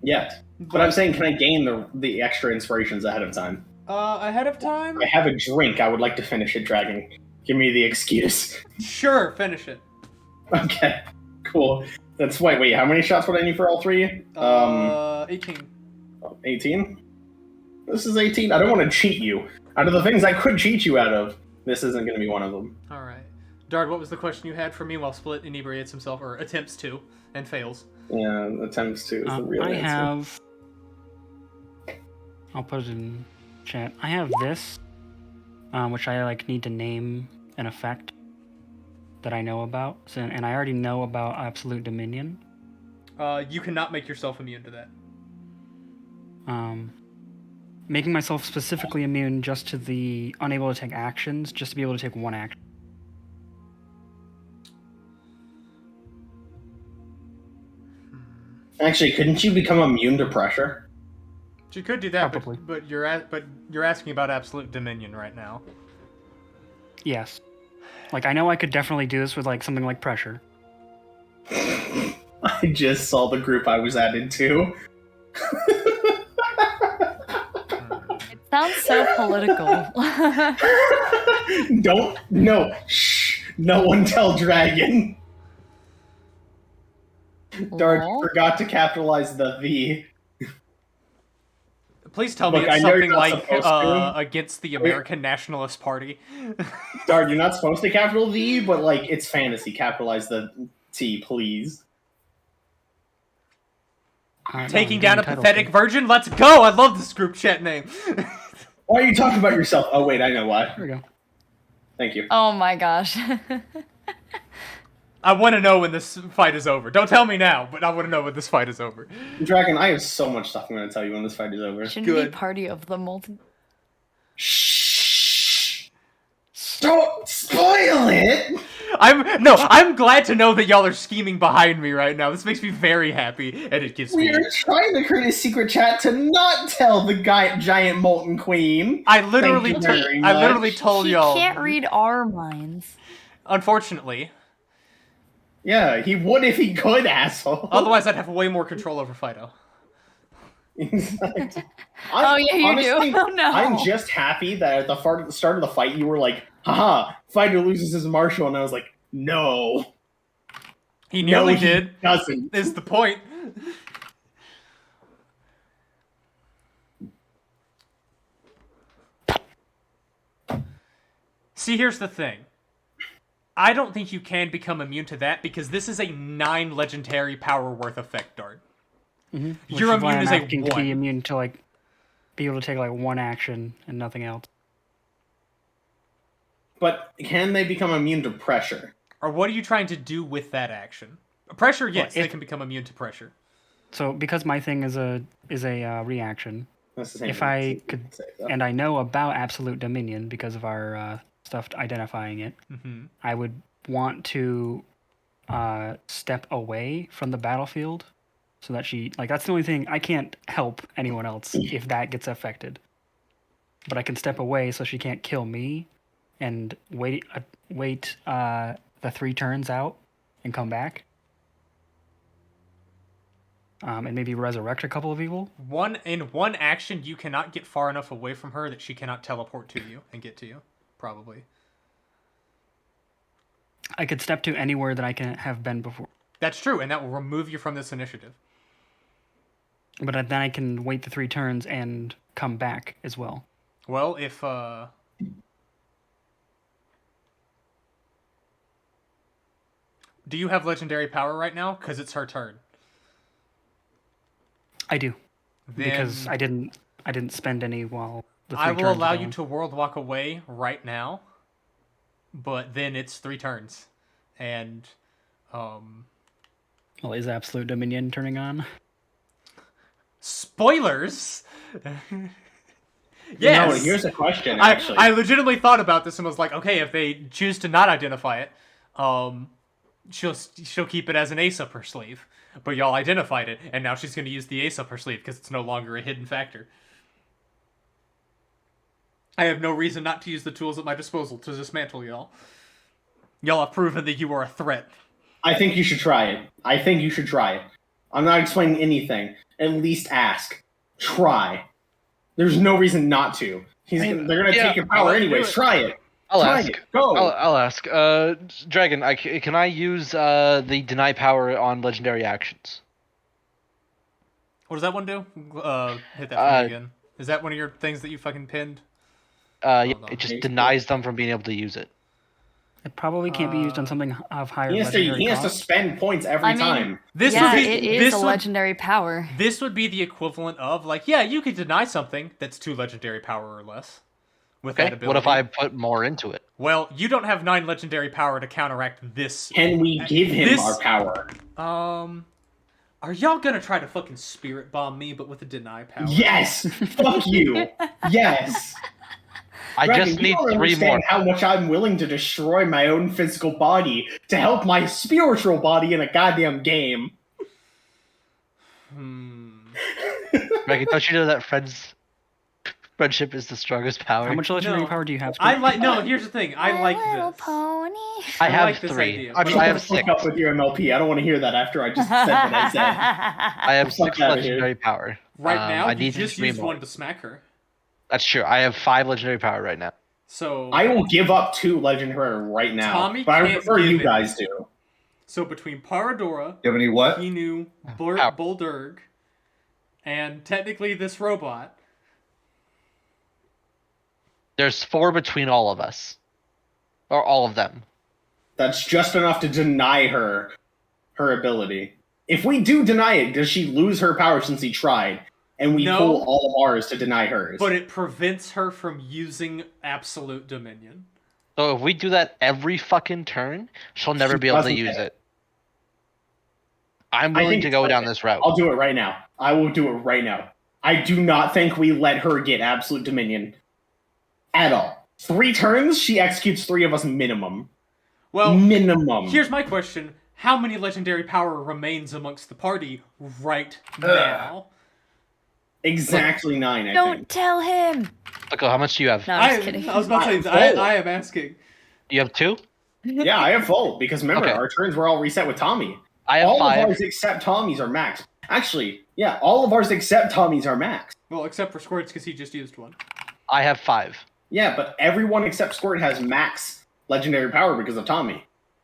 Yet. But I'm saying, can I gain the extra inspirations ahead of time? Ahead of time. I have a drink. I would like to finish it, Dragon. Give me the excuse. Sure, finish it. Okay, cool. That's wait. How many shots would I need for all 3? 18. 18. This is 18. I don't want to cheat you. Out of the things I could cheat you out of, this isn't going to be one of them. All right. Dard, what was the question you had for me while Split inebriates himself, or attempts to, and fails? Yeah, attempts to is the real I answer. have. I'll put it in chat. I have this, which I need to name an effect that I know about, and I already know about Absolute Dominion. You cannot make yourself immune to that. Making myself specifically immune just to the unable to take actions, just to be able to take one action. Actually, couldn't you become immune to pressure? You could do that, Probably. but you're asking about Absolute Dominion right now. Yes. I know I could definitely do this with something like pressure. I just saw the group I was added to. It sounds so political. Shh, no one tell Dragon. Dart Lol. forgot to capitalize the V. Please tell me Look, it's I know you're something not like supposed to. against the American Nationalist Party. Dart, you're not supposed to capital V, but it's fantasy. Capitalize the T, please. No, Taking I'm down a entitled pathetic to. virgin? Let's go! I love this group chat name. Why are you talking about yourself? Oh wait, I know why. There we go. Thank you. Oh my gosh. I want to know when this fight is over. Don't tell me now, but I want to know when this fight is over. Dragon, I have so much stuff I'm going to tell you when this fight is over. Shouldn't Good. be party of the Molten. Shh! Don't spoil it! I'm glad to know that y'all are scheming behind me right now. This makes me very happy, and it gives We me. are trying to create a secret chat to not tell the giant Molten Queen. I literally Thank you very told He y'all. can't read our minds. Unfortunately, Yeah, he would if he could, asshole. otherwise I'd have way more control over Fido. Oh, yeah, you do. Oh, no. I'm just happy that at the start of the fight, you were like, haha, fighter loses his marshal, and I was like, no. He nearly No, he did. doesn't. Is the point. See, here's the thing. I don't think you can become immune to that because this is a 9 legendary power worth effect dart. Mm-hmm. Your immune is a asking to 1. be immune to like be able to take like one action and nothing else. But can they become immune to pressure? Or what are you trying to do with that action? Pressure, yes, Well, they can become immune to pressure. So because my thing is a reaction, That's the same if thing. I could, and I know about absolute dominion because of our stuff identifying it, Mm-hmm. I would want to step away from the battlefield so that she like that's the only thing I can't help anyone else if that gets affected. But I can step away so she can't kill me, and wait the 3 turns out and come back. And maybe resurrect a couple of people. In one action, you cannot get far enough away from her that she cannot teleport to you and get to you. Probably. I could step to anywhere that I can have been before. That's true, and that will remove you from this initiative. But then I can wait the 3 turns and come back as well. Well, if do you have legendary power right now? Because it's her turn. I do. Then Because I didn't spend any while the 3 I will turns allow were you going. to world walk away right now. But then it's 3 turns. And Well, is absolute dominion turning on? spoilers. No, Yes. here's a question, actually. I legitimately thought about this and was like, okay, if they choose to not identify it, she'll keep it as an ace up her sleeve. But y'all identified it, and now she's going to use the ace up her sleeve because it's no longer a hidden factor. I have no reason not to use the tools at my disposal to dismantle y'all. Y'all have proven that you are a threat. I think you should try it. I'm not explaining anything. At least ask. Try. There's no reason not to. They're gonna take your power anyways. Try it. I'll Try ask. it. Go. I'll ask. Dragon, can I use the deny power on legendary actions? What does that one do? Hit that for me again. Is that one of your things that you fucking pinned? Yeah, Hold on. it just denies them from being able to use it. It probably can't be used on something of higher He has legendary to cost. spend points every time. This yeah, would be it is this a would, legendary power. This would be the equivalent of like, yeah, you could deny something that's 2 legendary power or less with that Okay. ability. What if I put more into it? Well, you don't have 9 legendary power to counteract this. Can we give him This- our power? Are y'all gonna try to fucking spirit bomb me, but with a deny power? Yes. Fuck you. Yes. I Dragon, just you need don't 3 more. understand how much I'm willing to destroy my own physical body to help my spiritual body in a goddamn game. Dragon, don't you know that friendship is the strongest power? How much legendary No. power do you have? I like. No, here's the thing. I like Little this. pony. I have like this 3. idea. I mean, Shut I the have fuck 6. up with your MLP. I don't want to hear that after I just said what I said. I have Fuck 6 outta here. legendary power. Right now, I you need just 3 used more. one to smack her. That's true. I have 5 legendary power right now. So I will give up 2 legendary right now, Tommy but I can't prefer give you it. guys do. So between Paradora, You have any what? Hinu, Power. Bulderg, and technically this robot, There's 4 between all of us. Or all of them. That's just enough to deny her ability. If we do deny it, does she lose her power since he tried? And we No. pull all of ours to deny hers. But it prevents her from using absolute dominion. So if we do that every fucking turn, she'll never She be able to doesn't use get it. I'm I willing think to it's go down perfect. this route. I'll do it right now. I will do it right now. I do not think we let her get absolute dominion at all. 3 turns, she executes 3 of us minimum. Well, Minimum. here's my question. How many legendary power remains amongst the party right now? Exactly 9, I Don't think. tell him. Look, how much do you have? No, I'm just kidding. I was about to I'm say, full. I am asking. You have 2? Yeah, I have full, because remember, Okay. our turns were all reset with Tommy. I have All 5. of ours except Tommy's are max. Actually, yeah, all of ours except Tommy's are max. Well, except for Squirts, because he just used one. I have 5. Yeah, but everyone except Squirt has max legendary power because of Tommy.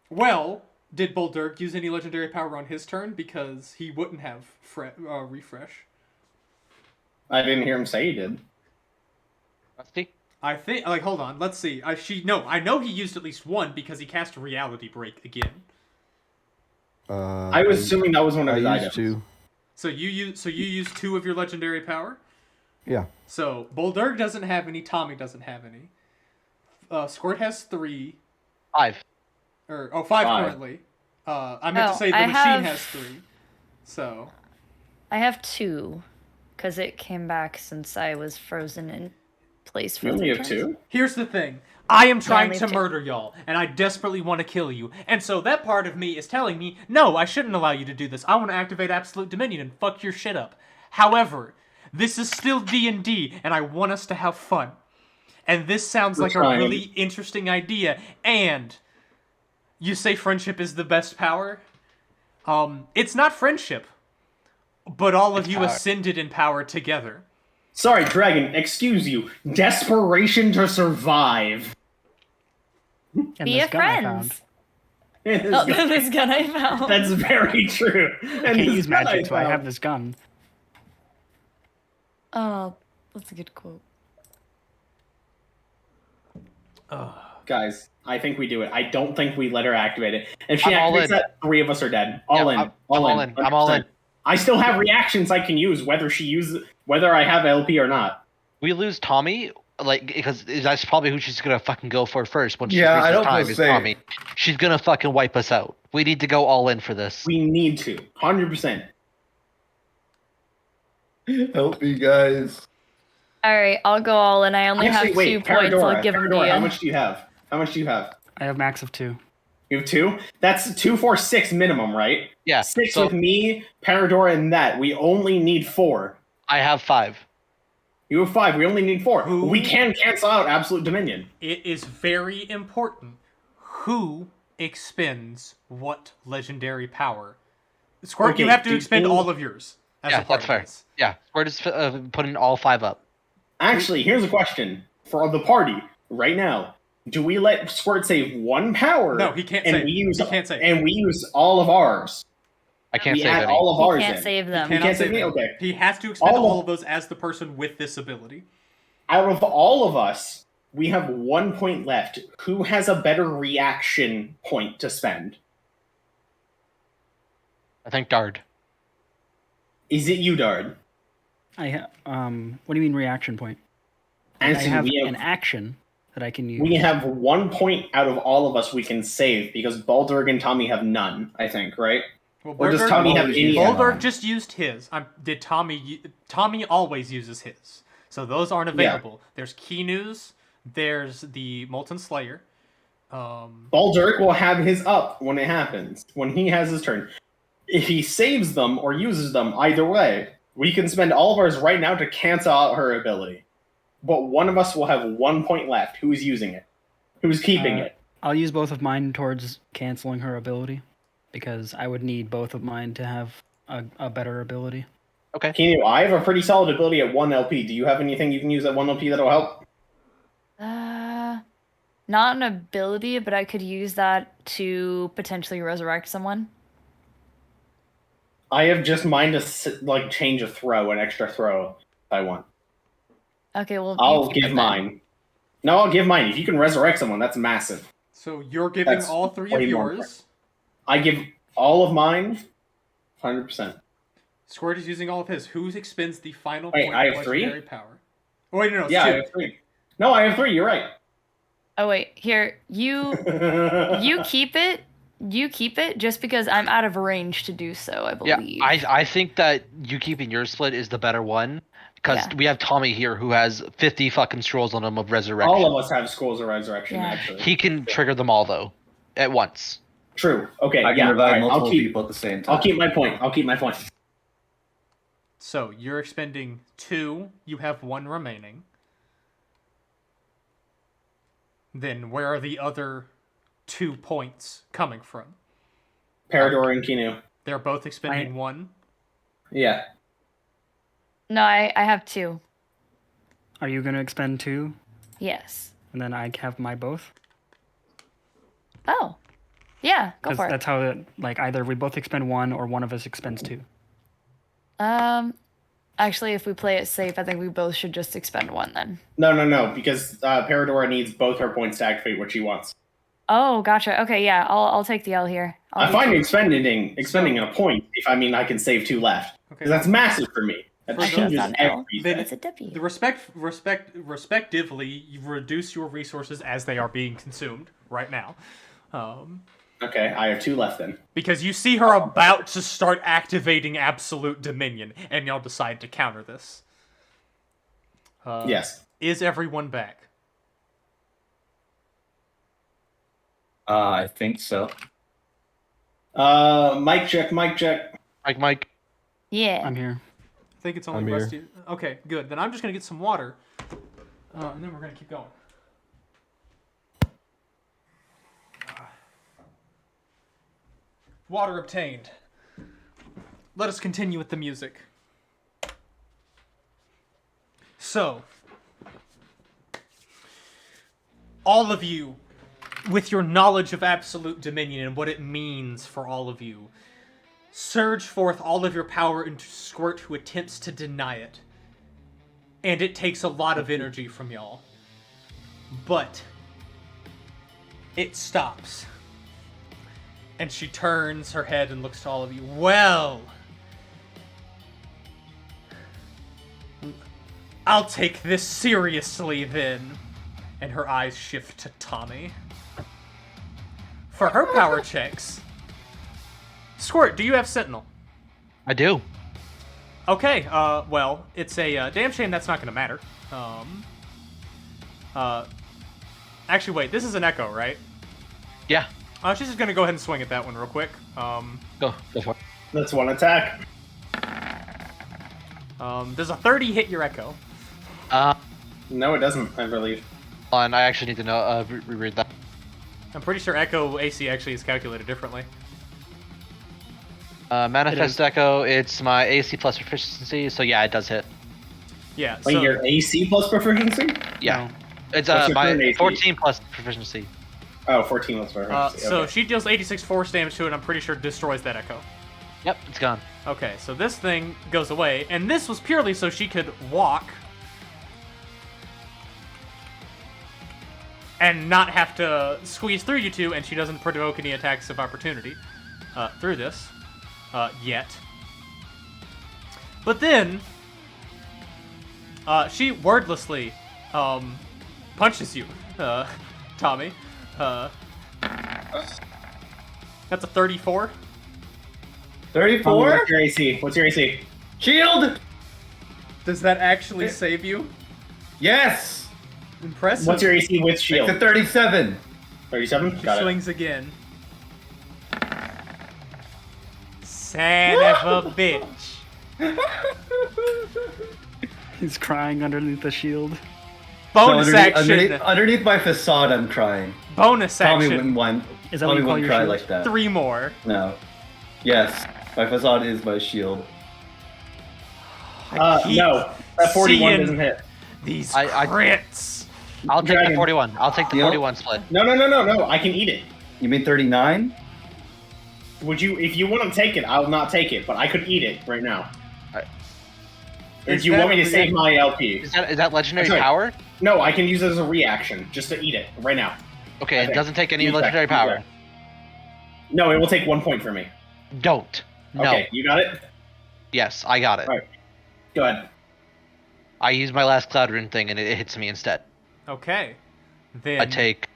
Well, did Boldirk use any legendary power on his turn? Because he wouldn't have refresh. I didn't hear him say he did. Rusty? I think, like, hold on, let's see. I know he used at least one because he cast Reality Break again. I was assuming that was one of his I items. used 2. So you use 2 of your legendary power. Yeah. So Boldirk doesn't have any. Tommy doesn't have any. Squirt has 3. 5. Or 5 5. currently. I meant to Oh, say the I machine have- has 3. So I have 2, because it came back since I was frozen in place for You only 3 have turns. 2? here's the thing. I am trying only to have 2. murder y'all, and I desperately want to kill you. And so that part of me is telling me, no, I shouldn't allow you to do this. I want to activate Absolute Dominion and fuck your shit up. However, this is still D&D, and I want us to have fun. And this sounds We're like trying. a really interesting idea. And you say friendship is the best power? It's not friendship. But all of you power. ascended in power together. Sorry, Dragon, excuse you. Desperation to survive. And Be this a gun I found. friends. Oh, this gun I found. That's very true. I And can't this use gun magic, so I found- have this gun. Oh, that's a good quote. Guys, I think we do it. I don't think we let her activate it. If she I'm all activates in. that, 3 of us are dead. All Yeah, in. I'm all in. I'm all in. 100%. I still have reactions I can use, whether I have LP or not. We lose Tommy, like, because that's probably who she's gonna fucking go for first when she Yeah, I freezes don't time feel is safe. Tommy. She's gonna fucking wipe us out. We need to go all in for this. We need to. 100%. Help me, guys. All right, I'll go all in. I only Actually, have wait, 2 points. Paradora, I'll give them to Paradora, you. how much do you have? How much do you have? I have max of 2. You have 2? That's 2, 4, 6 minimum, right? Yeah. 6 so with me, Paradora, and that. We only need 4. I have 5. You have 5. We only need 4. Who? We can cancel out Absolute Dominion. It is very important who expends what legendary power. Squirt, you Okay, have to do expend you- all of yours. As Yeah, a part that's of fair. this. Yeah, we're just putting all 5 up. Actually, here's a question for the party right now. Do we let Squirt save 1 power? No, he can't and save. we use He can't save. And we use all of ours. I can't we save add any. all of You ours can't in. save them. Cannot can't save save me? them. Okay. He has to expend All all of- of those as the person with this ability. Out of all of us, we have 1 point left. Who has a better reaction point to spend? I think Dard. Is it you, Dard? I what do you mean reaction point? I Answer, have we an have action that I can use. we have 1 point out of all of us we can save because Baldur and Tommy have none, I think, right? Well, Or does Boldirk- Tommy have always any? use Boldirk just used his. Did Tommy? Tommy always uses his, so those aren't available. There's Kinus. There's the Molten Slayer. Baldur will have his up when it happens, when he has his turn. If he saves them or uses them, either way, we can spend all of ours right now to cancel out her ability. But one of us will have 1 point left. Who's using it? Who's keeping it? I'll use both of mine towards canceling her ability, because I would need both of mine to have a better ability. Kinu, I have a pretty solid ability at 1 LP. Do you have anything you can use at 1 LP that'll help? Not an ability, but I could use that to potentially resurrect someone. I have just mine to change a throw, an extra throw, if I want. Okay, well, I'll you keep give it then. mine. No, I'll give mine. If you can resurrect someone, that's massive. So you're giving That's all 3 of way more yours. I give all of mine. 100%. Squirt is using all of his. Who expends the final Wait, point I of have 3? legendary power? Oh, wait, no, it's Yeah, 2. I have 3. No, I have 3. You're right. Oh wait, here you keep it. You keep it just because I'm out of range to do so. I Yeah, believe. I think that you keeping your split is the better one because Yeah. we have Tommy here who has 50 fucking scrolls on him of resurrection. All of us have Scrolls of Resurrection, Yeah. actually. He can trigger them all though, at once. True. Okay, I can yeah. revive alright, multiple I'll keep, people at the same time. I'll keep my point. I'll keep my point. So you're expending 2. You have 1 remaining. Then where are the other 2 points coming from? Parador and Kinu. They're both expending 1. Yeah. No, I have 2. Are you gonna expend 2, Yes. and then I have my both? Oh. Yeah, go Because for it. that's how it, like, either we both expend 1 or one of us expends 2. Actually, if we play it safe, I think we both should just expend 1 then. No, because Paradora needs both her points to activate what she wants. Oh, gotcha. Okay, yeah, I'll take the L here. I find expending a point if I mean I can save 2 left. Okay. Because that's massive for me. That Okay, changes that's not an L. everything. It's a W. The respectively, you reduce your resources as they are being consumed right now. Okay, I have 2 left then. Because you see her about to start activating absolute dominion, and y'all decide to counter this. Yes. Is everyone back? I think so. Mic check, mic check. Mike. Yeah. I'm here. I think it's only I'm here. Rusty. Okay, good. Then I'm just gonna get some water, and then we're gonna keep going. Water obtained. Let us continue with the music. So, all of you, with your knowledge of absolute dominion and what it means for all of you, surge forth all of your power into Squirt, who attempts to deny it. And it takes a lot of energy from y'all. But it stops. And she turns her head and looks to all of you. Well, I'll take this seriously then. And her eyes shift to Tommy. For her power checks, Squirt, do you have Sentinel? I do. Okay, well, it's a damn shame that's not gonna matter. Actually, wait, this is an Echo, right? Yeah. She's just gonna go ahead and swing at that one real quick. Go for it. That's 1 attack. Does a 30 hit your Echo? No, it doesn't, I believe. And I actually need to know reread that. I'm pretty sure Echo AC actually is calculated differently. Manifest Echo, it's my AC plus proficiency, so yeah, it does hit. Yeah, Wait, so your AC plus proficiency? Yeah. It's What's your current my AC? 14 plus proficiency. Oh, 14 plus proficiency. so okay. she deals 86 force damage to it, and I'm pretty sure destroys that Echo. Yep, it's gone. Okay, so this thing goes away, and this was purely so she could walk and not have to squeeze through you two, and she doesn't provoke any attacks of opportunity through this yet. But then she wordlessly punches you, Tommy. That's a 34. 34? What's your AC? What's your AC? Shield! Does that actually save you? Yes! Impressive. What's your AC with It's shield? a 37. 37? She Got it. swings again. Son of a bitch. He's crying underneath the shield. Bonus So action. underneath my facade, I'm crying. Bonus Tommy action. wouldn't want. Is that what Tommy you call wouldn't your cry shield? like that. 3 more. No. Yes, my facade is my shield. Keep No, that 41 seeing doesn't hit. These I- crits. I'll take Dragon. the 41. I'll take the Yep. 41 split. No, I can eat it. You mean 39? Would you, if you want to take it, I'll not take it, but I could eat it right now. Or Is do you want me to that- save my LP? Is that legendary That's right. power? No, I can use it as a reaction, just to eat it right now. Okay, it Okay. doesn't take any Use that, legendary use power. that. No, it will take 1 point for me. Don't. No. Okay, you got it? Yes, I got it. Alright. Go ahead. I used my last Cloud Rune thing, and it hits me instead. Okay. Then I take...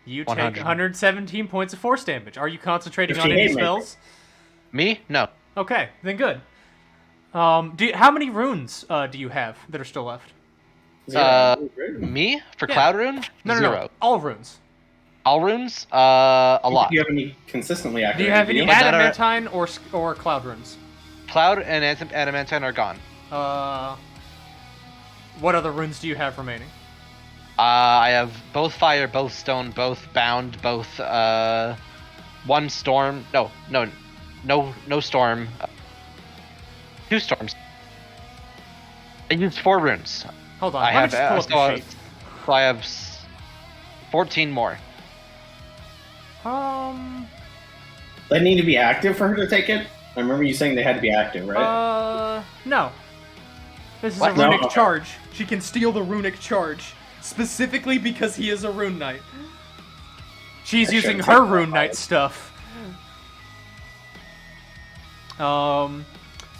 you 100. take 117 points of force damage. Are you concentrating If on she any hit me. spells? Me? No. Okay, then good. How many runes do you have that are still left? Me? For Yeah. Cloud Rune? No, no, Zero. no. All runes. All runes? A lot. Do you have any consistently active? Do you have any But that are- adamantine or cloud runes? Cloud and Adamantine are gone. What other runes do you have remaining? I have both fire, both stone, both bound, both one storm. No storm. Two storms. I used 4 runes. Hold on. I Let me have just pull up your sheet. so I have 14 more. They need to be active for her to take it? I remember you saying they had to be active, right? No. This is What? a No? runic Okay. charge. She can steal the runic charge. Specifically because he is a rune knight. She's I using shouldn't her take rune that knight out. stuff.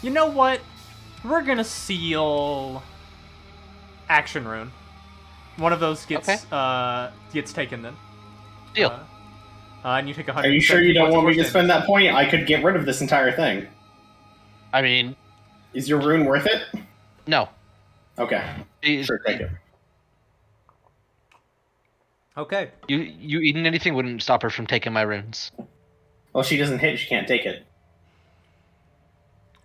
You know what? We're gonna seal action rune. One of those gets gets taken then. Deal. And you take 100. Are you sure you don't want me to spend that point? I could get rid of this entire thing. I mean, Is your rune worth it? no. Okay. Sure, take it. Okay. You eating anything wouldn't stop her from taking my runes. Well, she doesn't hit, she can't take it.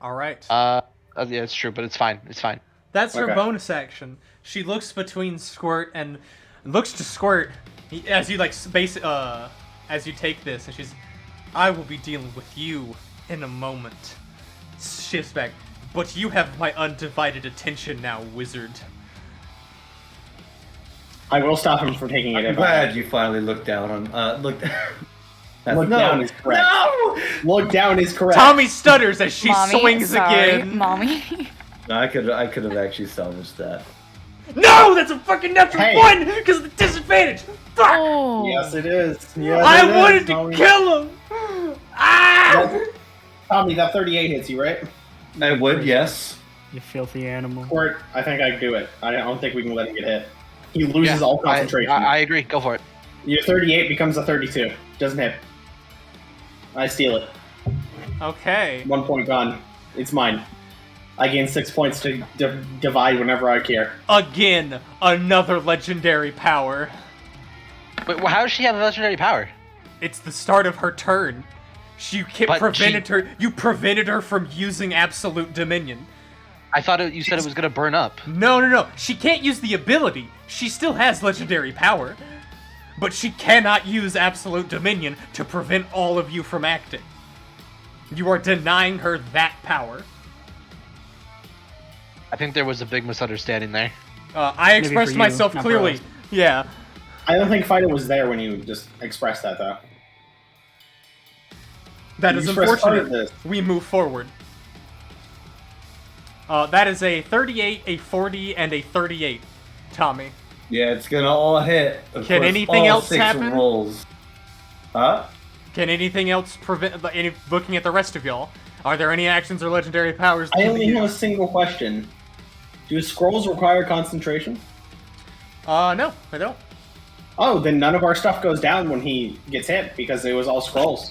All right. Yeah, it's true, but it's fine. It's fine. That's her Okay. bonus action. She looks between Squirt and looks to Squirt as you as you take this, and she's, I will be dealing with you in a moment. Shifts back, but you have my undivided attention now, wizard. I will stop him from taking it. I'm if glad you finally looked down on. Looked. Look No. down is correct. No! Look down is correct. Tommy stutters as she Mommy, swings sorry, again. Mommy. No, I could have actually salvaged that. No, that's a fucking natural Hey. one because of the disadvantage. Fuck! Oh. Yes, it is. Yes, I it is, wanted to Tommy. kill him. Ah! That- Tommy, that 38 hits you, right? I would, yes. You filthy animal. Or I think I can do it. I don't think we can let him get hit. He loses all I concentration. agree. Go for it. Your 38 becomes a 32. Doesn't hit. I steal it. Okay. 1 point gone. It's mine. I gain 6 points to divide whenever I care. Again, another legendary power. Wait, how does she have a legendary power? It's the start of her turn. You But prevented her. You prevented her from using absolute dominion. I thought you said it was gonna burn up. No, no, no. She can't use the ability. She still has legendary power, but she cannot use absolute dominion to prevent all of you from acting. You are denying her that power. I think there was a big misunderstanding there. I Maybe expressed for you, myself not for clearly. us. Yeah. I don't think Fido was there when you just expressed that, though. That You is expressed part of unfortunate. this. We move forward. That is a 38, a 40, and a 38, Tommy. Yeah, it's gonna all hit. Of Can course, anything all else 6 happen? Rolls. Huh? Can anything else prevent? Looking at the rest of y'all, are there any actions or legendary powers? I that only you have a use? single question. Do scrolls require concentration? No, I don't. Oh, then none of our stuff goes down when he gets hit because it was all scrolls.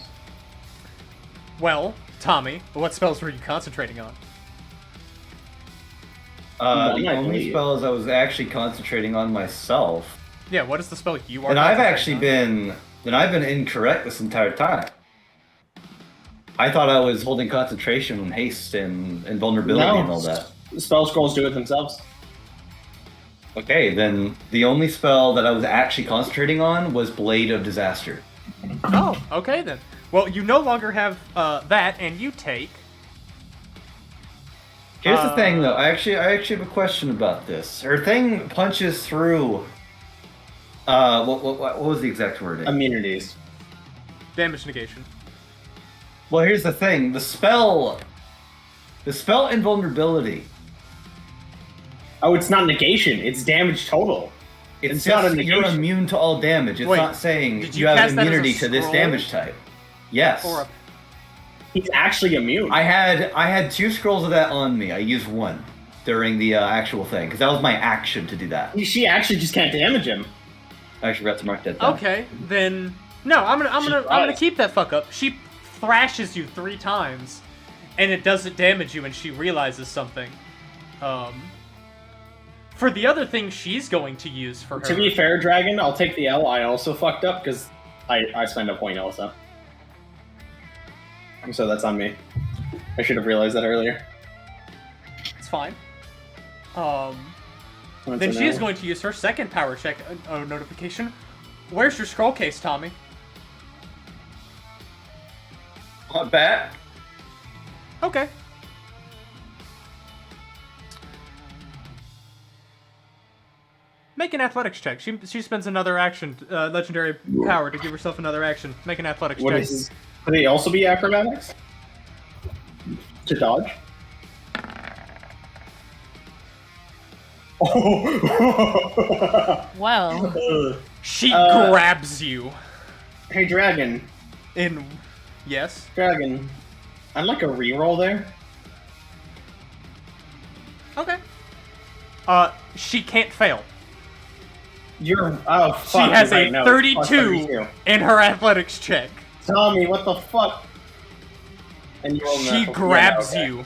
Well, Tommy, what spells were you concentrating on? None, The I only believe. spells I was actually concentrating on myself. Yeah, what is the spell you are? And I've concentrating actually been incorrect this entire time. I thought I was holding concentration and haste and vulnerability and all that. Spell scrolls do it themselves. Okay, then the only spell that I was actually concentrating on was Blade of Disaster. on? Oh, okay then. Well, you no longer have that, and you take. Here's the thing, though. I actually have a question about this. Her thing punches through. What was the exact wording? Immunities. Damage negation. Well, here's the thing. The spell invulnerability. Oh, it's not negation. It's damage total. It's not just a you're negation. immune to all damage. It's Wait, not saying did you you have cast that as a immunity to this scroll? damage type. Yes. Or a... He's actually immune. I had 2 scrolls of that on me. I used 1 during the actual thing because that was my action to do that. She actually just can't damage him. I actually forgot to mark that down. Okay, then no, I'm gonna keep that fuck up. She thrashes you 3 times, and it doesn't damage you, and she realizes something. For the other thing she's going to use for her. To be fair, Dragon, I'll take the L. I also fucked up because I spent a point also. So that's on me. I should have realized that earlier. It's fine. Then she is going to use her second power check notification. Where's your scroll case, Tommy? Not bad. Okay. Make an athletics check. She spends another action, legendary power, to give herself another action. Make an athletics What check. is this? Could they also be acrobatics? To dodge? Oh. Well, She grabs you. Hey, Dragon. Yes. Dragon. I'd like a reroll there. Okay. She can't fail. You're. Oh, She fuck. has you're a right, no, 32 in her athletics check. Tommy, what the fuck? And you rolled She that- grabs yeah, okay. you.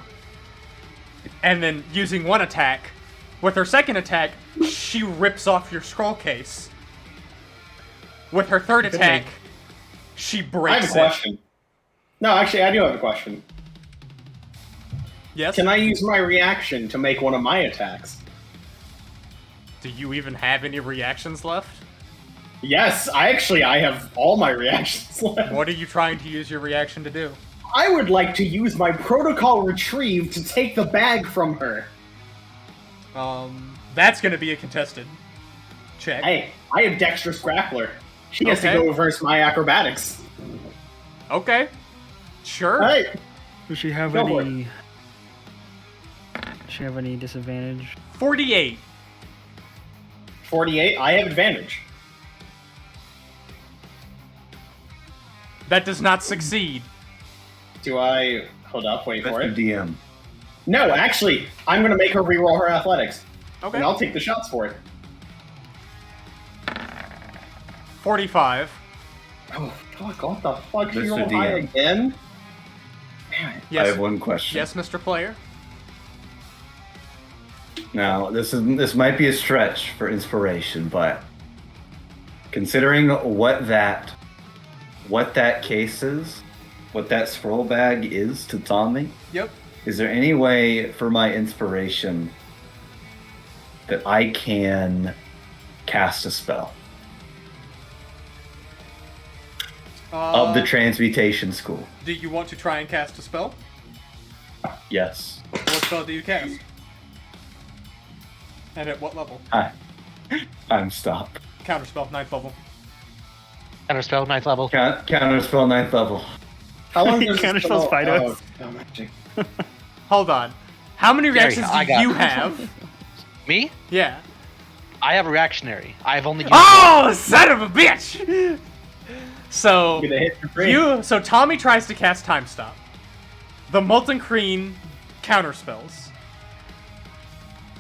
And then, using one attack, with her second attack, she rips off your scroll case. With her third attack, she I breaks have a question. No, actually, I do have a question. Yes? Can I use my reaction to make one of my attacks? Do you even have any reactions left? Yes, I have all my reactions left. What are you trying to use your reaction to do? I would like to use my protocol retrieve to take the bag from her. That's gonna be a contested check. Hey, I have dexterous grappler. She has to Okay. go versus my acrobatics. Okay. Sure. Right. Does she have Go for any? Does she have any disadvantage? 48. 48, I have advantage. That does not succeed. Do I... Hold up, wait for That's it. the DM. No, actually, I'm going to make her reroll her athletics. Okay. And I'll take the shots for it. 45. Oh, fuck, what the fuck? She Mr. rolled high DM. again? Damn it. Yes. I have one question. Yes, Mr. Player. Now, this might be a stretch for inspiration, but considering what that case is, what that scroll bag is to Tommy, Yep. is there any way for my inspiration that I can cast a spell of the transmutation school? Do you want to try and cast a spell? Yes. What spell do you cast? And at what level? I'm stop. Counterspell, 9th level. Counterspell, 9th level. Counter spell 9th level. How long does Counterspell's Fido. Oh, magic. Hold on. How many Gary, reactions I do got you it. have? Me? Yeah. I have a reactionary. I've only used Oh, son of a bitch! So, Gonna hit for free. so Tommy tries to cast Time Stop. The Molten Cream counterspells.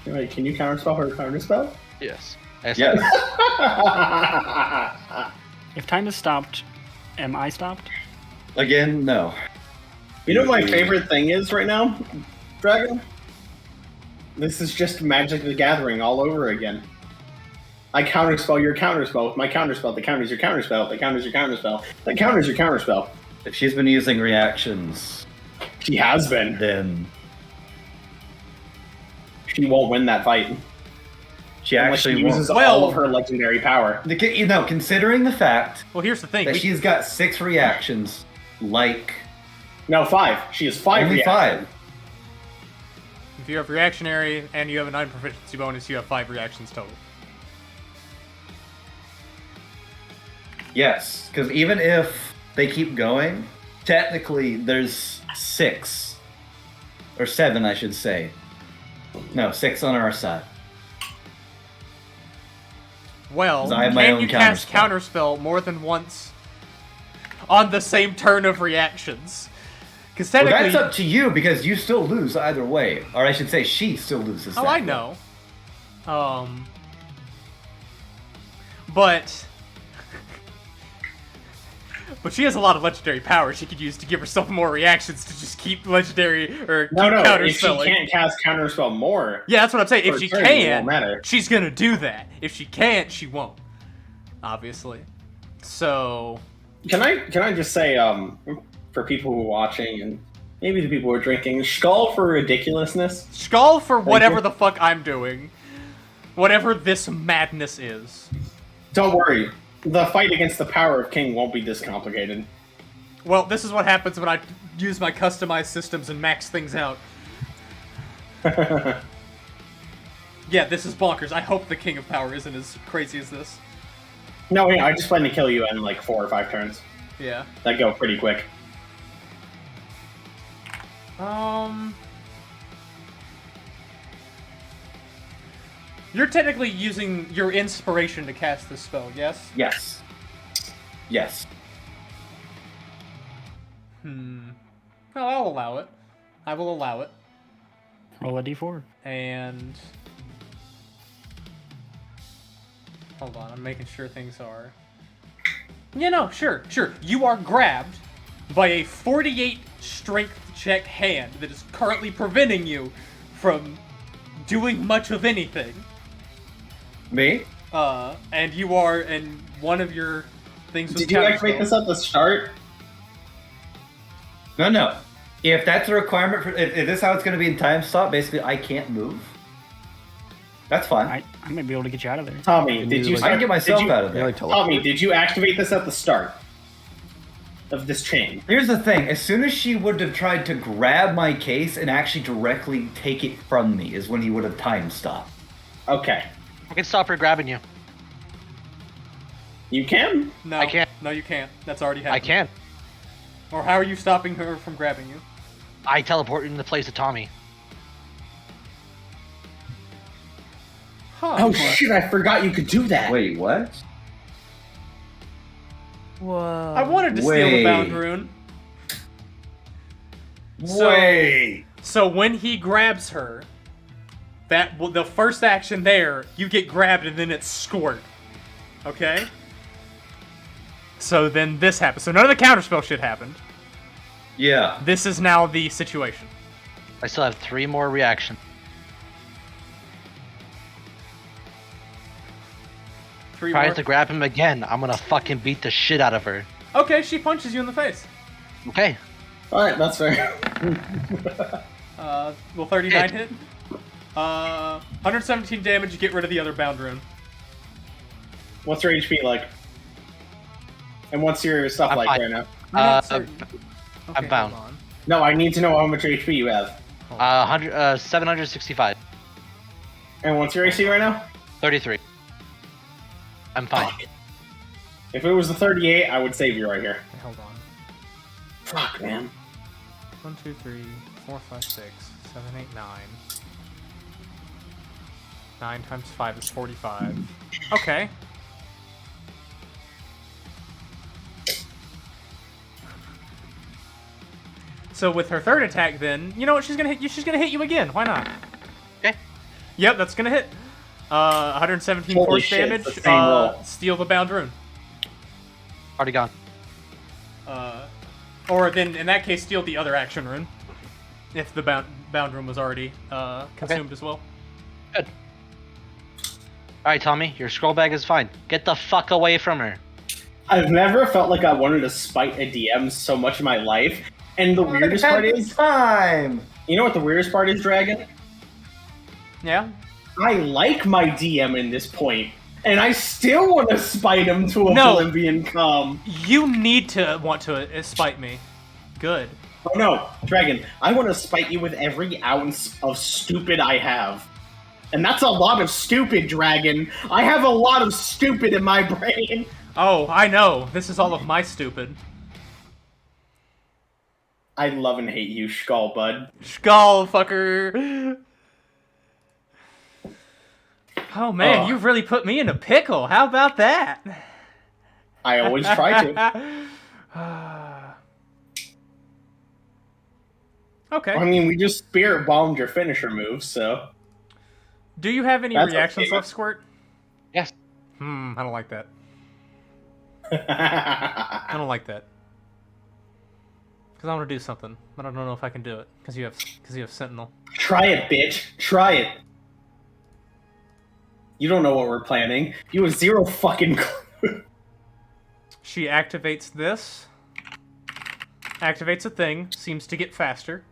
Wait, can you counterspell her counterspell? Yes. Yes. If time is stopped, am I stopped? Again, no. You know what my favorite thing is right now, Dragon? This is just Magic the Gathering all over again. I counterspell your counterspell with my counterspell. The counters your counterspell. The counters your counterspell. The counters your counterspell. If she's been using reactions, She has been. then She won't win that fight. she Unless she actually uses won't. Well- all of her legendary power. Considering the fact Well, here's the thing. that she's got 6 reactions, like No, 5. She has 5 only reactions. 5. If you have reactionary and you have a 9 proficiency bonus, you have 5 reactions total. Yes, because even if they keep going, technically there's 6 or 7, I should say. No, 6 on our side. Well, 'Cause I have my can own you cast counterspell. counterspell more than once on the same turn of reactions? Because Well, technically, that's up to you because you still lose either way, or I should say, she still loses. oh, that I way. know. But she has a lot of legendary power she could use to give herself more reactions to just keep legendary or keep No. counter If she spelling. can't cast counterspell more, Yeah, that's what I'm saying. If for she turn, it won't can, matter. she's gonna do that. If she can't, she won't. Obviously. So can I just say, for people who are watching and maybe the people who are drinking, skull for ridiculousness. skull for whatever you. the fuck I'm doing. Whatever this madness is. Don't worry, the fight against the power of King won't be this complicated. Well, this is what happens when I use my customized systems and max things out. Yeah, this is bonkers. I hope the King of Power isn't as crazy as this. No, I just plan to kill you in like 4 or 5 turns. Yeah. That go pretty quick. You're technically using your inspiration to cast this spell, yes? Yes. Yes. Well, I'll allow it. I will allow it. Roll a d4. And... hold on, I'm making sure things are... Yeah, no, sure. You are grabbed by a 48 strength check hand that is currently preventing you from doing much of anything. Me? And you are, and one of your things was Did you activate this at the start? No. If that's a requirement for, if this is how it's going to be in time stop, basically I can't move. That's fine. I might be able to get you out of there. Tommy, Can did you, you? like- I can get myself did you- out of there. Like Tommy, did you activate this at the start of this chain? Here's the thing: as soon as she would have tried to grab my case and actually directly take it from me, is when he would have time stopped. Okay, I can stop her grabbing you. you can. No, I can't. No, you can't. That's already happened. I can. Or how are you stopping her from grabbing you? I teleport into the place of Tommy. Huh. Oh shit! I forgot you could do that. Wait, what? Whoa. I wanted to steal the Wait. bound rune. So- Wait. So when he grabs her, the first action there, you get grabbed and then it's squirt. Okay? So then this happens. So none of the counterspell shit happened. Yeah. This is now the situation. I still have 3 more reactions. 3 Tries more. to grab him again. I'm gonna fucking beat the shit out of her. Okay, she punches you in the face. Okay. All right, that's fair. Will 39 hit? 117 damage, you get rid of the other bound rune. What's your HP like? And what's your stuff I'm like fine. right now? I'm not Uh, certain. I'm Okay, bound. hold on. No, I need to know how much HP you have. 765. And what's your AC right now? 33. I'm fine. If it was the 38, I would save you right here. Okay, hold on. Fuck, man. 1, 2, 3, 4, 5, 6, 7, 8, 9. 9 times 5 is 45. Okay. So with her third attack, then you know what? She's gonna hit you. She's gonna hit you again. Why not? Okay. Yep, that's gonna hit. 117 Holy force shit, damage. it's the same roll. Steal the bound rune. Already gone. Or then in that case, steal the other action rune. If the bound rune was already consumed as well. Good. Alright, Tommy, your scroll bag is fine. Get the fuck away from her. I've never felt like I wanted to spite a DM so much in my life. And the weirdest part is, time. you know what the weirdest part is, Dragon? Yeah. I like my DM in this point, and I still want to spite him to a No. Olympian come. You need to want to spite me. Good. Oh no, Dragon, I want to spite you with every ounce of stupid I have. And that's a lot of stupid, Dragon. I have a lot of stupid in my brain. Oh, I know. This is all of my stupid. I love and hate you, Skull Bud. Skull fucker. Oh man, Oh. you've really put me in a pickle. How about that? I always try to. Okay. I mean, we just spirit bombed your finisher move, so. Do you have any That's reactions okay. left, Squirt? Yes. I don't like that. I don't like that. Because I want to do something, but I don't know if I can do it. Because you have Sentinel. Try it, bitch. Try it. You don't know what we're planning. You have zero fucking clue. She activates this. Activates a thing. Seems to get faster.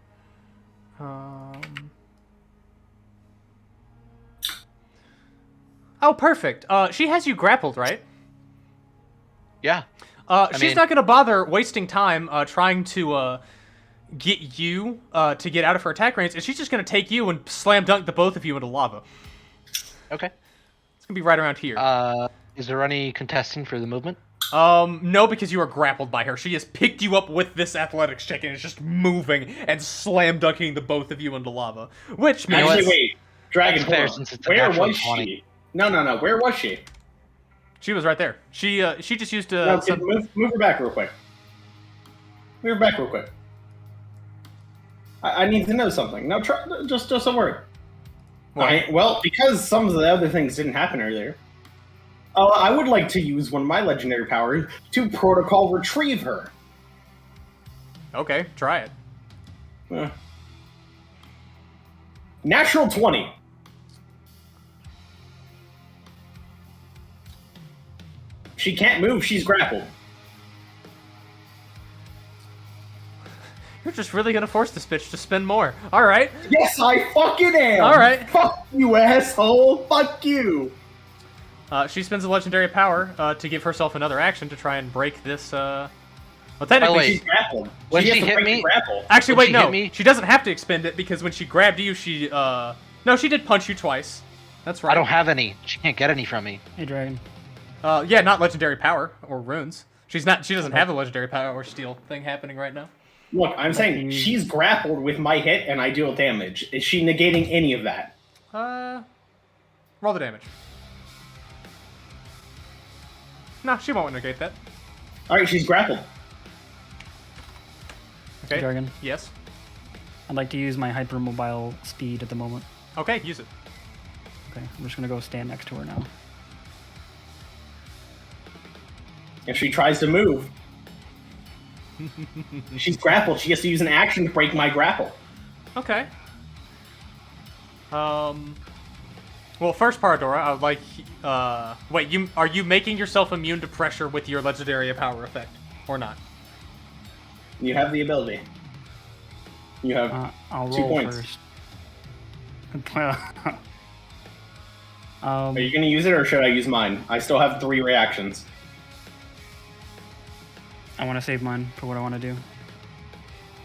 Oh, perfect. She has you grappled, right? Yeah. She's mean- not going to bother wasting time trying to get you to get out of her attack range, and she's just going to take you and slam dunk the both of you into lava. Okay. It's going to be right around here. Is there any contesting for the movement? No, because you are grappled by her. She has picked you up with this athletics check and is just moving and slam dunking the both of you into lava. Which means... Actually, wait. Dragon, That's fair, hold on. since it's a Where natural was 20. she? No. Where was she? She was right there. She just used No, some... move her back real quick. Move her back real quick. I need to know something. No, just a word. What? Well, because some of the other things didn't happen earlier. I would like to use one of my legendary powers to protocol retrieve her. Okay, try it. Natural 20. She can't move, she's grappled. You're just really gonna force this bitch to spend more. Alright. Yes, I fucking am! Alright. Fuck you, asshole! Fuck you! She spends a legendary power to give herself another action to try and break this, well, By technically, the way, She's grappled. when has she to hit break the me- grapple. Actually, When wait, she no. hit me- She doesn't have to expend it because when she grabbed you, she, no, she did punch you twice. That's right. I don't have any. She can't get any from me. Hey, Dragon. Yeah, not legendary power or runes. She doesn't have a legendary power or steal thing happening right now. Look, I'm saying she's grappled with my hit and I deal damage. Is she negating any of that? Roll the damage. No, she won't negate that. Alright, she's grappled. Okay. Dragon. Yes. I'd like to use my hypermobile speed at the moment. Okay, use it. Okay, I'm just gonna go stand next to her now. If she tries to move, she's grappled. She has to use an action to break my grapple. Okay. Well, first Paradora, I would like, wait, are you making yourself immune to pressure with your legendary power effect, or not? You have the ability. You have I'll 2 roll points. first. Are you going to use it or should I use mine? I still have 3 reactions. I want to save mine for what I want to do. No,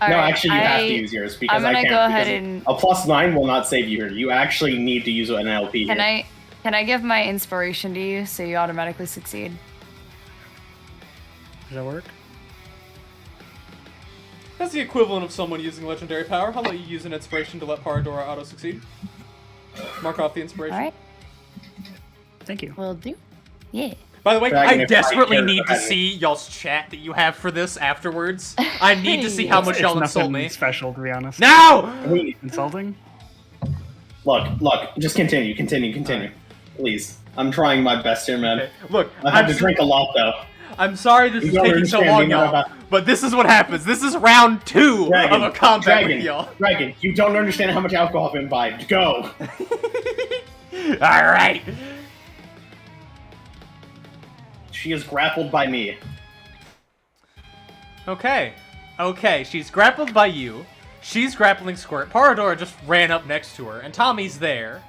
Alright, actually, you have to use yours because I'm gonna I can't. go ahead because and- a +9 will not save you here. You actually need to use an LP Can here. I give my inspiration to you so you automatically succeed? Does that work? That's the equivalent of someone using legendary power. I'll let you use an inspiration to let Paradora auto-succeed. Mark off the inspiration. Alright, Thank you. will do. Yeah. By the way, Dragon, I if desperately I need to had it. see y'all's chat that you have for this afterwards. I need to see how much It's y'all insult nothing me. special, to be honest. Now! Wait, Insulting? look, just continue. Please. I'm trying my best here, man. Okay. Look, I had to drink a lot, though. I'm sorry this You is don't taking so understand long, the amount y'all. of- But this is what happens. This is round 2 Dragon, of a combat with y'all. Dragon, you don't understand how much alcohol I've imbibed. Go! Alright. She is grappled by me. Okay. Okay, she's grappled by you. She's grappling Squirt. Paradora just ran up next to her, and Tommy's there.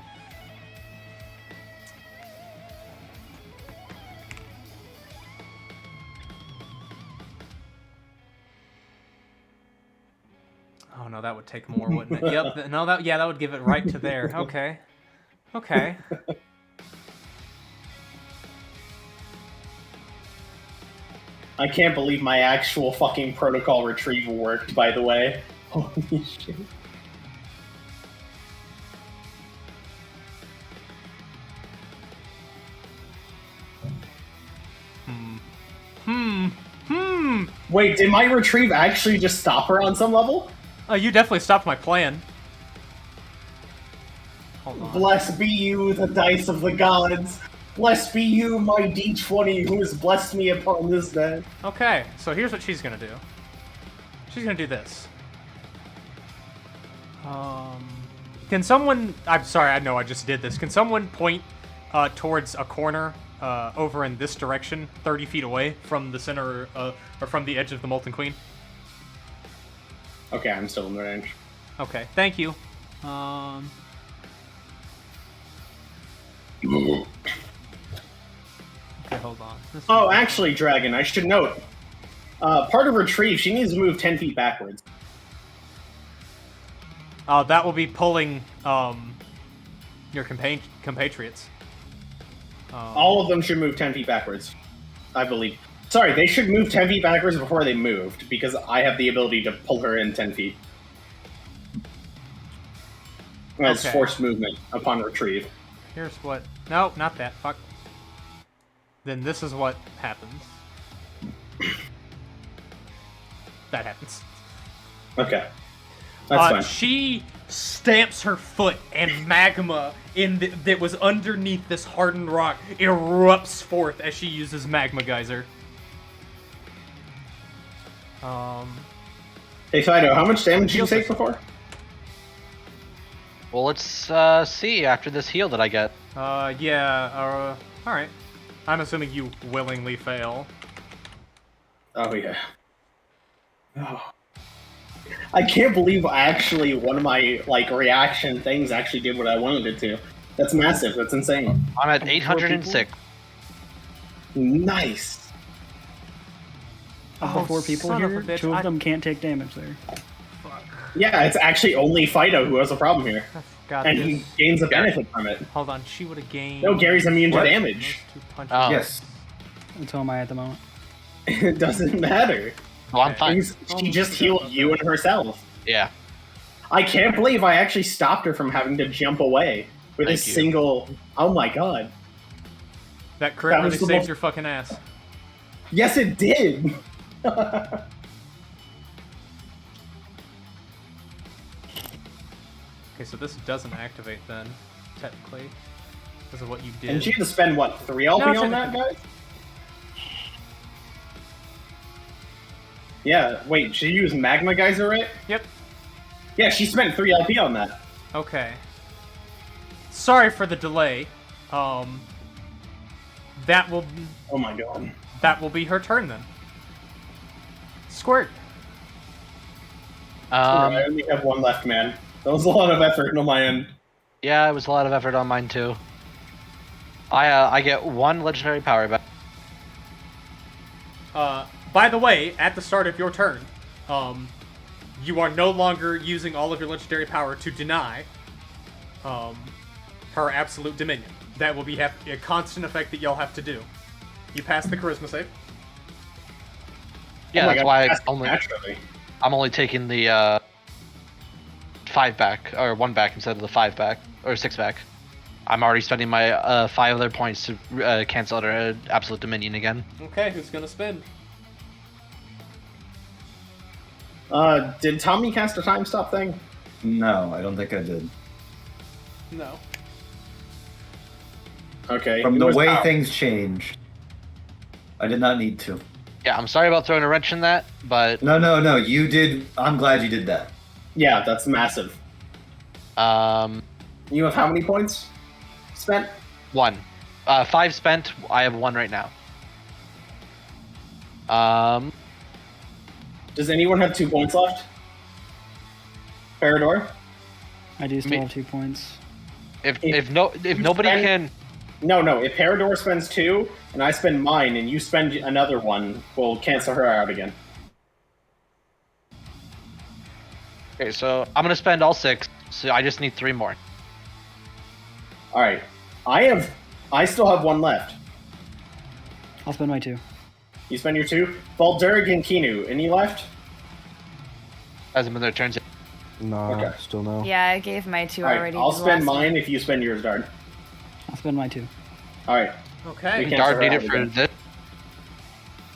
Oh no, that would take more, wouldn't it? Yep. No, that would give it right to there. Okay. Okay. I can't believe my actual fucking protocol retrieval worked, by the way. Holy shit. Wait, did my retrieve actually just stop her on some level? Oh, you definitely stopped my plan. Hold on. Blessed be you, the dice of the gods. Blessed be you, my D20, who has blessed me upon this day. Okay, so here's what she's gonna do. She's gonna do this. Can someone... I'm sorry, I know I just did this. Can someone point towards a corner over in this direction, 30 feet away from the center, or from the edge of the Molten Queen? Okay, I'm still in the range. Okay, thank you. Okay, hold on. Oh, actually, Dragon, I should note. Part of retrieve, she needs to move 10 feet backwards. That will be pulling your compatriots. All of them should move 10 feet backwards, I believe. Sorry, they should move 10 feet backwards before they moved, because I have the ability to pull her in 10 feet. As Okay. forced movement upon retrieve. Here's what... No, not that. Fuck. Then this is what happens. That happens. Okay. That's fine. She stamps her foot, and magma that was underneath this hardened rock erupts forth as she uses Magma Geyser. Hey, Fido, how much damage did you Heal take system. before? Well, let's see after this heal that I get. Yeah, alright. I'm assuming you willingly fail. Oh, yeah. Oh. I can't believe actually one of my, reaction things actually did what I wanted it to. That's massive. That's insane. I'm at 806. Nice. Of the 4 people son of a here, bitch, 2 of I- them can't take damage there. Yeah, it's actually only Fido who has a problem here. I forgot And this. he gains a benefit from it. Hold on, she would have gained... No, Gary's immune What? to those damage. 2 punches. Oh. Yes. And so am I at the moment. It doesn't matter. Well, I'm fine. She just healed you and herself. Yeah. I can't believe I actually stopped her from having to jump away with a Thank you. single... Oh my god. That crit That was really the saved most- your fucking ass. Yes, it did! Okay, so this doesn't activate then, technically. Because of what you did. And she had to spend, what, 3 LP No, on that, guys? Yeah, wait, she used Magma Geyser, right? Yep. Yeah, she spent 3 LP on that. Okay. Sorry for the delay. That will Oh my god. be her turn then. Squirt. I only have 1 left, man. That was a lot of effort on my end. Yeah, it was a lot of effort on mine too. I get 1 legendary power back. By the way, at the start of your turn, you are no longer using all of your legendary power to deny her absolute dominion. That will be a constant effect that y'all have to do. You pass the charisma save. Yeah, Oh my that's god, why that's naturally. I'm only taking the 5 back, or 1 back instead of the 5 back, or 6 back. I'm already spending my 5 other points to cancel out her absolute dominion again. Okay, who's gonna spin? Did Tommy cast a time stop thing? No, I don't think I did. No. Okay. From it the was way power. things changed, I did not need to. Yeah, I'm sorry about throwing a wrench in that, but No, you did. I'm glad you did that. Yeah, that's massive. You have how many points spent? 1. 5 spent. I have 1 right now. Does anyone have 2 points left? Parador? I do still Me- have 2 points. If If nobody spend- can, No. If Parador spends 2, and I spend mine, and you spend another 1, we'll cancel her out again. okay, so I'm gonna spend all 6. So I just need 3 more. Alright. I still have 1 left. I'll spend my 2. You spend your 2? Baldurig and Kinu, any left? Hasn't been their turns yet. Nah, Okay. still no. Yeah, I gave my 2 Alright, already. I'll the spend last one. mine if you spend yours, Dard. I'll spend my 2. Alright, Okay. We can't- Dart her need out it for again. this.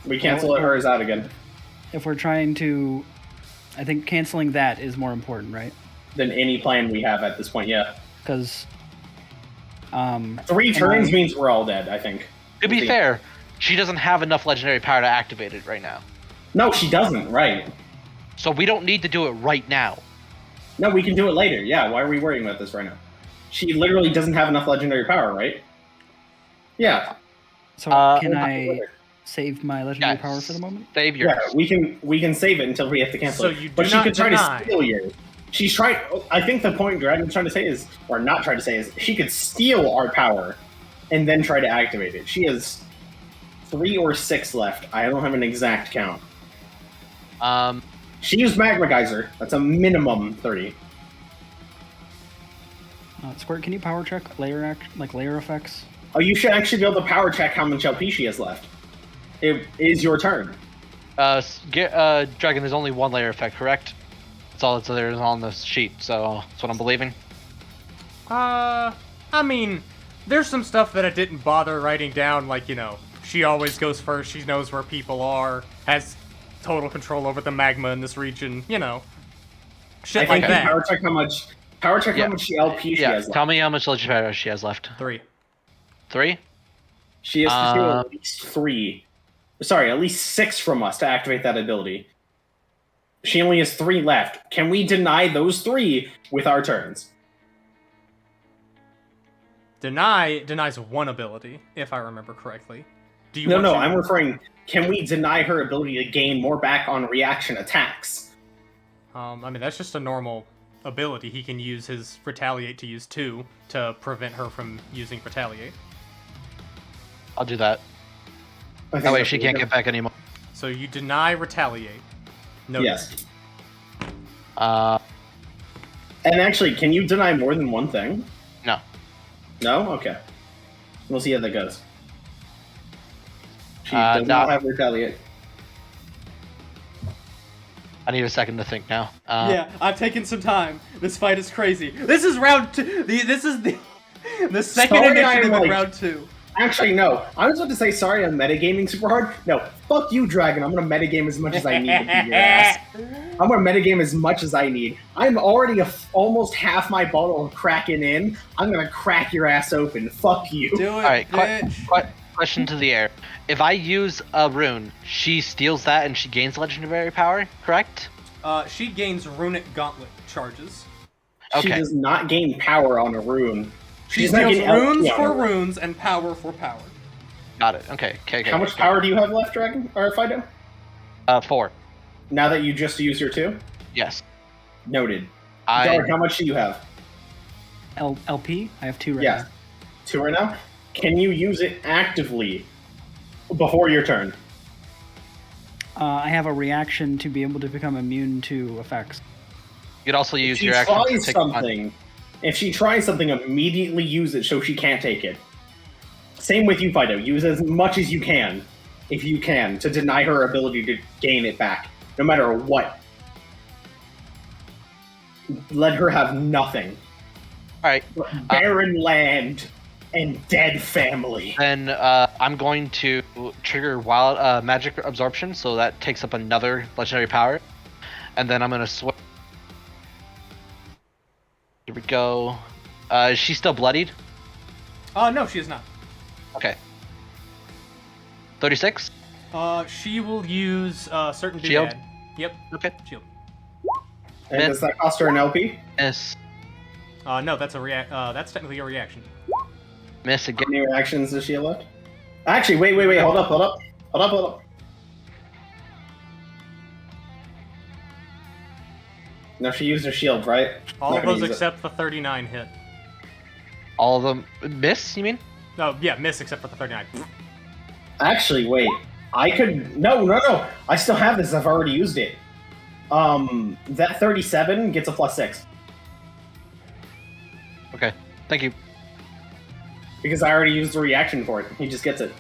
we cancel hers out again. If we're trying to I think canceling that is more important, right? Than any plan we have at this point, yeah. Because 3 turns means we're all dead, I think. To be fair, she doesn't have enough legendary power to activate it right now. No, she doesn't, right. So we don't need to do it right now. No, we can do it later, yeah. Why are we worrying about this right now? She literally doesn't have enough legendary power, right? Yeah. So can I save my legendary power for the moment? Save yours. Yeah, we can save it until we have to cancel So it. you do But she not could try deny. to steal yours. She's trying. I think the point Dragon's trying to say is, or not trying to say is, she could steal our power and then try to activate it. She has 3 or 6 left. I don't have an exact count. She used Magma Geyser. That's a minimum 30. Squirt, can you power check layer effects? Oh, you should actually be able to power check how much LP she has left. It is your turn. Dragon, there's only 1 layer effect, correct? That's all that's there is on the sheet, so that's what I'm believing. I mean, there's some stuff that I didn't bother writing down, like, you know, she always goes first, she knows where people are, has total control over the magma in this region, you know. Shit I think like that. power check how much LP she has left. Tell me how much legendary power she has left. 3. 3? She has to steal at least 3. Sorry, at least 6 from us to activate that ability. She only has 3 left. Can we deny those 3 with our turns? Denies 1 ability, if I remember correctly. Do you No, want I'm referring, can we deny her ability to gain more back on reaction attacks? I mean, that's just a normal ability. He can use his Retaliate to use 2 to prevent her from using Retaliate. I'll do that. I think That way that's she what can't we're get back anymore. So you deny Retaliate. No. Yes. Uh, And actually, can you deny more than one thing? no. No? Okay. We'll see how that goes. She Uh, does no. not have retaliate. I need a second to think now. Yeah, I've taken some time. This fight is crazy. This is round 2. This is the second Sorry, initiative I'm of like- round 2. Actually, no. I was about to say sorry I'm metagaming super hard. No, fuck you, Dragon. I'm gonna metagame as much as I need to beat your ass. I'm gonna metagame as much as I need. I'm already almost half my bottle of Kraken in. I'm gonna crack your ass open. Fuck you. Do it, Alright, bitch. question to the air. If I use a rune, she steals that and she gains legendary power, correct? She gains Runic Gauntlet charges. She Okay. does not gain power on a rune. She She's not steals getting runes LP on for a rune. runes and power for power. Got it. Okay. How much power do you have left, Dragon? Or Fido? 4. Now that you just used your 2? Yes. Noted. I Dark, how much do you have? LP? I have 2 right Yeah. now. 2 right now? Can you use it actively before your turn? I have a reaction to be able to become immune to effects. you could also use If she your action to tries take a punch. something, if she tries something, immediately use it so she can't take it. Same with you, Fido. Use as much as you can, if you can, to deny her ability to gain it back, no matter what. Let her have nothing. Alright. Barren land and dead family. Then I'm going to trigger wild magic absorption, so that takes up another legendary power, and then I'm gonna switch. Here we go. Is she still bloodied? No, she is not. Okay. 36. She will use certain Shield? doodad. Yep. Okay. Shield. And does that cost her an LP? Miss. No, that's a that's technically a reaction. Miss How again. many reactions does she have left? Actually, wait. Hold up. No, she used her shield, right? All Not of gonna those use it. except the 39 hit. All of them. Miss? You mean? No, yeah, miss except for the 39. Actually, wait. I could... No. I still have this. I've already used it. That 37 gets a +6. Okay. Thank you. Because I already used the reaction for it. He just gets it.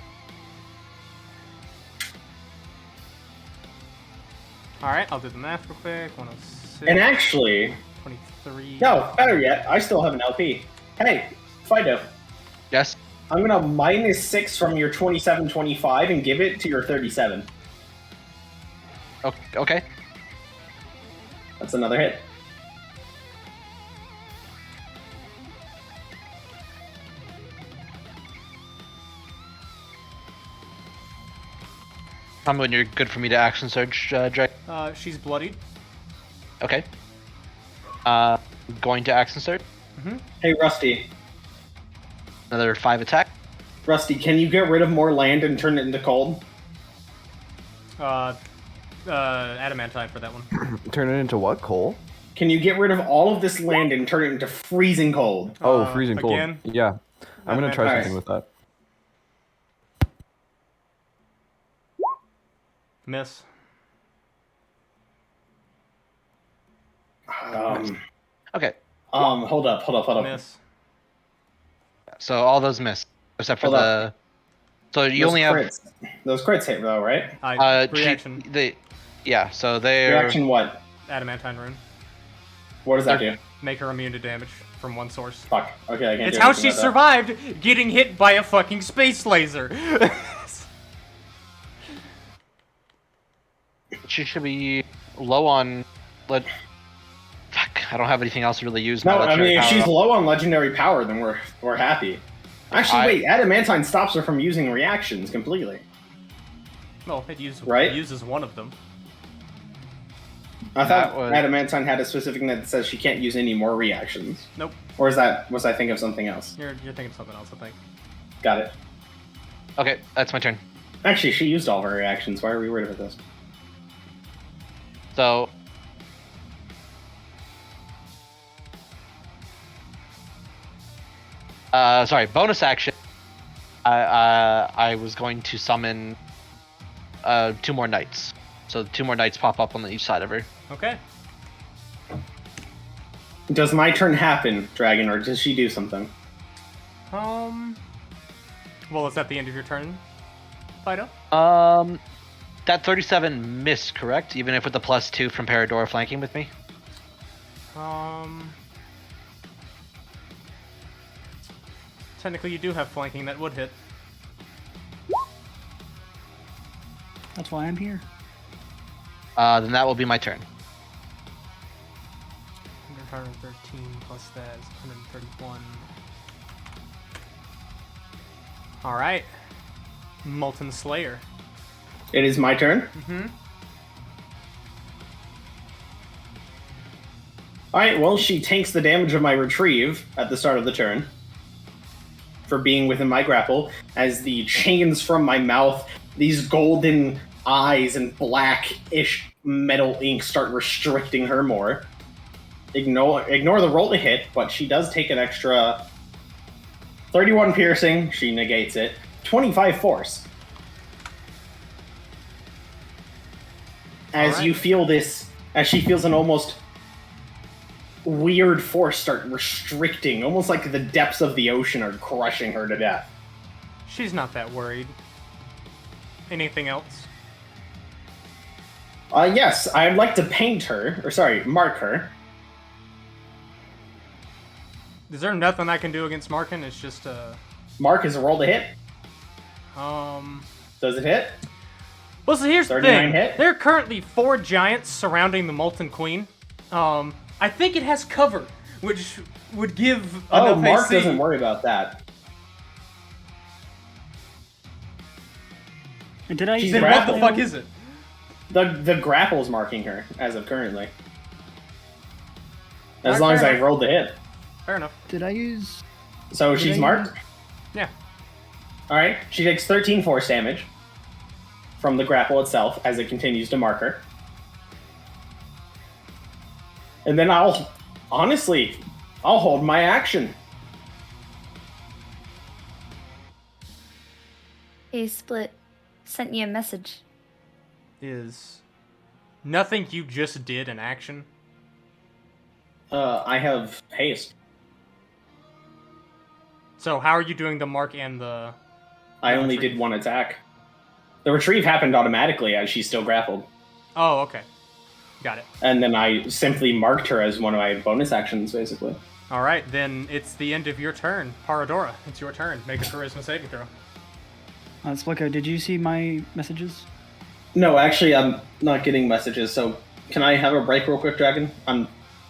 Alright, I'll do the math real quick. 106. And actually... 23. No, better yet. I still have an LP. Hey, Fido. Yes. I'm gonna -6 from your 27-25 and give it to your 37. Okay. That's another hit. Tell me when you're good for me to action surge, Drake. She's bloodied. Okay. Going to action surge. Hey, Rusty. Another 5 attack. Rusty, can you get rid of more land and turn it into cold? Adamantine for that one. Turn it into what? Coal? Can you get rid of all of this land and turn it into freezing cold? Oh, freezing cold. again? Yeah. I'm gonna try Alright. something with that. Miss. Okay. Hold up. Miss. So all those miss, except for Hold the. up. So you Those only have. those crits hit though, right? Reaction. Yeah. So they're. Reaction what? Adamantine rune. What does that do? Make her immune to damage from one source. Fuck. Okay, I can't It's do how anything she about that. survived getting hit by a fucking space laser. She should be low on. Fuck. I don't have anything else to really use. No, my I legendary mean, if power she's up. low on legendary power, then we're happy. Actually, wait, Adamantine stops her from using reactions completely. Well, it uses one of them. I thought That was- Adamantine had a specific that says she can't use any more reactions. Nope. Or was I thinking of something else? You're thinking of something else, I think. Got it. Okay, that's my turn. Actually, she used all of her reactions. Why are we worried about this? So. Sorry, bonus action. I was going to summon 2 more knights. So 2 more knights pop up on each side of her. Okay. Does my turn happen, Dragon, or does she do something? Well, is that the end of your turn, Fido? That 37 missed, correct? Even if with the +2 from Paradora flanking with me? Technically, you do have flanking that would hit. That's why I'm here. Then that will be my turn. 113 plus that is 131. Alright. Molten Slayer. It is my turn? Mm-hmm. Alright, well, she tanks the damage of my retrieve at the start of the turn for being within my grapple, as the chains from my mouth, these golden eyes and black-ish metal ink start restricting her more. Ignore the roll to hit, but she does take an extra 31 piercing, she negates it, 25 force. As Alright. you feel this, as she feels an almost weird force start restricting, almost like the depths of the ocean are crushing her to death. She's not that worried. Anything else? Yes, I'd like to mark her. Is there nothing I can do against Markin? It's just Mark is a roll to hit. Does it hit? Well, so here's the 39 thing. hit? There are currently 4 giants surrounding the Molten Queen. I think it has cover, which would give Oh, enough Mark AC. doesn't worry about that. And did I She's use Then in what the grapple. fuck is it? The grapple's marking her as of currently. As Alright, long as fair I enough. rolled the hit. Fair enough. Did I use? So Did she's I marked. Yeah. Alright, she takes 13 force damage from the grapple itself as it continues to mark her. And then I'll hold my action. Hey, Split. Sent you a message. Is nothing you just did an action? I have haste. So how are you doing the mark and the... I only retrieve? did one attack. The retrieve happened automatically as she's still grappled. Oh, okay. Got it. And then I simply marked her as one of my bonus actions, basically. Alright, then it's the end of your turn. Paradora, it's your turn. Make a charisma saving throw. Splicko, did you see my messages? No, actually, I'm not getting messages, so Can I have a break real quick, Dragon?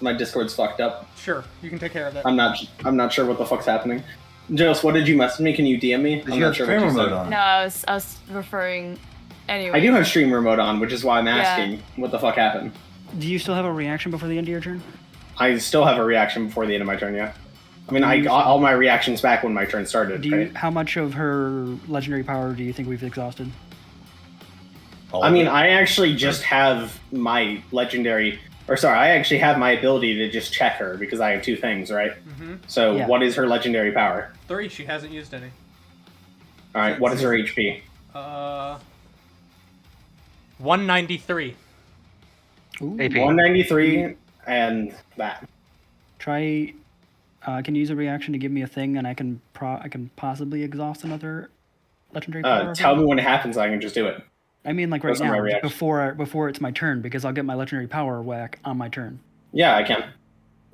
My Discord's fucked up. Sure, you can take care of that. I'm not sure what the fuck's happening. Jonas, what did you message me? Can you DM me? Did you have streamer mode on? No, I was referring. Anyway. I do have streamer mode on, which is why I'm asking what the fuck happened. Do you still have a reaction before the end of your turn? I still have a reaction before the end of my turn, yeah. I mean, I got all my reactions back when my turn started, right? How much of her legendary power do you think we've exhausted? I mean, I actually just have my legendary... Or sorry, I actually have my ability to just check her, because I have 2 things, right? Mm-hmm. So, Yeah. what is her legendary power? 3, she hasn't used any. Alright, what is her HP? 193. Ooh. AP. 193, and that. Try. Can you use a reaction to give me a thing, and I can possibly exhaust another legendary power? Tell me when it happens so I can just do it. I mean, like right Those are my now, reactions. before it's my turn, because I'll get my legendary power whack on my turn. Yeah, I can.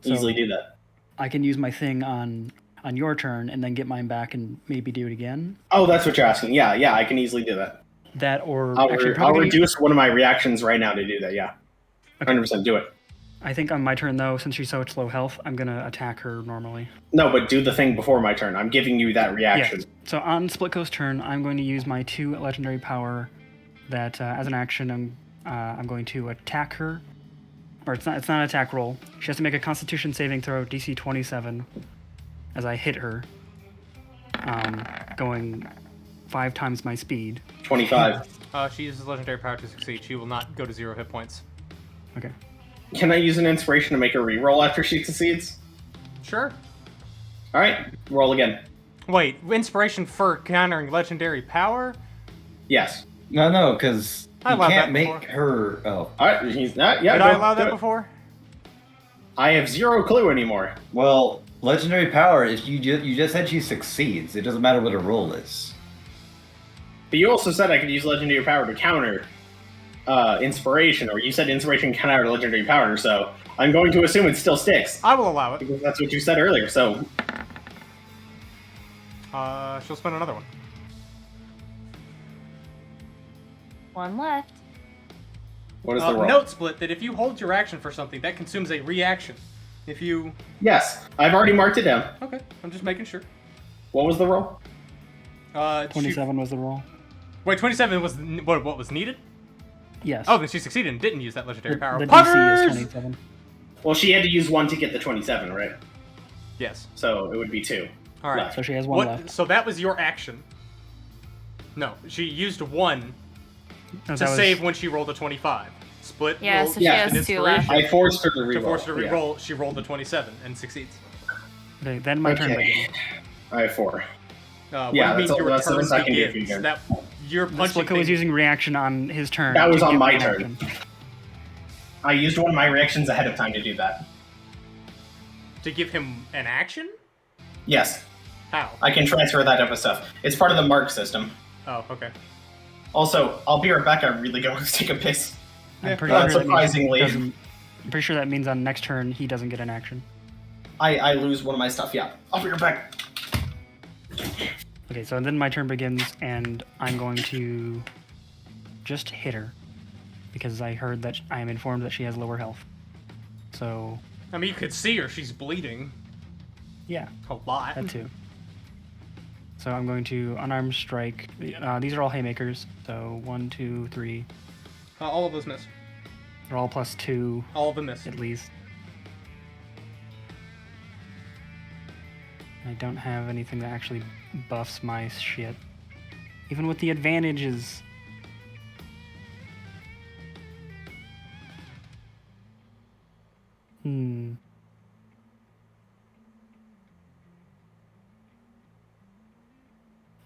So- Easily do that. I can use my thing on your turn, and then get mine back, and maybe do it again. Oh, that's what you're asking. Yeah, I can easily do that. That or I'll actually, probably gonna reduce one of my reactions right now to do that, yeah. 100% do it. I think on my turn though, since she's so low health, I'm gonna attack her normally. No, but do the thing before my turn. I'm giving you that reaction. Yeah. So on Split Coast turn, I'm going to use my 2 legendary power. That as an action, I'm going to attack her. Or it's not an attack roll. She has to make a Constitution saving throw, DC 27, as I hit her, going 5 times my speed. 25. She uses legendary power to succeed. She will not go to 0 hit points. Okay. Can I use an inspiration to make her reroll after she succeeds? Sure. Alright, roll again. Wait, inspiration for countering legendary power? Yes. No, because I you allowed can't that make before. her. Oh, Alright, he's not. Yeah, Did go, I allow do that it. before? I have 0 clue anymore. well, legendary power. If you just said she succeeds, it doesn't matter what her roll is. But you also said I could use legendary power to counter inspiration, or you said inspiration can counter legendary power, so I'm going to assume it still sticks. I will allow it. Because that's what you said earlier, so She'll spend another one. 1 left. what is the roll? Note split that if you hold your action for something, that consumes a reaction. If you... Yes, I've already marked it down. Okay, I'm just making sure. What was the roll? 27 was the roll. Wait, 27 was what was needed? Yes. Oh, then she succeeded and didn't use that legendary power. The DC Puggers! is 27. Well, she had to use 1 to get the 27, right? Yes. So it would be 2. All right. Left. So she has 1 left. So that was your action. No, she used 1 No, to that was- save when she rolled a 25. Split. Yeah, rolled so she Yeah, has an 2 left. inspiration. I forced her to reroll. To force her to yeah. re-roll, she rolled a 27 and succeeds. Okay, then my turn Okay. begins. I have 4. What Yeah, do you that's mean all- your that's the turn best I can do for you begins? guys. That you're The punching Splitco was things. using reaction on his turn. That was to on give my me an turn. action. I used one of my reactions ahead of time to do that. To give him an action? Yes, How? I can transfer that type of stuff. It's part of the mark system. Oh, okay. Also, I'll be right back. I really go take a piss. I'm pretty Yeah. sure that means Surprisingly. I'm pretty sure that means on next turn he doesn't get an action. I lose one of my stuff. Yeah, I'll be right back. Okay, so then my turn begins, and I'm going to just hit her because I heard that I am informed that she has lower health. So I mean, you could see her. She's bleeding yeah, a lot. that too. So I'm going to unarmed strike. These are all haymakers. So 1, 2, 3. All of those miss. They're all +2 All of them miss. at least. I don't have anything that actually buffs my shit. Even with the advantages.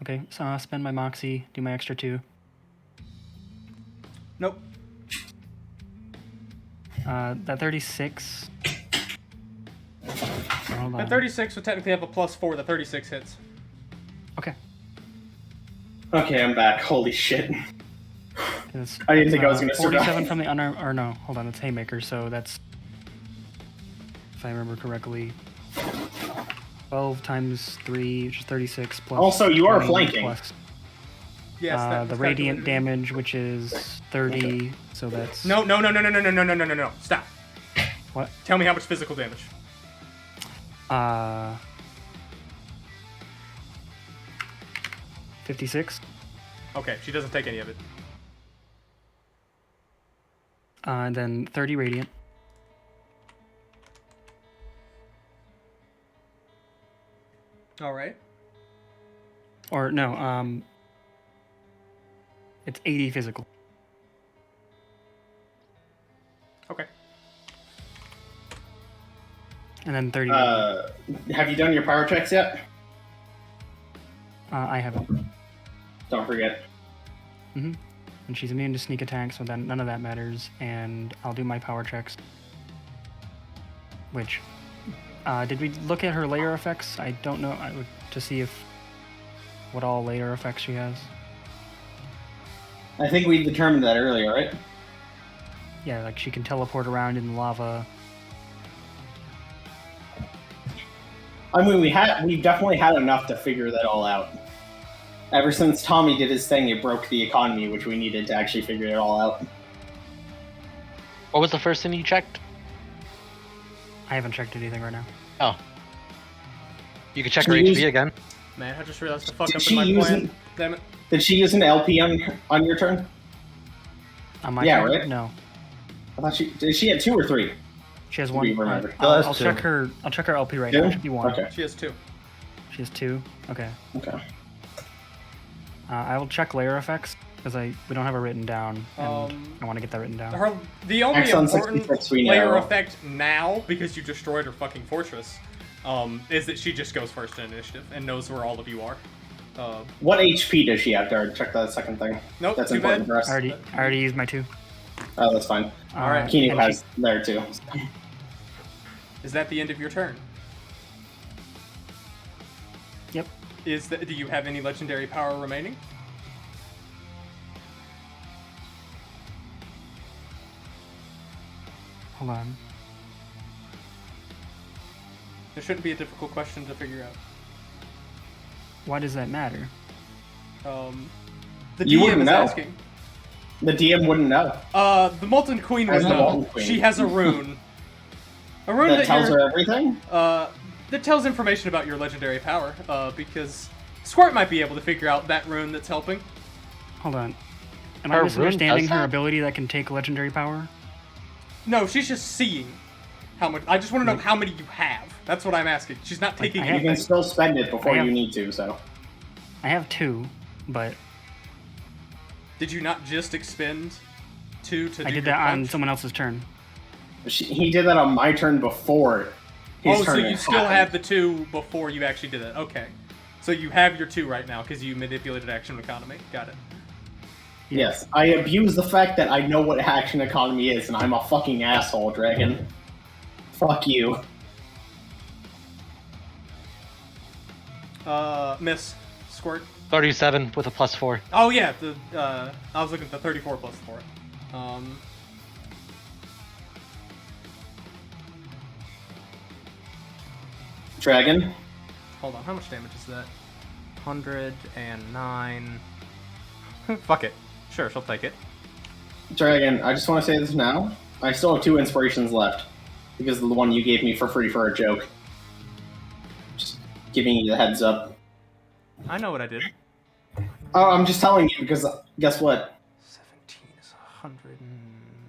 Okay, so I'll spend my Moxie, do my extra 2. Nope. That 36. Hold on. That 36 would technically have a +4. The 36 hits. Okay. Okay, I'm back. Holy shit. It's, I didn't think I was gonna 47 survive. from the unarmed, or no, hold on, it's haymaker, so that's, if I remember correctly, 12 times 3, which is 36 plus. Also, you are 20 flanking. plus- Yes. That the was radiant calculated. damage, which is 30, so that's... No. Stop. What? Tell me how much physical damage. 56. Okay, she doesn't take any of it. And then 30 radiant. All right. Or no, it's 80 physical. Okay. And then 30 radiant. Have you done your power checks yet? I haven't. Don't forget. And she's immune to sneak attack, so then none of that matters. And I'll do my power checks. Which, did we look at her layer effects? I don't know. To see what all layer effects she has. I think we determined that earlier, right? Yeah, like she can teleport around in the lava. I mean, we've definitely had enough to figure that all out. Ever since Tommy did his thing, it broke the economy, which we needed to actually figure it all out. What was the first thing you checked? I haven't checked anything right now. Oh. You can check her She HP used- again. Man, I just realized the fuck Did up in she my use plan. it? Damn it. Did she use an LP on your turn? On my Yeah, turn? right? No. I thought she had 2 or 3. She has Do one. we remember? I'll Two. check her. I'll check her LP right 2? now. It should be 1. Okay. She has 2. She has 2. Okay. Okay. I will check layer effects because we don't have it written down, and I want to get that written down. The only Excellent important 66 we layer know. effect now, because you destroyed her fucking fortress, is that she just goes first in initiative and knows where all of you are. What HP does she have, Dard? Check that second thing. Nope, That's too important bad. for us. I already used my 2. Oh, that's fine. All right. Keanu and has there too. Is that the end of your turn? Yep. Do you have any legendary power remaining? Hold on. It shouldn't be a difficult question to figure out. Why does that matter? The You DM wouldn't is know. asking. The DM wouldn't know. The Molten Queen would As the know. Molten Queen. She has a rune. A rune That tells you're- her everything? that tells information about your legendary power, because Squirt might be able to figure out that rune that's helping. Hold on. Am Her I rune misunderstanding does her that? ability that can take legendary power? No, she's just seeing how much. I just want to know how many you have. That's what I'm asking. She's not taking I You have- can anything. still spend it before I have- you need to, so. I have 2, but Did you not just expend 2 to do I did your that on punch? someone else's turn. He did that on my turn before his Oh, so turn you had still happened. have the 2 before you actually did it. Okay. So you have your 2 right now because you manipulated action economy. Got it. Yes, I abuse the fact that I know what action economy is, and I'm a fucking asshole, Dragon. Fuck you. Miss Squirt. 37 with a +4. Oh yeah, I was looking at the 34 plus 4. Dragon, Hold on, how much damage is that? 109. Fuck it. Sure, she'll take it. Dragon, I just want to say this now. I still have 2 inspirations left, because of the one you gave me for free for a joke. Just giving you the heads up. I know what I did. Oh, I'm just telling you, because guess what? 17 is 100.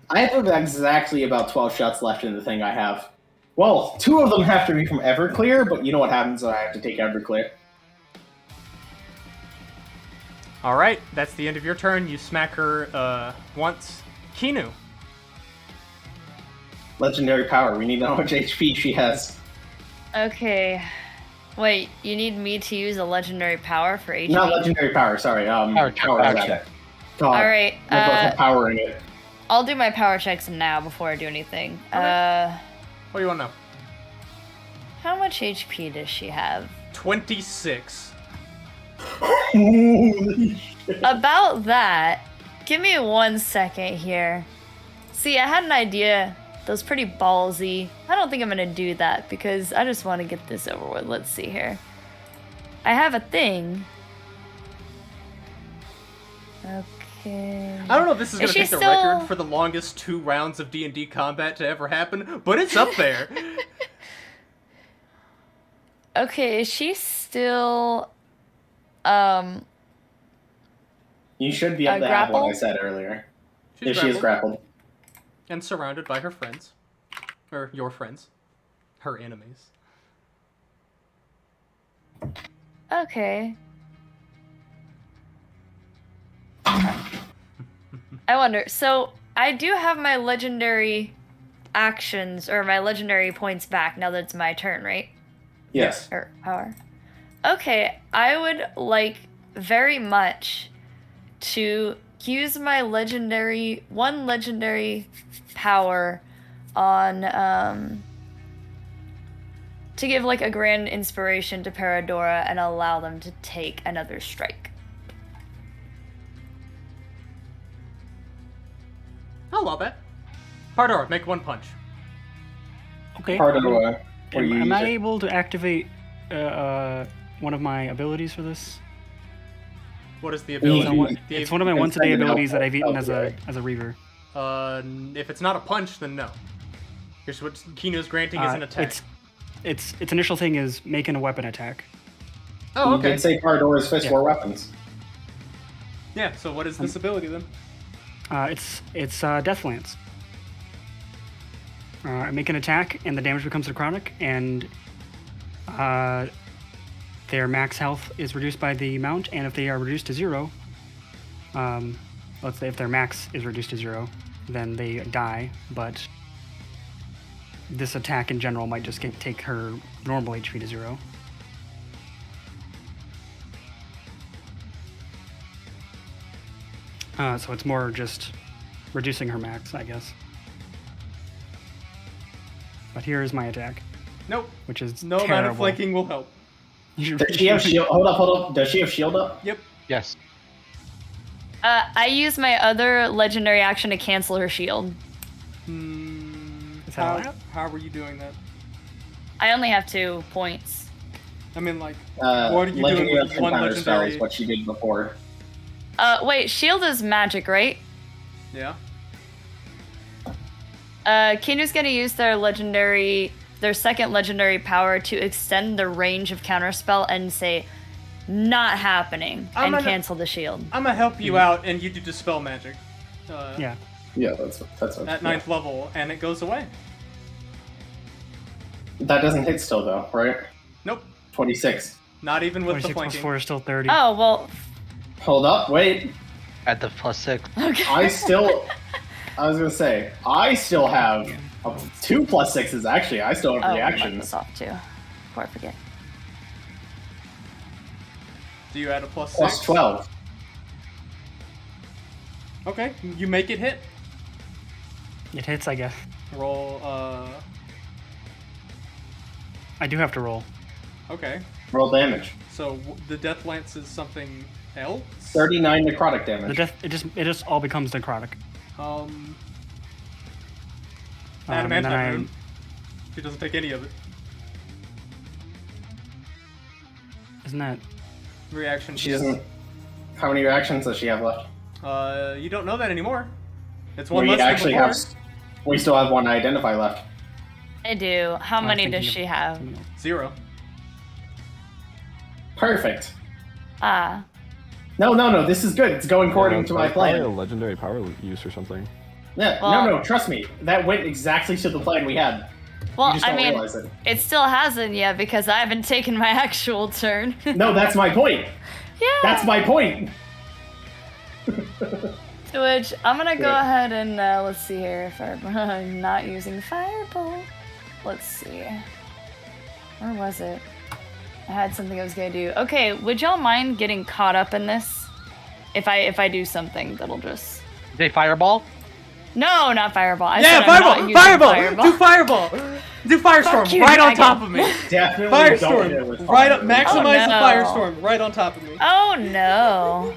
I have exactly about 12 shots left in the thing I have. Well, 2 of them have to be from Everclear, but you know what happens when I have to take Everclear. Alright, that's the end of your turn. You smack her once. Kinu. Legendary power. We need to know how much HP she has. Okay. Wait, you need me to use a legendary power for HP? Not legendary power, sorry. Power check, power attack. check. God, Alright, we both have power in it. I'll do my power checks now before I do anything. What do you want to know? How much HP does she have? 26. Holy shit. About that, give me 1 second here. See, I had an idea that was pretty ballsy. I don't think I'm gonna do that because I just want to get this over with. Let's see here. I have a thing Okay. I don't know if this is going Is to she take the still- record for the longest 2 rounds of D&D combat to ever happen, but it's up there. Okay, is she still You should be able to have what I grappled? said earlier. She's If she is grappled. and surrounded by her friends. Or your friends. Her enemies. Okay. I wonder. So I do have my legendary actions or my legendary points back now that it's my turn, right? Yes. Or power. Okay, I would like very much to use my legendary power on to give like a grand inspiration to Paradora and allow them to take another strike. I'll allow that. Pardor, make 1 punch. Okay. Part of where you Am use I it. able to activate one of my abilities for this? What is the You- ability? you- It's one of my can once a day send an abilities that I've eaten LPA. as a reaver. If it's not a punch, then no. Here's what Kinu's granting is an attack. Its initial thing is making a weapon attack. Oh, You okay. did say Paradora's fists Yeah. were weapons. Yeah, so what is this ability then? It's Death Lance. I make an attack, and the damage becomes necrotic, and their max health is reduced by the amount, and if they are reduced to 0, let's say if their max is reduced to 0, then they die, but this attack in general might just take her normal HP to 0. So it's more just reducing her max, I guess. But here is my attack, Nope. which is No amount terrible. of flanking will help. Does she have shield? Hold up. Does she have shield up? Yep. Yes. I use my other legendary action to cancel her shield. Is that allowed? How were you doing that? I only have 2 points. I mean, like, What are you doing with one counter spell legendary? is what she did before. Wait, shield is magic, right? Yeah. Kinu's gonna use their second legendary power to extend the range of counterspell and say, not happening, I'm and gonna- cancel the shield. I'm gonna help you out, and you do dispel magic. Yeah. Yeah, that's what. At 9th level, and it goes away. That doesn't hit still though, right? Nope. 26. Not even with the 26 plus flanking. 4 is still 30. Oh, well, Hold up, wait. At the +6. okay. I was gonna say, I still have 2 +6s actually. I still have Oh, I'll mark reactions. this off too, before I forget. Do you add a +6? Plus 12. Okay, you make it hit. It hits, I guess. Roll, I do have to roll. okay. Roll damage. So the Death Lance is something else? 39 necrotic The damage. death, it just all becomes necrotic. And then Adamantine I- Rune. She doesn't take any of it. Isn't that? Reaction. She doesn't. How many reactions does she have left? You don't know that anymore. It's one We less than actually before. have. We still have 1 identify left. I do. How was many thinking does of she have? 0. Perfect. Ah. No. This is good. It's going according to my That's probably a plan. legendary power use or something. Yeah. Well- No. Trust me. That went exactly to the plan we had. Well, You just I don't mean, realize it. it still hasn't yet because I haven't taken my actual turn. No, that's my point. Yeah. That's my point. To which I'm gonna go Right. ahead and let's see here if I'm not using Firebolt. Let's see. Where was it? I had something I was gonna do. Okay, would y'all mind getting caught up in this? If I do something that'll just They fireball? No, not Fireball. I Yeah, said I'm not using Fireball! Do Fireball! Do Firestorm you, right on dragon. top of me! Definitely don't hit it Firestorm! with Right up, fire. maximize Oh, the no. Firestorm right on top of me. Oh no.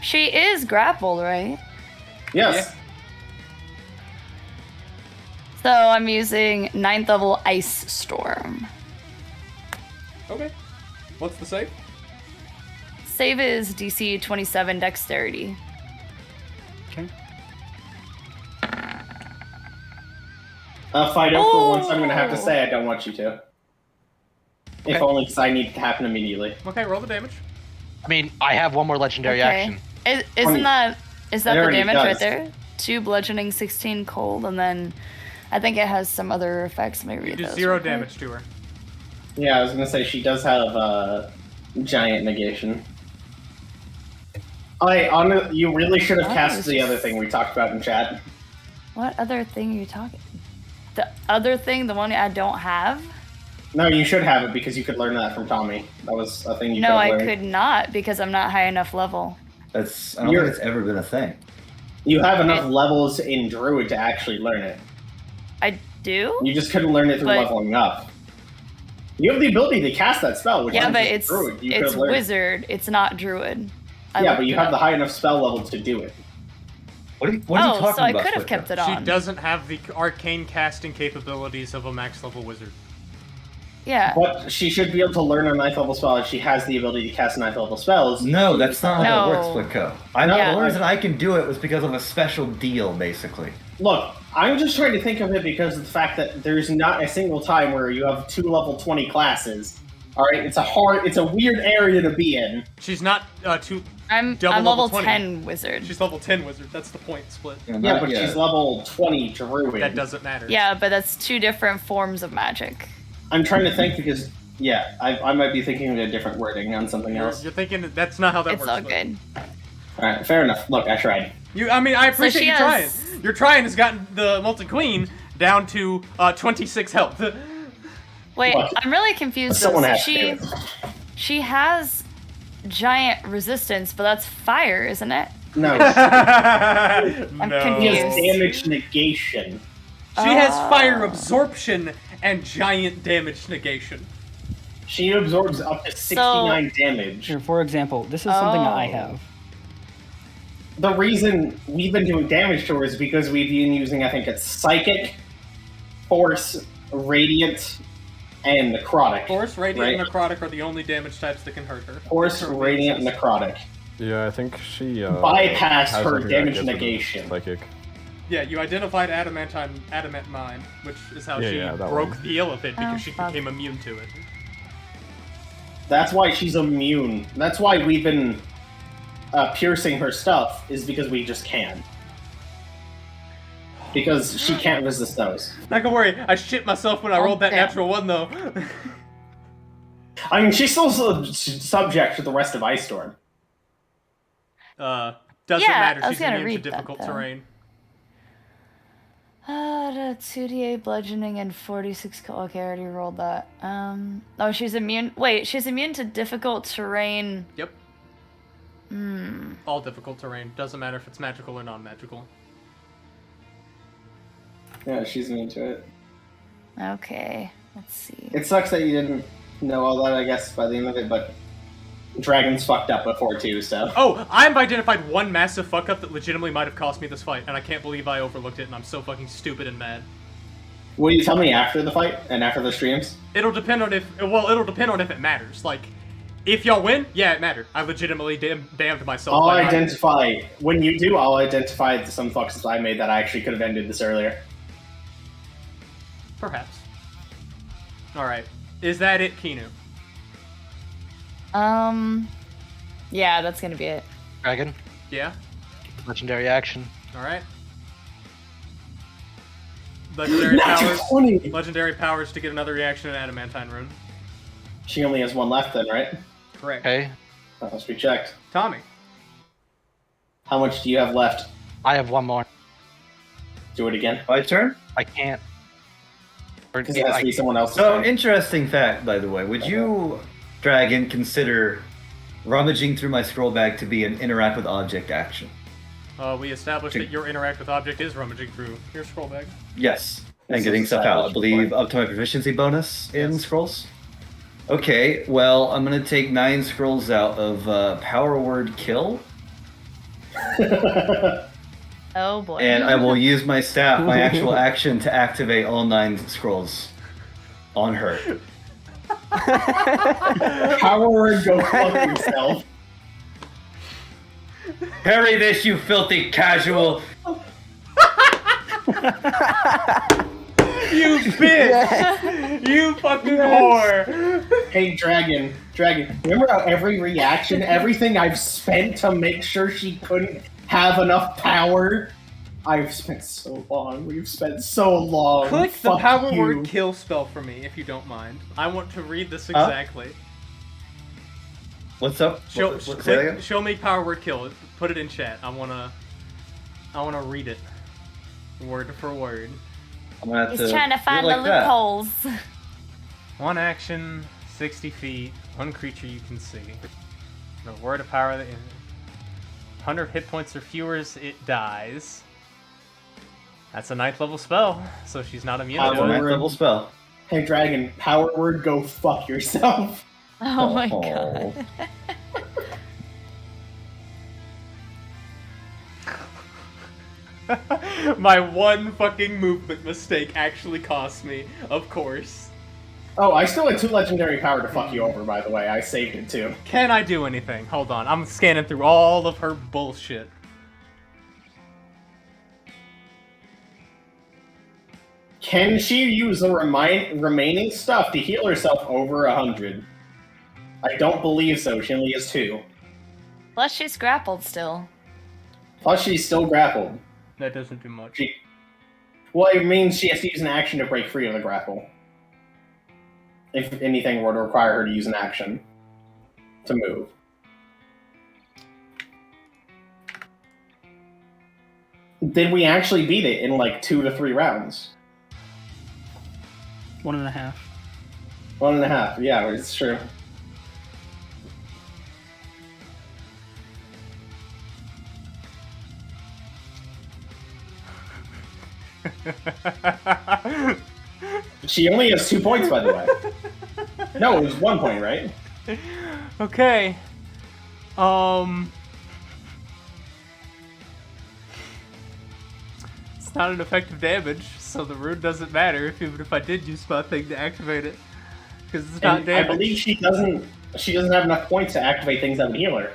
She is grappled, right? Yes. So I'm using 9th level Ice Storm. Okay. What's the save? save is DC 27 Dexterity. Okay. Fido, for once I'm gonna have to say I don't want you to. If Okay. only because I need it to happen immediately. Okay, roll the damage. I mean, I have one more legendary action. Isn't that It the already damage does. right there? 2 bludgeoning, 16 cold, and then I think it has some other effects. Let me You read do those 0 real quick. damage to her. Yeah, I was gonna say she does have giant negation. You really should have That cast was the other just- thing we talked about in chat. What other thing are you talking? The other thing, the one I don't have? No, you should have it because you could learn that from Tommy. That was a thing you No, could have I learned. could not because I'm not high enough level. I don't You're- think it's ever been a thing. You have enough levels in Druid to actually learn it. I do? You just couldn't learn it through But- leveling up. You have the ability to cast that spell, which Yeah, is but just it's Druid. You could have learned. wizard. It's not druid. I Yeah, looked but you it have up. the high enough spell level to do it. What are you talking Oh, so I about? could have Slicker? kept it She on. doesn't have the arcane casting capabilities of a max level wizard. Yeah. But she should be able to learn a 9th level spell if she has the ability to cast 9th level spells. No, that's not how No. it works, Flicko. I know Yeah. the only reason I can do it was because of a special deal, basically. Look, I'm just trying to think of it because of the fact that there's not a single time where you have 2 level 20 classes. Alright, it's a weird area to be in. She's not too. I'm double level level 20. 10 wizard. She's level 10 wizard. That's the point split. Yeah, but she's level 20 Druid. That doesn't matter. Yeah, but that's 2 different forms of magic. I'm trying to think because, yeah, I might be thinking of a different wording on something else. You're thinking that that's not how that It's works. all but- good. Alright, fair enough. Look, I tried. I mean, I appreciate she you has- trying. Your trying has gotten the Molten Queen down to 26 health. Wait, Look, I'm really confused. Though. Someone So has to do it. she has giant resistance, but that's fire, isn't it? No, I'm No. she has confused. damage negation. She has Oh. fire absorption and giant damage negation. She absorbs up to 69 damage. Here, for example, this is something that I Oh. have. The reason we've been doing damage to her is because we've been using, I think it's Psychic, Force, Radiant, and Necrotic. Force, Radiant, Right. and Necrotic are the only damage types that can hurt her. Force, Radiant, and Necrotic. Yeah, I think she Bypass has her something that damage gets rid of negation. Psychic. Yeah, you identified Adamant Mine, which is how Yeah, she yeah, that broke one. the elephant because Oh, she fuck. became immune to it. That's why she's immune. That's why we've been piercing her stuff, is because we just can. Because she can't resist those. Not gonna worry, I shit myself when I Oh, rolled that damn. natural one though. I mean, she's still subject to the rest of Ice Storm. Doesn't Yeah, matter, I was she's gonna immune to read that, difficult though. terrain. 2d8 bludgeoning and 46. Okay, I already rolled that. Oh, she's immune. Wait, she's immune to difficult terrain. Yep. All difficult terrain. Doesn't matter if it's magical or non-magical. Yeah, she's immune to it. Okay, let's see. It sucks that you didn't know all that, I guess, by the end of it, but Dragons fucked up before too, so. Oh, I've identified one massive fuck up that legitimately might have cost me this fight, and I can't believe I overlooked it, and I'm so fucking stupid and mad. Will you tell me after the fight and after the streams? It'll depend on if it matters. Like, if y'all win, yeah, it mattered. I legitimately damned myself. I'll by not- identify, when you do, I'll identify some fucks that I made that I actually could have ended this earlier. Perhaps. Alright. Is that it, Kinu? Yeah, that's gonna be it. Dragon, Yeah? legendary action. Alright. Legendary Natural powers. 20! Legendary powers to get another reaction in Adamantine Rune. She only has one left then, right? Correct. Okay, That must be checked. Tommy. How much do you have left? I have one more. Do it again. My turn? I can't. Or, Because it has to be someone else's So, turn. interesting fact, by the way. Would you, Dragon, consider rummaging through my scroll bag to be an interact with object action? We established that your interact with object is rummaging through your scroll bag. Yes. And This getting is stuff out. I established believe before. up to my proficiency bonus in Yes. scrolls. Okay, well, I'm going to take 9 scrolls out of Power Word Kill, Oh boy. and I will use my staff, my actual action, to activate all 9 scrolls on her. Power word, go fuck yourself. Parry this, you filthy casual. You bitch! You fucking whore! Hey, Dragon, remember how every reaction, everything I've spent to make sure she couldn't have enough power? I've spent so long. We've spent so long. Click the Fuck power you. word kill spell for me, if you don't mind. I want to read this exactly. What's up? Show, What- say that click, again? show me power word kill. Put it in chat. I wanna read it, word for word. I'm gonna have He's trying to do it find like the that. loopholes. One action, 60 feet, one creature you can see. The word of power that 100 hit points or fewer, it dies. That's a 9th level spell, so she's not immune That's a to it. ninth level spell. Hey, Dragon, power word, go fuck yourself. Oh my Oh. god. My one fucking movement mistake actually cost me, of course. Oh, I still had 2 legendary power to fuck you over, by the way. I saved it too. Can I do anything? Hold on, I'm scanning through all of her bullshit. Can she use the remaining stuff to heal herself over 100? I don't believe so. She only has 2. Plus, she's grappled still. Plus, she's still grappled. That doesn't do much. Well, it means she has to use an action to break free of the grapple. If anything were to require her to use an action to move. Did we actually beat it in like 2 to 3 rounds? 1.5. 1.5, yeah, it's true. She only has 2 points, by the way. No, it was 1 point, right? Okay. It's not an effective damage, so the rune doesn't matter, even if I did use my thing to activate it. Because it's not And damage. I believe she doesn't have enough points to activate things that would heal her.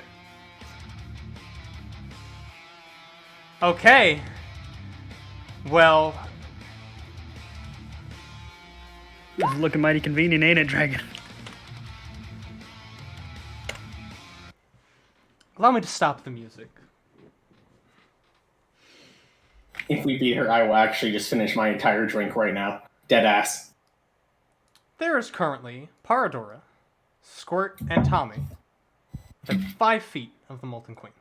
Okay. Well, This is looking mighty convenient, ain't it, Dragon? allow me to stop the music. If we beat her, I will actually just finish my entire drink right now. Dead ass. There is currently Paradora, Squirt, and Tommy at 5 feet of the Molten Queen.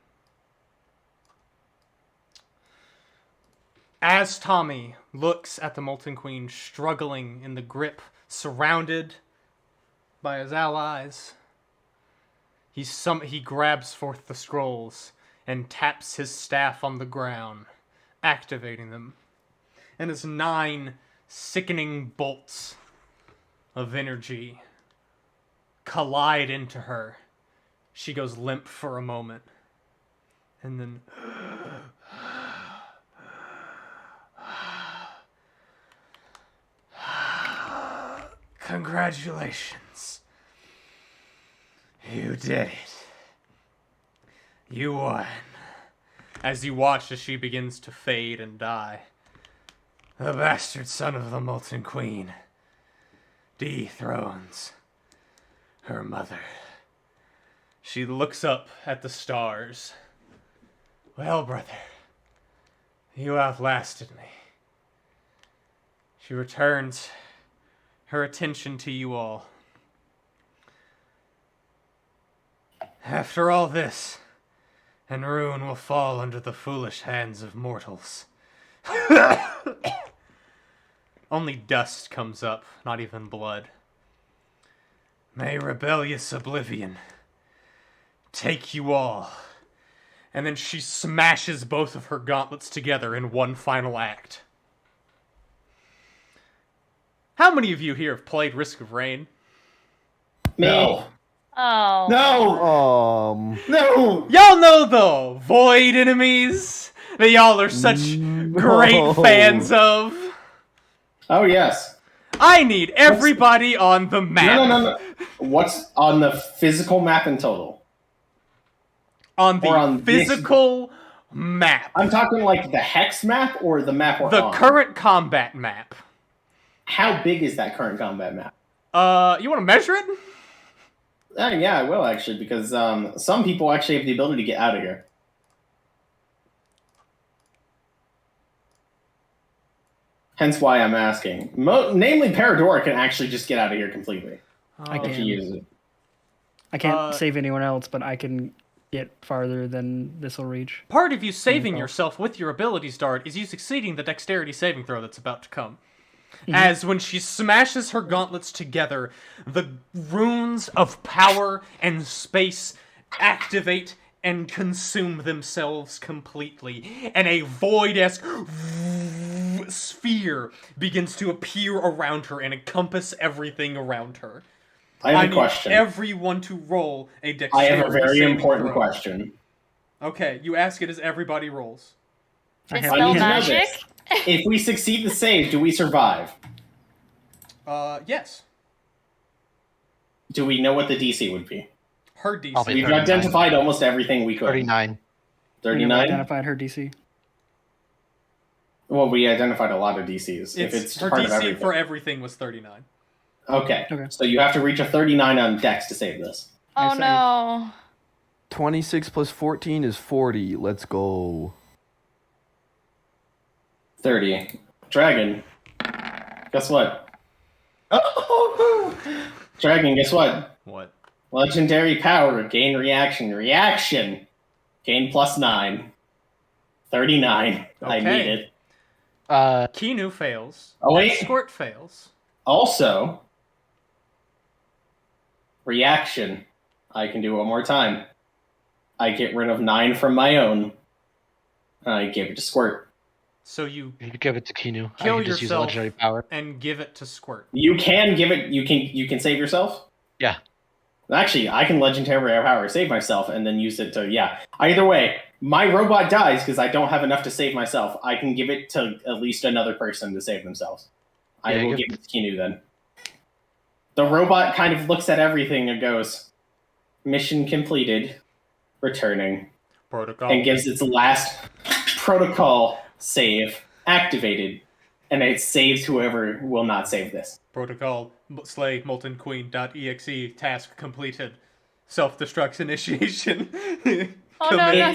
As Tommy looks at the Molten Queen struggling in the grip, surrounded by his allies, he grabs forth the scrolls and taps his staff on the ground, activating them. And as 9 sickening bolts of energy collide into her, she goes limp for a moment. And then congratulations. You did it. You won. As you watch as she begins to fade and die, the bastard son of the Molten Queen dethrones her mother. She looks up at the stars. Well, brother, you outlasted me. She returns her attention to you all. After all this, and ruin will fall under the foolish hands of mortals. Only dust comes up, not even blood. May rebellious oblivion take you all. And then she smashes both of her gauntlets together in one final act. How many of you here have played Risk of Rain? No. Oh. No. Um. No. Y'all know the void enemies that y'all are such great fans of. Oh, yes. I need everybody on the map. No. What's on the physical map in total? On the Or on this- physical map. I'm talking like the hex map or the map we're The on. current combat map. How big is that current combat map? You want to measure it? Yeah, I will actually, because some people actually have the ability to get out of here. Hence why I'm asking. Namely, Paradora can actually just get out of here completely I if he can. uses it. I can't save anyone else, but I can get farther than this will reach. Part of you saving myself. yourself with your abilities, Dart, is you succeeding the dexterity saving throw that's about to come. As when she smashes her gauntlets together, the runes of power and space activate and consume themselves completely, and a void-esque sphere begins to appear around her and encompass everything around her. I have a need question. everyone to roll a I dexterity have a very saving important throw. question. Okay, you ask it as everybody rolls. I It's have spell I need to know magic. this. If we succeed the save, do we survive? Yes. Do we know what the DC would be? Her DC. I'll be We've 39. identified almost everything we could. 39. I never 39? identified her DC. Well, we identified a lot of DCs. If it's her part of DC everything. for everything was 39. Okay. Okay. So you have to reach a 39 on Dex to save this. Oh saved. no. 26 plus 14 is 40. Let's go. 30. Dragon. Guess what? Oh! Dragon, guess what? What? Legendary power, gain reaction. Reaction! Gain +9. 39. I Okay. need it. Kinu fails. Oh, wait. Squirt fails. Also, reaction. I can do it one more time. I get rid of 9 from my own. And I give it to Squirt. So you You give it to Kinu. I Kill can just use yourself. legendary power. and give it to Squirt. You can give it. You can save yourself. Yeah. Actually, I can legendary power save myself and then use it to Either way, my robot dies because I don't have enough to save myself. I can give it to at least another person to save themselves. I Yeah, will give- give it to Kinu then. The robot kind of looks at everything and goes, "Mission completed, returning," Protocol. and gives its last protocol save activated, and it saves whoever will not save this. Protocol slay molten queen.exe task completed. Self-destruct initiation. Oh no, no, Commit.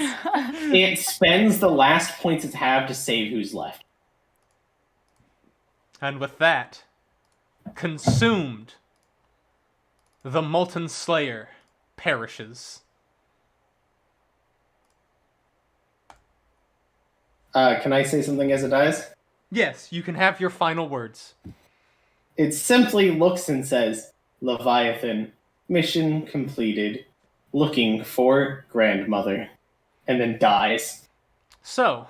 no. It spends the last points it have to save who's left. And with that, consumed, the molten slayer perishes. Can I say something as it dies? Yes, you can have your final words. It simply looks and says, "Leviathan, mission completed, looking for grandmother," and then dies. So,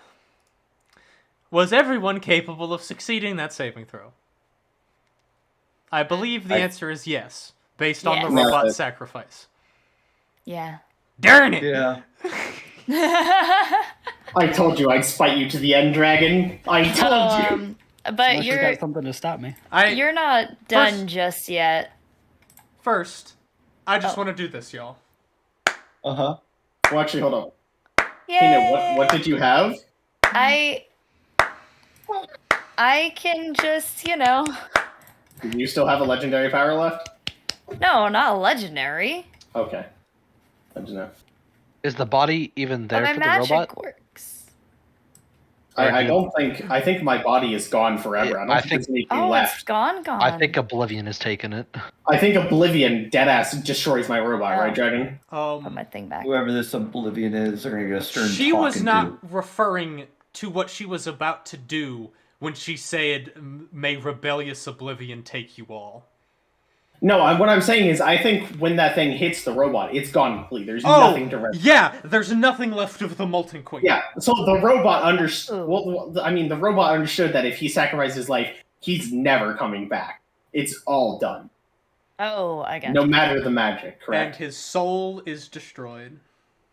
was everyone capable of succeeding that saving throw? I believe the I- answer is yes, based on the Yes. robot No, sacrifice. Yeah. Darn it! Yeah. I told you I'd spite you to the end, dragon. I told you. But Unless you got something to stop me. you're not done First- just yet. First, I just Oh. want to do this, y'all. Uh-huh. Well, actually, hold on. Yay! Tina, what did you have? I can just, Do you still have a legendary power left? no, not legendary. Okay. Good to know. Is the body even But there my for the magic robot? works. I don't think. I think my body is gone forever. I don't I think think- there's anything Oh, left. it's gone. I think Oblivion has taken it. I think Oblivion deadass destroys my robot, Oh. right, Dragon? Put my thing back. Whoever this Oblivion is, they're gonna get a stern She was talking not to. referring to what she was about to do when she said, "May rebellious oblivion take you all." No, what I'm saying is, I think when that thing hits the robot, it's gone completely. There's Oh, nothing to rest. yeah, there's nothing left of the molten queen. Yeah, so the robot understood. Ooh. Well, I mean, the robot understood that if he sacrificed his life, he's never coming back. It's all done, Oh, I got no you. matter the magic. And Correct? his soul is destroyed.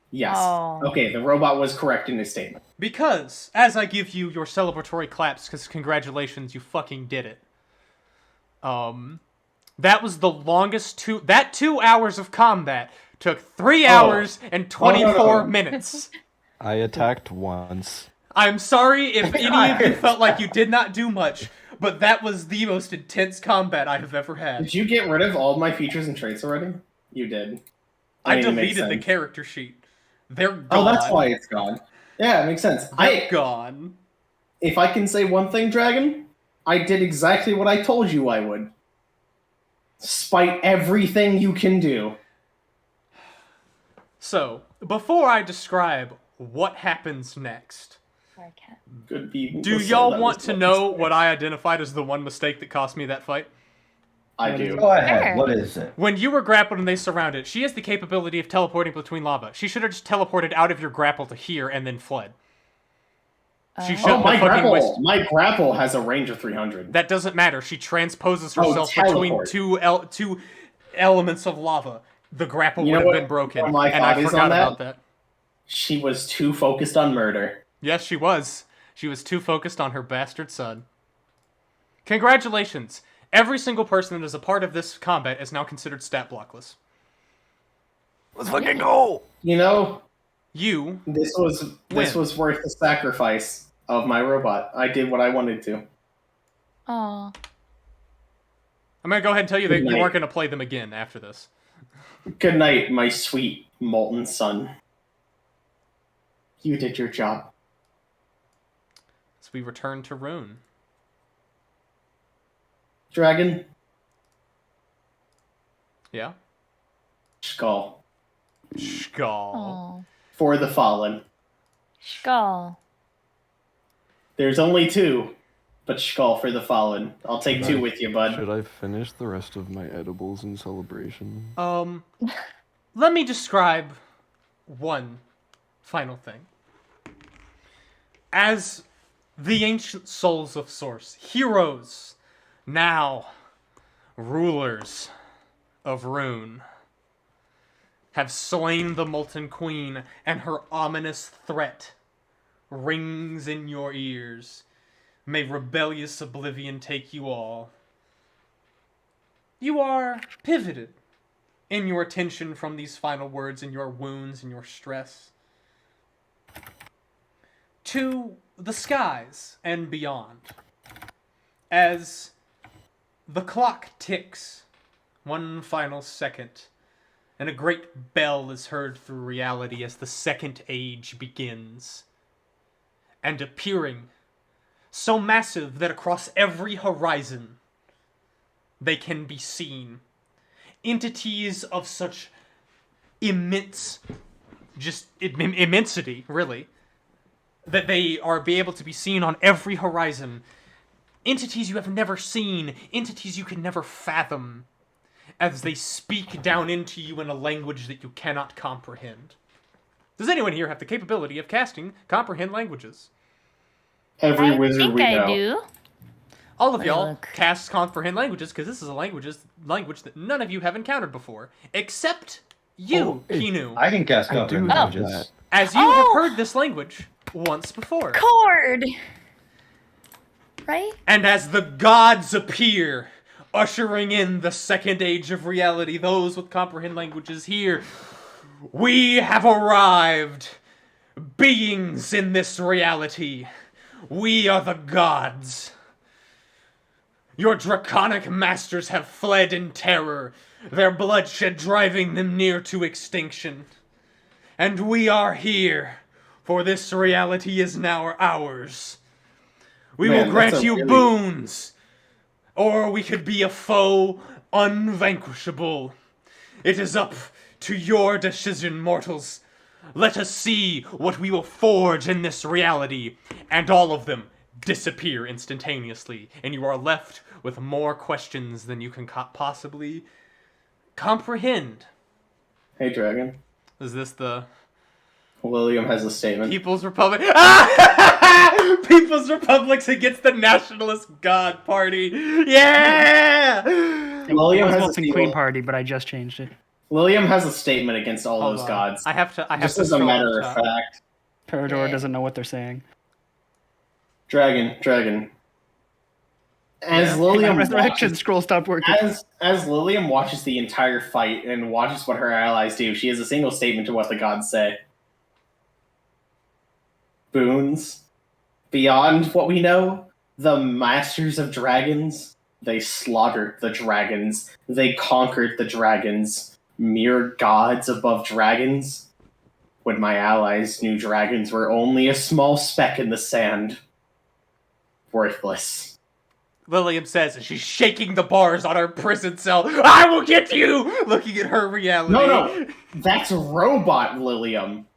Yes. Oh. Okay, the robot was correct in his statement. Because, as I give you your celebratory claps, because congratulations, you fucking did it. That was the longest that 2 hours of combat took 3 Oh. hours and Oh, no, 24 no. minutes. I attacked once. I'm sorry if any of you felt like you did not do much, but that was the most intense combat I have ever had. Did you get rid of all my features and traits already? You did. I mean, it makes deleted the sense. character sheet. They're gone. Oh, that's why it's gone. Yeah, it makes sense. They're gone. If I can say one thing, Dragon, I did exactly what I told you I would. Spite everything you can do. So, before I describe what happens next, Good people. do y'all want to know what I identified as the one mistake that cost me that fight? I do. Go ahead. Sure. What is it? When you were grappled and they surrounded, she has the capability of teleporting between lava. She should have just teleported out of your grapple to here and then fled. She Oh. shouldn't Oh, have fucking wasted. my grapple has a range of 300. That doesn't matter. She transposes Oh, herself between teleport. two elements of lava. The grapple You would know have what- been broken, what my and I thought is forgot on that? about that. She was too focused on murder. Yes, she was. She was too focused on her bastard son. Congratulations. Every single person that is a part of this combat is now considered stat blockless. Let's fucking go! You know, You, this was worth the sacrifice of my robot. I did what I wanted to. Oh. I'm gonna go ahead and tell you that Good you night. aren't gonna play them again after this. Good night, my sweet molten son. You did your job. So we return to Rune. Dragon, Yeah? skull. Skull. Oh. For the fallen. Skull. There's only two, but skull for the fallen. I'll take two with you, bud. Should I finish the rest of my edibles in celebration? Let me describe one final thing. As the ancient souls of Source, heroes, now rulers of Rune, have slain the Molten Queen, and her ominous threat rings in your ears. May rebellious oblivion take you all. You are pivoted in your attention from these final words and your wounds and your stress to the skies and beyond. As the clock ticks one final second, and a great bell is heard through reality as the second age begins. And appearing, so massive that across every horizon they can be seen. Entities of such immense, just immensity, really, that they are be able to be seen on every horizon. Entities you have never seen, entities you can never fathom, as they speak down into you in a language that you cannot comprehend. Does anyone here have the capability of casting comprehend languages? Every I wizard think we I know. do. All of Let me y'all look. cast comprehend languages because this is a language that none of you have encountered before, except you, Kinu, I can cast I do comprehend have languages. that. as you have Oh! heard this language once before. Cord. Right? And as the gods appear, ushering in the second age of reality, those with comprehend languages here, we have arrived, beings in this reality. We are the gods. Your draconic masters have fled in terror, their bloodshed driving them near to extinction. And we are here, for this reality is now ours. We Man, will grant that's a you really- boons, or we could be a foe unvanquishable. It is up to your decision, mortals. Let us see what we will forge in this reality, and all of them disappear instantaneously, and you are left with more questions than you can possibly comprehend. Hey, Dragon. Is this the William has a statement. People's Republic? People's Republic's against the Nationalist God Party. Yeah! William It was has a Molten Queen statement. Party, but I just changed it. William has a statement against all Hold those on. gods. I have to Just as a scroll matter to the of top. fact. Parador Okay. doesn't know what they're saying. Dragon. As Yeah. My Lilium resurrection watches, scroll stopped working. as Lilium watches the entire fight and watches what her allies do, she has a single statement to what the gods say. Boons. Beyond what we know, the masters of dragons, they slaughtered the dragons. They conquered the dragons. Mere gods above dragons. When my allies knew dragons were only a small speck in the sand. Worthless. Lilium says as she's shaking the bars on her prison cell, I will get you! Looking at her reality. No, that's robot Lilium.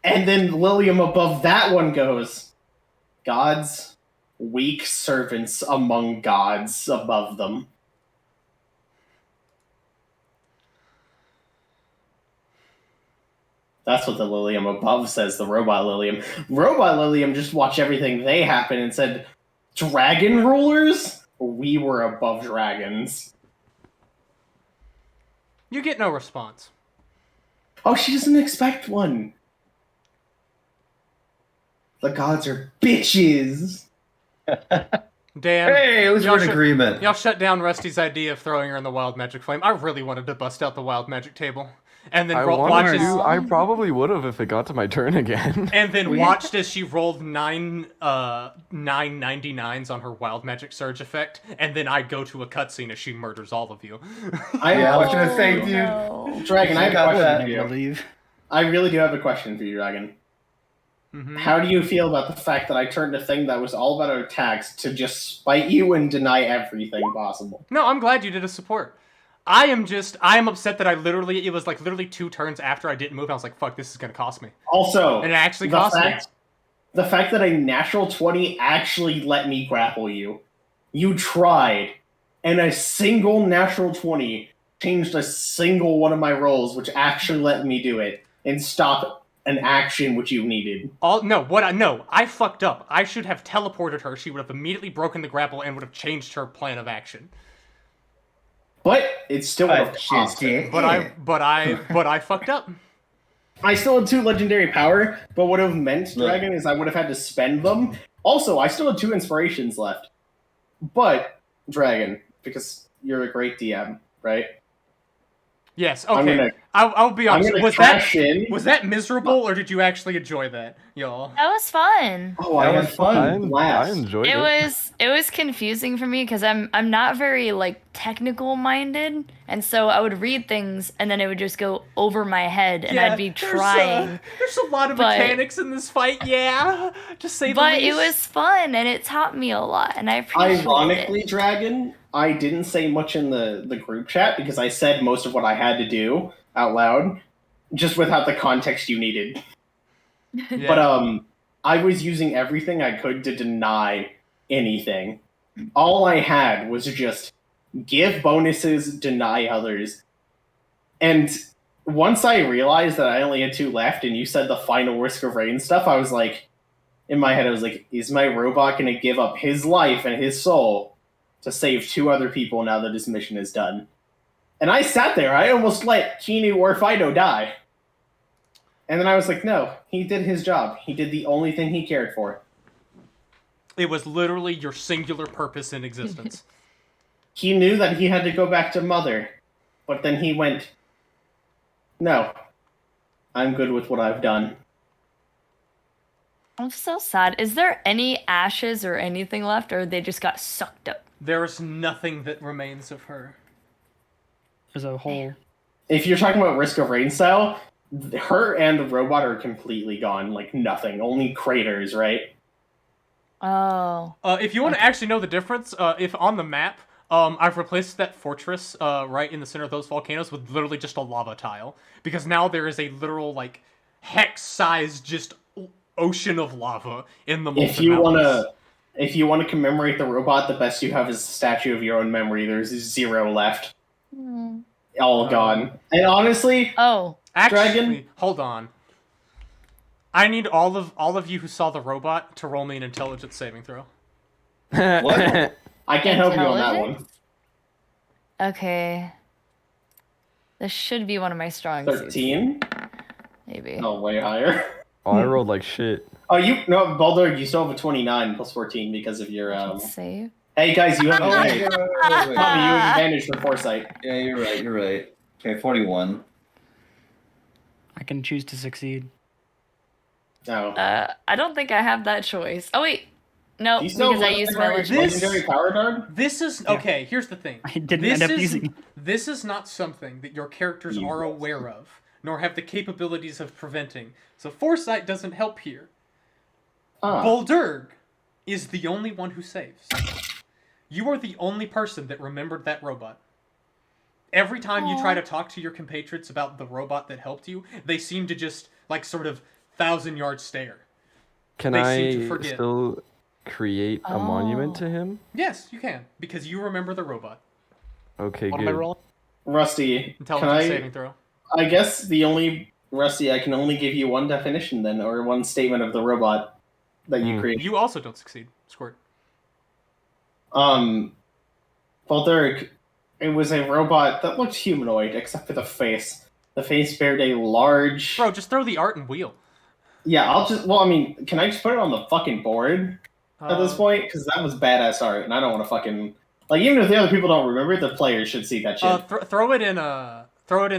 And then Lilium above that one goes, gods, weak servants among gods above them. That's what the Lilium above says, the robot Lilium. Robot Lilium just watched everything they happen and said, dragon rulers? We were above dragons. You get no response. Oh, she doesn't expect one. The gods are bitches. Dan, Hey, at least y'all we're in agreement. Y'all shut down Rusty's idea of throwing her in the wild magic flame. I really wanted to bust out the wild magic table. And then I watch wanted as, to. I probably would have if it got to my turn again. and then watched as she rolled nine 99s on her wild magic surge effect, and then I go to a cutscene as she murders all of you. Yeah, I was gonna say, Oh, dude. no. Dragon, I have a Got question that. for I you. believe. I really do have a question for you, Dragon. Mhm. How do you feel about the fact that I turned a thing that was all about attacks to just spite you and deny everything possible? No, I'm glad you did a support. I am upset that it was like literally 2 turns after I didn't move. I was like, fuck, this is gonna cost me. Also, And it actually the cost me. the fact that a natural 20 actually let me grapple you. You tried, and a single natural 20 changed a single one of my rolls, which actually let me do it and stop an action which you needed. I fucked up. I should have teleported her. She would have immediately broken the grapple and would have changed her plan of action. But it still would have cost it. But I fucked up. I still had 2 legendary power, but what it would have meant, Look. Dragon, is I would have had to spend them. Also, I still had 2 inspirations left. But, Dragon, because you're a great DM, right? Yes. I'm Okay. gonna- I'll be I'm honest. gonna Was crash in. that miserable, or did you actually enjoy that, y'all? That was fun. Oh, I That had was fun. fun. I Blast. enjoyed It it. was confusing for me because I'm not very like technical minded, and so I would read things and then it would just go over my head, and I'd be trying. There's a lot of but- mechanics in this fight. Yeah, to say the But least. it was fun and it taught me a lot, and I appreciate Ironically, it. Dragon, I didn't say much in the group chat because I said most of what I had to do out loud, just without the context you needed. Yeah. But I was using everything I could to deny anything. All I had was just give bonuses, deny others. And once I realized that I only had 2 left and you said the final Risk of Rain stuff, I was like, in my head, I was like, is my robot going to give up his life and his soul to save 2 other people now that his mission is done? And I sat there. I almost let Keanu or Fido die. And then I was like, no, he did his job. He did the only thing he cared for. It was literally your singular purpose in existence. He knew that he had to go back to Mother. But then he went, no, I'm good with what I've done. I'm so sad. Is there any ashes or anything left, or they just got sucked up? There's nothing that remains of her. There's a whole. If you're talking about Risk of Rain style, her and the robot are completely gone. Like, nothing. Only craters, right? Oh. If you want to actually know the difference, if on the map, I've replaced that fortress right in the center of those volcanoes with literally just a lava tile, because now there is a literal like hex-sized just ocean of lava in the Molten Mountains. If you wanna commemorate the robot, the best you have is a statue of your own memory. There's 0 left. Hmm. All gone. And honestly, Oh. Actually, Dragon? hold on. I need all of you who saw the robot to roll me an intelligence saving throw. What? I can't help you on that one. Intelligence? Okay. This should be one of my strong suits. 13? Maybe. Oh, way higher. Oh, I rolled like shit. Oh, Baldur, you still have a 29 plus 14 because of your Save. Hey guys, you have Oh, wait, advantage. wait, wait, Tommy, you wait. have advantage for foresight. Yeah, you're right. You're right. Okay, 41. I can choose to succeed. No. I don't think I have that choice. Oh wait, no, Do you still because I have used my legendary, legend. legendary power dart? This is Yeah. okay. Here's the thing. I didn't this end up is, using it. This is not something that your characters You are will. aware of, nor have the capabilities of preventing. So foresight doesn't help here. Ah. Boldurg is the only one who saves. You are the only person that remembered that robot. Every time you try to talk to your compatriots about the robot that helped you, they seem to just, like, sort of 1,000-yard stare. Can They seem to I forget. still create a monument to him? Yes, you can, because you remember the robot. Okay, What good. am I rolling? Rusty, Intelligence saving throw. I guess Rusty, I can only give you one definition then, or one statement of the robot that you created. You also don't succeed. Squirt. Baldur, it was a robot that looked humanoid, except for the face. The face bared a large... Bro, just throw the art and wheel. Yeah, can I just put it on the fucking board at this point? Because that was badass art, and I don't want to fucking... Like, even if the other people don't remember it, the players should see that shit. Throw it in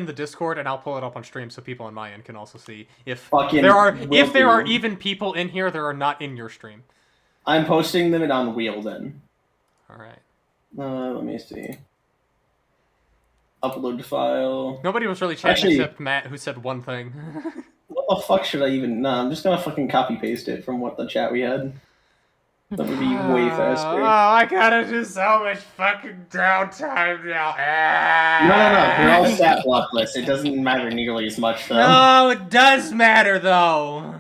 the Discord, and I'll pull it up on stream so people on my end can also see. If Fucking there will are do. even people in here that are not in your stream. I'm posting them on Wheel then. All right. Let me see. Upload file. Nobody was really chatting Actually- except Matt, who said one thing. What the fuck should I even... No, I'm just gonna fucking copy paste it from what the chat we had. That would be way faster. Oh, I gotta do so much fucking downtime now. No. You're all stat blockless. It doesn't matter nearly as much, though. No, it does matter though.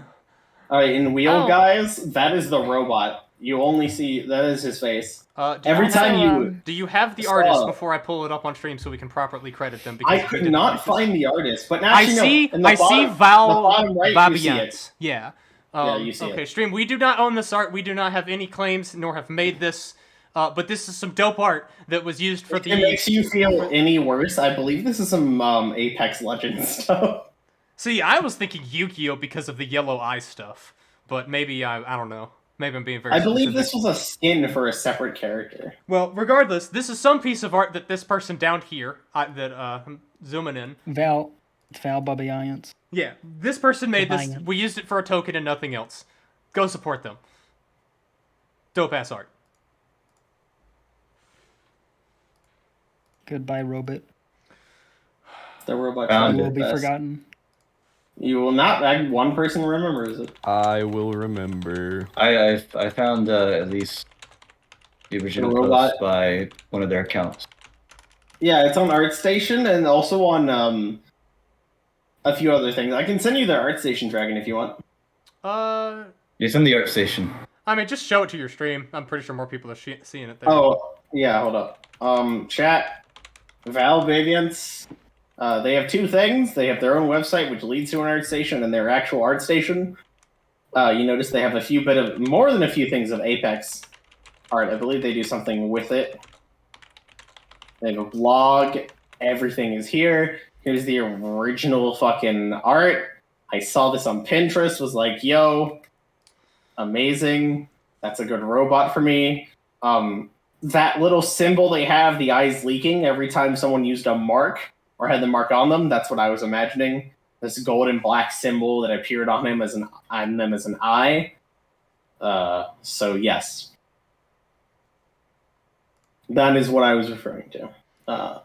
Alright, in Wheel, Oh. guys, that is the robot. You only see... That is his face. Every Also, time you... Do you have the Saw. artist before I pull it up on stream so we can properly credit them? I we could didn't not make this. find the artist, but now I see. I see Val the bottom right, you see it. Babians. Yeah. You see okay, it. stream. We do not own this art. We do not have any claims, nor have made this. But this is some dope art that was used for If it makes you feel any worse, I believe this is some Apex Legends stuff. See, I was thinking Yu-Gi-Oh because of the yellow eye stuff, but maybe I don't know. Maybe I'm being very. I believe specific. this was a skin for a separate character. Well, regardless, this is some piece of art that this person down here I'm zooming in. Val Babians. Yeah, this person made this. Buying it. We used it for a token and nothing else. Go support them. Dope ass art. Goodbye, robot. The robot Found tried Will its be best. forgotten. You will not. One person remembers it. I will remember. I found at least the original The robot? post by one of their accounts. Yeah, it's on ArtStation and also on a few other things. I can send you the ArtStation dragon if you want. It's in the art station. I mean, just show it to your stream. I'm pretty sure more people are seeing it there. Oh, yeah, hold up. Chat, Val Babians, they have two things. They have their own website, which leads to an ArtStation, and their actual ArtStation. You notice they have more than a few things of Apex art. I believe they do something with it. They have a blog. Everything is here. Here's the original fucking art. I saw this on Pinterest, was like, yo, amazing. That's a good robot for me. That little symbol they have, the eyes leaking, every time someone used a mark or had the mark on them, that's what I was imagining. This gold and black symbol that appeared on him as an eye. So yes. That is what I was referring to.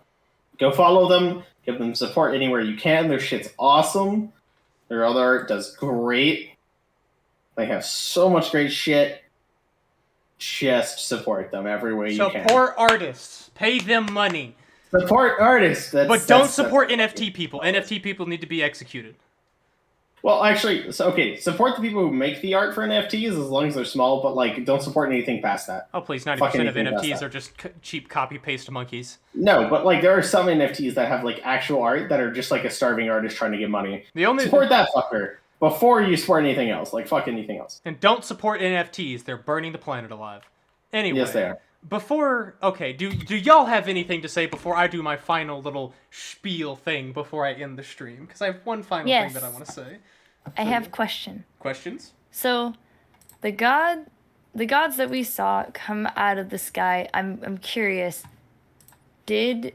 Go follow them. Give them support anywhere you can. Their shit's awesome. Their other art does great. They have so much great shit. Just support them every way you can. Support artists. Pay them money. Support artists. But don't support NFT people. NFT people need to be executed. Well, actually, support the people who make the art for NFTs as long as they're small, but like, don't support anything past that. Oh, please, 90% Fuck of anything past NFTs that. are just cheap copy-paste monkeys. No, but like, there are some NFTs that have like actual art that are just like a starving artist trying to get money. The only Support that fucker before you support anything else. Like, fuck anything else. And don't support NFTs. They're burning the planet alive. Anyway. Yes, they are. Do y'all have anything to say before I do my final little spiel thing before I end the stream? Because I have one final Yes. thing that I want to say. I have a question. Questions? So, the god the gods that we saw come out of the sky, I'm curious. Did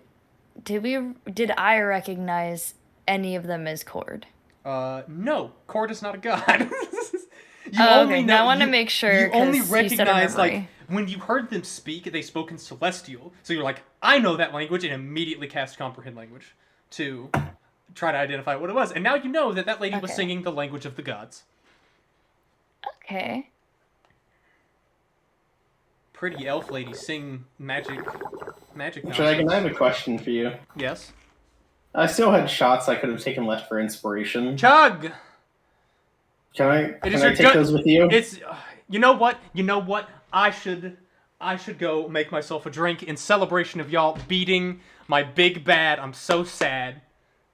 I recognize any of them as Cord? No, Cord is not a god. Okay. Now I want to make sure. You only 'cause you said a recognize like memory. when you heard them speak, they spoke in Celestial. So you're like, I know that language, and immediately cast Comprehend Language to try to identify what it was. And now you know that lady was Okay. singing the language of the gods. Okay. Pretty elf lady sing magic Dragon, I have nonsense. a question for you. Yes. I still had shots I could have taken left for inspiration. Chug. Can I It can is I your take gut- those with you? It's you know what? I should go make myself a drink in celebration of y'all beating my big bad. I'm so sad.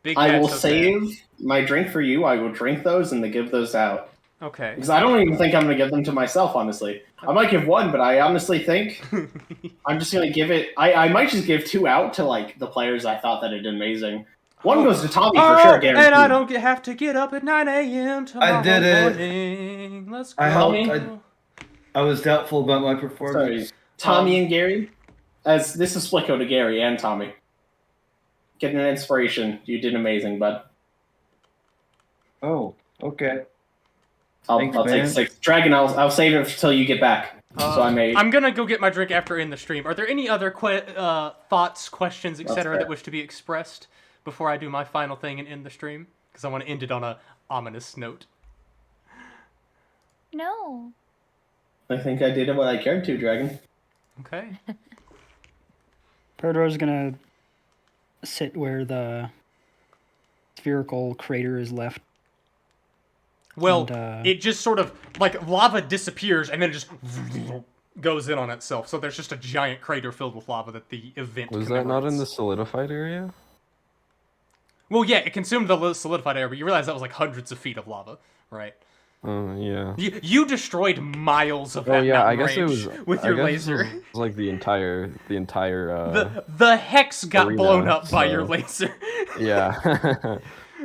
Big I bad, will so sad. save my drink for you. I will drink those and then give those out. Okay. Because I don't even think I'm going to give them to myself, honestly. I might give one, but I honestly think I'm just going to give it... I might just give 2 out to, like, the players I thought that did amazing. One goes to Tommy for sure, guaranteed. And I don't have to get up at 9 a.m. tomorrow did it. morning. Let's go. I helped. Tommy? I was doubtful about my Sorry. performance. Tommy and Gary? As this is Splitco to Gary and Tommy. Getting an inspiration. You did amazing, bud. Oh, okay. I'll Thanks, take man. 6. Dragon, I'll save it until you get back. So I may... I'm gonna go get my drink after in the stream. Are there any other thoughts, questions, etc. fair. that wish to be expressed before I do my final thing and end the stream? Because I want to end it on a ominous note. No. I think I did what I cared to, Dragon. Okay. Perdor's gonna sit where the spherical crater is left. Well, And, it just sort of, like, lava disappears and then it just goes in on itself. So there's just a giant crater filled with lava that the event Was that not in the commemorates. solidified area? Well, yeah, it consumed the solidified air, but you realize that was like hundreds of feet of lava, right? Yeah. You destroyed miles of Oh that yeah, I mountain guess it range was with I your guess laser. It was like the entire The hex got arena, blown up by your so- laser. yeah.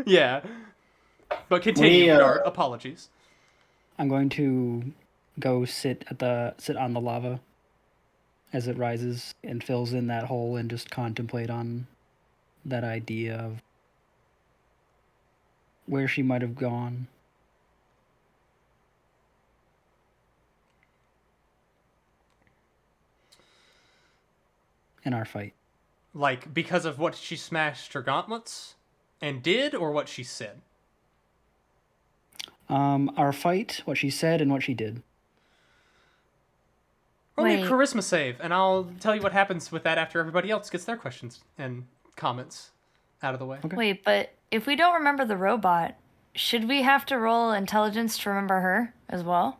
Yeah. But continue, Dart. Apologies. I'm going to go sit on the lava as it rises and fills in that hole and just contemplate on that idea of where she might have gone. In our fight. Like, because of what she smashed her gauntlets and did, or what she said? Our fight, what she said, and what she did. Roll me a Wait. charisma save, and I'll tell you what happens with that after everybody else gets their questions and comments out of the way. Okay. Wait, but if we don't remember the robot, should we have to roll intelligence to remember her as well?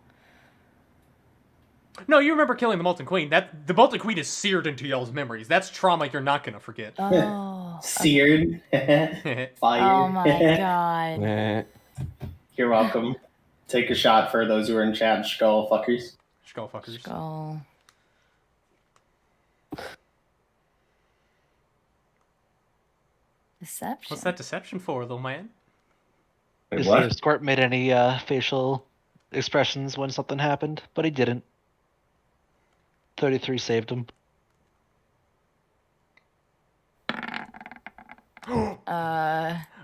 No, you remember killing the Molten Queen. The Molten Queen is seared into y'all's memories. That's trauma you're not gonna forget. Oh. Seared. Fire. Oh my god. Nah. You're welcome. Take a shot for those who are in chat, skull fuckers. Skullfuckers. Skull. Deception. What's that deception for, little man? Wait, To see what? if Squirt made any facial expressions when something happened, but he didn't. 33 saved him.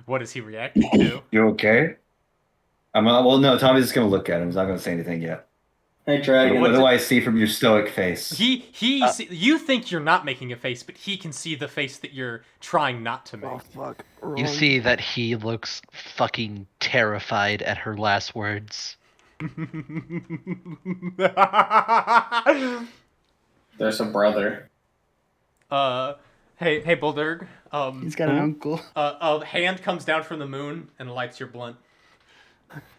What is he reacting to? You okay? I'm not, well, no, Tommy's just gonna look at him. He's not gonna say anything yet. Hey, Dragon. What do I see from your stoic face? You think you're not making a face, but he can see the face that you're trying not to make. Oh fuck. You see that he looks fucking terrified at her last words. There's a brother. Hey, Bulldurg. He's got an uncle. A hand comes down from the moon and lights your blunt.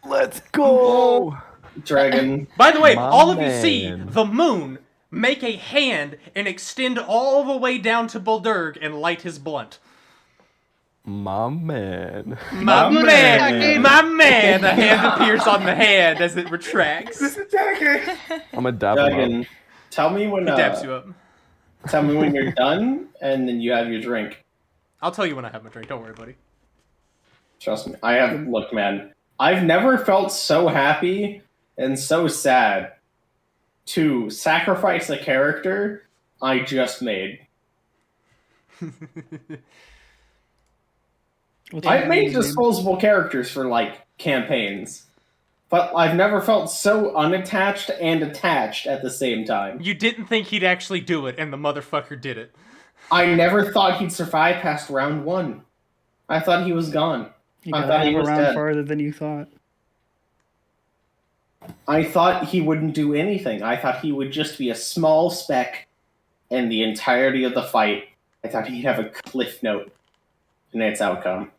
Let's go. Dragon. By the way, My all of you see man. the moon make a hand and extend all the way down to Bulldurg and light his blunt. My man. My man! My man! A hand appears on the hand as it retracts. I'm gonna dap him up. Dragon. Tell me when. He dabs you up. Tell me when you're done, and then you have your drink. I'll tell you when I have my drink. Don't worry, buddy. Trust me. I have. Look, man. I've never felt so happy and so sad to sacrifice a character I just made. I've made disposable characters for, like, campaigns, but I've never felt so unattached and attached at the same time. You didn't think he'd actually do it, and the motherfucker did it. I never thought he'd survive past round 1. I thought he was gone. You I got thought he half was around dead. farther than you thought. I thought he wouldn't do anything. I thought he would just be a small speck in the entirety of the fight. I thought he'd have a cliff note in its outcome.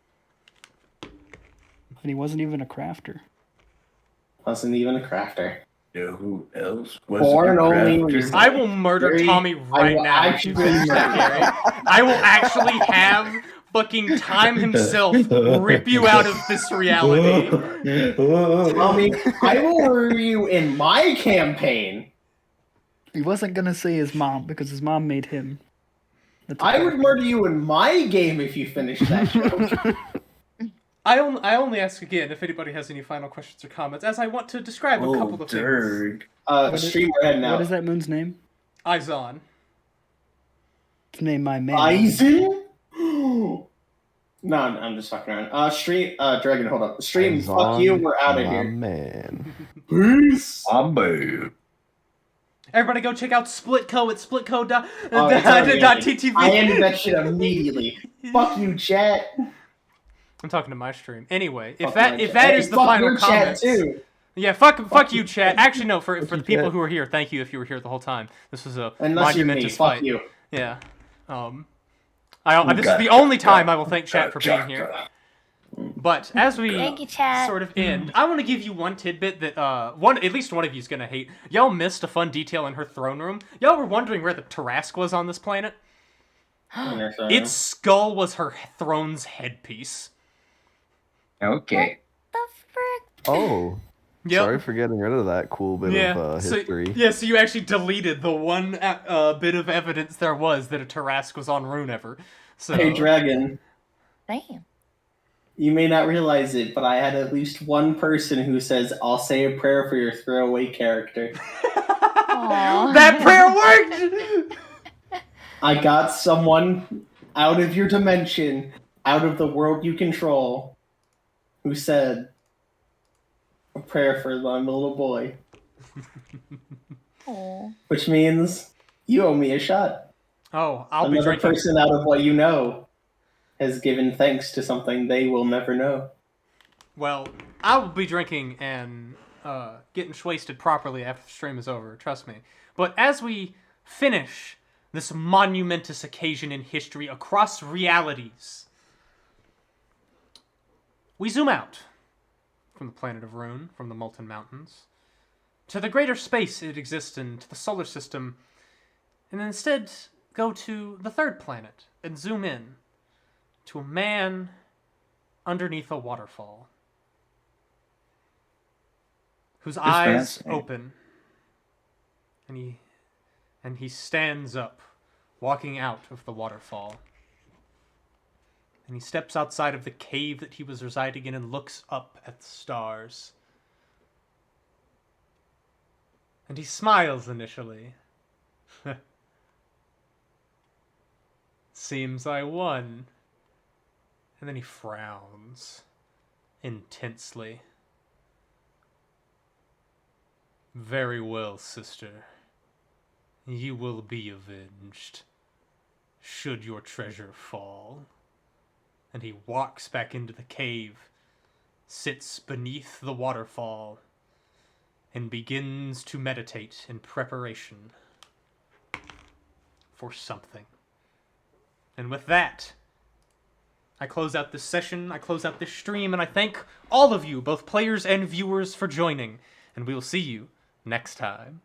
And he wasn't even a crafter. Wasn't even a crafter. know who else was For an a only crafter? reason. I will murder Gary, Tommy right I will now. actually Gary. I will actually have fucking time himself rip you out of this reality. Tommy, I will murder you in my campaign. He wasn't gonna say his mom because his mom made him. I would murder you in my game if you finished that joke. I only ask again if anybody has any final questions or comments, as I want to describe a couple of things. Stream, we're heading out. What is that moon's name? Izon. It's named my man. Aizen? No, I'm just fucking around. Stream, Dragon, hold up. Stream, fuck you, we're out of My here. man. Peace. Everybody go check out Splitco at splitco.ttv. I ended that shit immediately. Fuck you, chat. I'm talking to my stream. Anyway, if Fuck that my if chat. that Hey, is the fuck final your chat, comments, too. yeah, fuck you, chat. Actually, no, for the you, people chat. who are here, thank you if you were here the whole time. This was a Unless you're me, monumentous fuck fight. you. Yeah. This is the only time I will thank chat for being here. But as we Thank you, chat. sort of end, I want to give you one tidbit that at least one of you is gonna hate. Y'all missed a fun detail in her throne room. Y'all were wondering where the Tarask was on this planet. Its skull was her throne's headpiece. Okay. The frick? Oh. Yep. Sorry for getting rid of that cool bit of history. So you actually deleted the one bit of evidence there was that a Tarask was on Runever. So Hey, Dragon. Damn. You may not realize it, but I had at least one person who says, I'll say a prayer for your throwaway character. Aw. that prayer worked! I got someone out of your dimension, out of the world you control, who said a prayer for my little boy. Aw. Which means you owe me a shot. Oh, I'll be Another drinking. person out of what you know has given thanks to something they will never know. Well, I will be drinking and getting wasted properly after the stream is over, trust me. But as we finish this monumentous occasion in history across realities, we zoom out from the planet of Rune, from the Molten Mountains, to the greater space it exists in, to the solar system, and instead go to the third planet and zoom in to a man underneath a waterfall, whose eyes fancy. open, and he stands up, walking out of the waterfall. And he steps outside of the cave that he was residing in and looks up at the stars. And he smiles initially. Seems I won. And then he frowns intensely. Very well, sister. You will be avenged, should your treasure fall. And he walks back into the cave, sits beneath the waterfall, and begins to meditate in preparation for something. And with that, I close out this session, I close out this stream, and I thank all of you, both players and viewers, for joining. And we will see you next time.